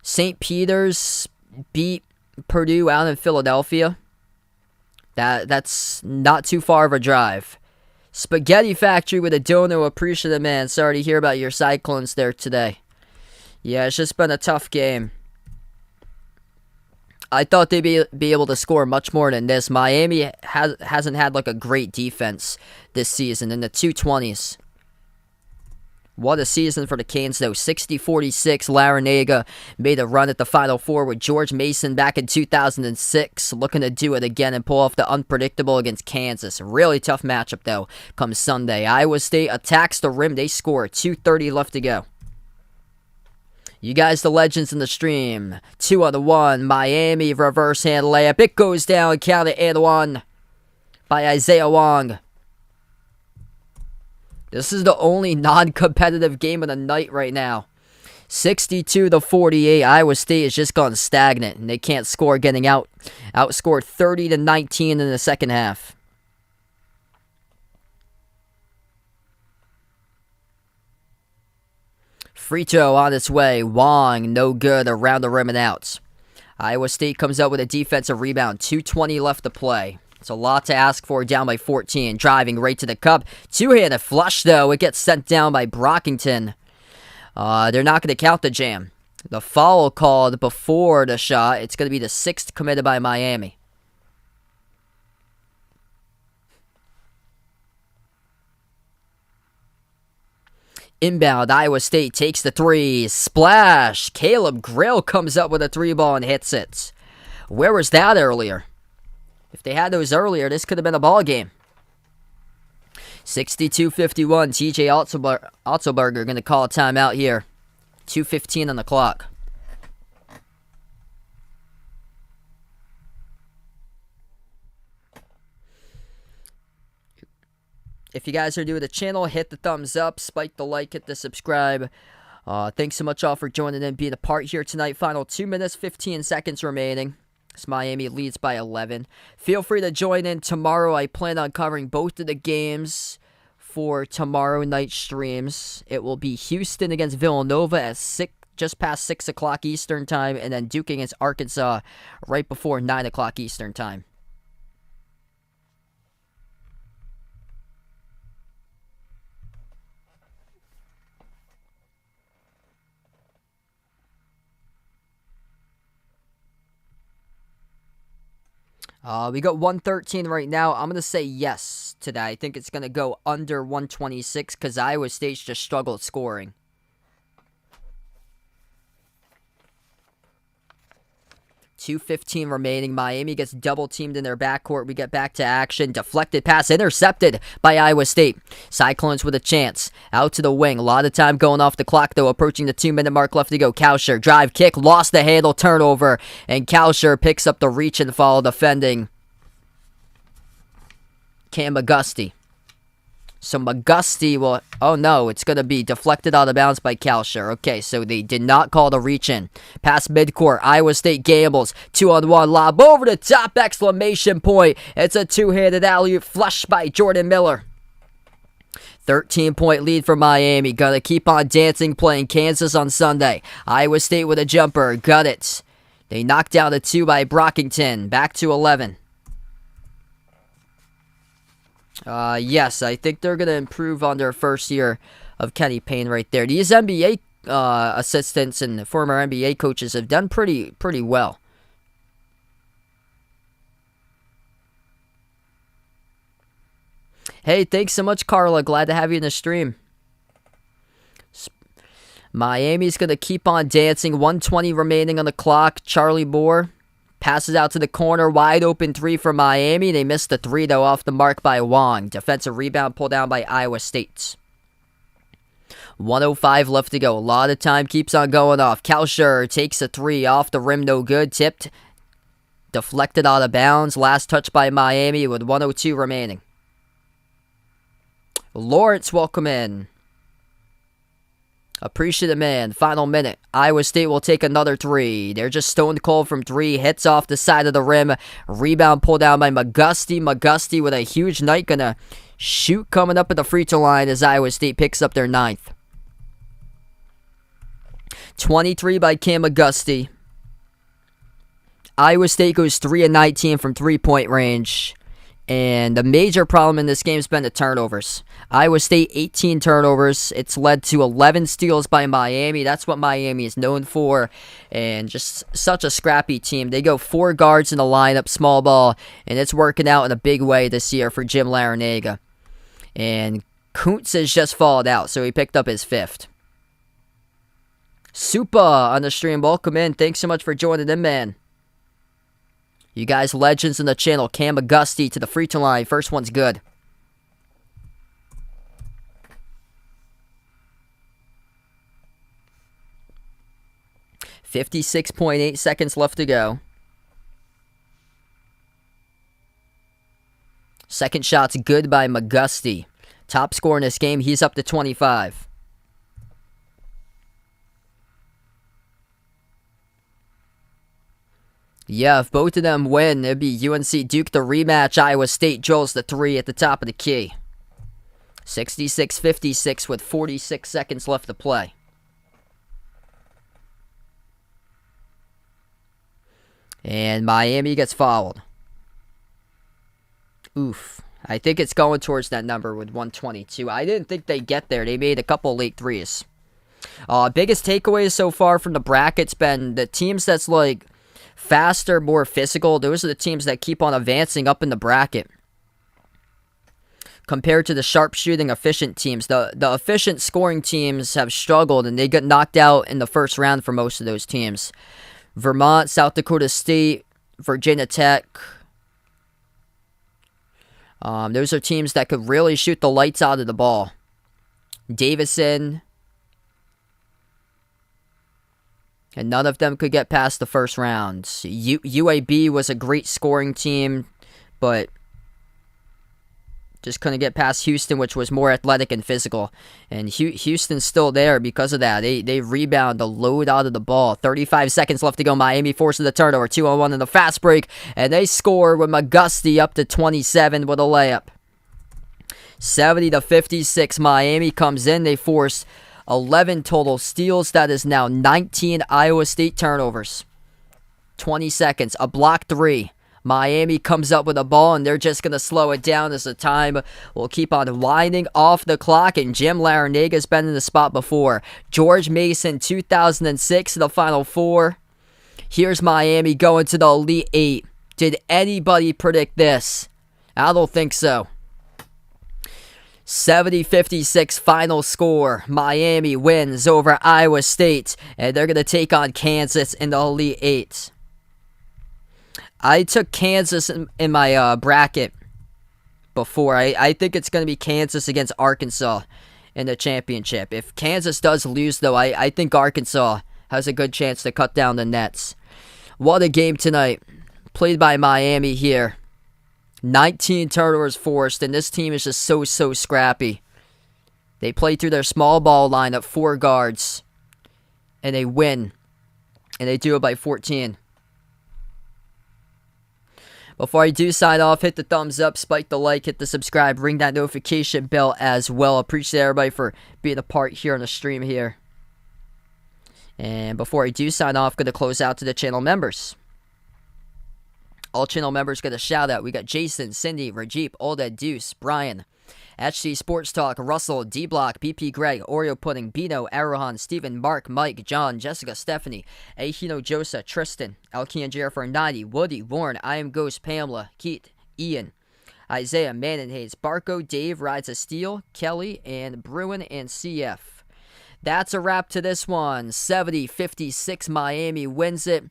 St. Peter's beat Purdue out in Philadelphia. That's not too far of a drive. Spaghetti Factory with a dono, appreciative man. Sorry to hear about your Cyclones there today. Yeah, it's just been a tough game. I thought they'd be able to score much more than this. Miami hasn't had like a great defense this season in the 220s. What a season for the Canes, though. 60-46. Larinaga made a run at the Final Four with George Mason back in 2006. Looking to do it again and pull off the unpredictable against Kansas. Really tough matchup, though, come Sunday. Iowa State attacks the rim. They score. 2:30 left to go. You guys, the legends in the stream. 2-on-1. Miami reverse hand layup. It goes down. Counted and one by Isaiah Wong. This is the only non-competitive game of the night right now. 62-48. Iowa State has just gone stagnant, and they can't score, getting outscored 30-19 in the second half. Free throw on its way. Wong, no good, around the rim and out. Iowa State comes out with a defensive rebound. 2:20 left to play. It's a lot to ask for, down by 14. Driving right to the cup. Two-handed flush, though. It gets sent down by Brockington. They're not going to count the jam. The foul called before the shot. It's going to be the 6th committed by Miami. Inbound, Iowa State takes the three. Splash. Caleb Grill comes up with a three ball and hits it. Where was that earlier? If they had those earlier, this could have been a ball game. 62-51. TJ Otzelberger going to call a timeout here. 2:15 on the clock. If you guys are new to the channel, hit the thumbs up, spike the like, hit the subscribe. Thanks so much all for joining in, being a part here tonight. Final 2 minutes, 15 seconds remaining. Miami leads by 11. Feel free to join in tomorrow. I plan on covering both of the games for tomorrow night streams. It will be Houston against Villanova at just past 6 o'clock Eastern time, and then Duke against Arkansas right before 9 o'clock Eastern time. We got 113 right now. I'm going to say yes to that. I think it's going to go under 126 because Iowa State's just struggled scoring. 2:15 remaining. Miami gets double teamed in their backcourt. We get back to action. Deflected pass intercepted by Iowa State. Cyclones with a chance. Out to the wing. A lot of time going off the clock though. Approaching the 2-minute mark left to go. Kauscher drive kick. Lost the handle. Turnover. And Kauscher picks up the reach and follow defending Cam McGusty. So McGusty will... Oh no, it's going to be deflected out of bounds by Kauscher. Okay, so they did not call the reach in. Past midcourt, Iowa State gambles. 2-on-1 lob over the top, exclamation point. It's a two-handed alley-oop flushed by Jordan Miller. 13-point lead for Miami. Gonna keep on dancing, playing Kansas on Sunday. Iowa State with a jumper. Got it. They knocked down a 2 by Brockington. Back to 11. Yes, I think they're going to improve on their first year of Kenny Payne right there. These NBA assistants and former NBA coaches have done pretty well. Hey, thanks so much, Carla. Glad to have you in the stream. Miami's going to keep on dancing. 1:20 remaining on the clock. Charlie Moore passes out to the corner, wide open 3 for Miami. They missed the 3, though, off the mark by Wong. Defensive rebound pulled down by Iowa State. 1:05 left to go. A lot of time keeps on going off. Kauscher takes a 3 off the rim, no good. Tipped. Deflected out of bounds. Last touch by Miami with 1:02 remaining. Lawrence, welcome in. Appreciate it, man. Final minute. Iowa State will take another 3. They're just stone cold from 3. Hits off the side of the rim. Rebound pulled down by McGusty. McGusty with a huge night. Gonna shoot coming up at the free throw line as Iowa State picks up their 9th. 23 by Cam McGusty. Iowa State goes 3-19 from 3-point range. And the major problem in this game has been the turnovers. Iowa State, 18 turnovers. It's led to 11 steals by Miami. That's what Miami is known for. And just such a scrappy team. They go 4 guards in the lineup, small ball. And it's working out in a big way this year for Jim Larinaga. And Kuntz has just fallen out, so he picked up his 5th. Supa on the stream. Welcome in. Thanks so much for joining in, man. You guys legends in the channel. Cam McGusty to the free throw line. First one's good. .8 seconds left to go. Second shot's good by McGusty. Top scorer in this game. He's up to 25. Yeah, if both of them win, it'd be UNC Duke the rematch. Iowa State drills the 3 at the top of the key. 66-56 with 46 seconds left to play. And Miami gets fouled. Oof. I think it's going towards that number with 122. I didn't think they'd get there. They made a couple late 3s. Biggest takeaways so far from the bracket's been the teams that's like faster, more physical. Those are the teams that keep on advancing up in the bracket. Compared to the sharpshooting, efficient teams. The efficient scoring teams have struggled, and they got knocked out in the first round for most of those teams. Vermont, South Dakota State, Virginia Tech. Those are teams that could really shoot the lights out of the ball. Davidson. And none of them could get past the first round. UAB was a great scoring team, but just couldn't get past Houston, which was more athletic and physical. And Houston's still there because of that. They rebound the load out of the ball. 35 seconds left to go. Miami forces the turnover. 2-on-1 in the fast break. And they score with McGusty up to 27 with a layup. 70-56. Miami comes in. They force 11 total steals. That is now 19 Iowa State turnovers. 20 seconds. A block 3. Miami comes up with a ball, and they're just going to slow it down as the time will keep on winding off the clock. And Jim Larinaga's been in the spot before. George Mason, 2006, the Final Four. Here's Miami going to the Elite 8. Did anybody predict this? I don't think so. 70-56 final score. Miami wins over Iowa State, and they're going to take on Kansas in the Elite Eight. I took Kansas in my bracket before. I think it's going to be Kansas against Arkansas in the championship. If Kansas does lose, though, I think Arkansas has a good chance to cut down the nets. What a game tonight. Played by Miami here. 19 turnovers forced, and this team is just so scrappy. They play through their small ball lineup, 4 guards, and they win. And they do it by 14. Before I do sign off, hit the thumbs up, spike the like, hit the subscribe, ring that notification bell as well. Appreciate everybody for being a part here on the stream here. And before I do sign off, going to close out to the channel members. All channel members get a shout out. We got Jason, Cindy, Rajeep, Olded, Deuce, Brian, HC Sports Talk, Russell, D Block, BP Greg, Oreo Pudding, Bino, Arohan, Steven, Mark, Mike, John, Jessica, Stephanie, Ahino Josa, Tristan, Alkian Jerifer 90, Woody, Warren, I Am Ghost, Pamela, Keith, Ian, Isaiah, Manon Hayes, Barco, Dave, Rides of Steel, Kelly, and Bruin and CF. That's a wrap to this one. 70-56 Miami wins it.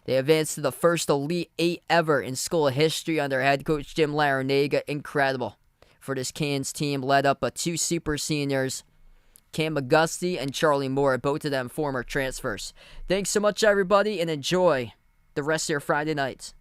They advanced to the first Elite Eight ever in school history under head coach Jim Larinaga. Incredible for this Canes team, led up by 2 super seniors, Cam Augusti and Charlie Moore, both of them former transfers. Thanks so much, everybody, and enjoy the rest of your Friday night.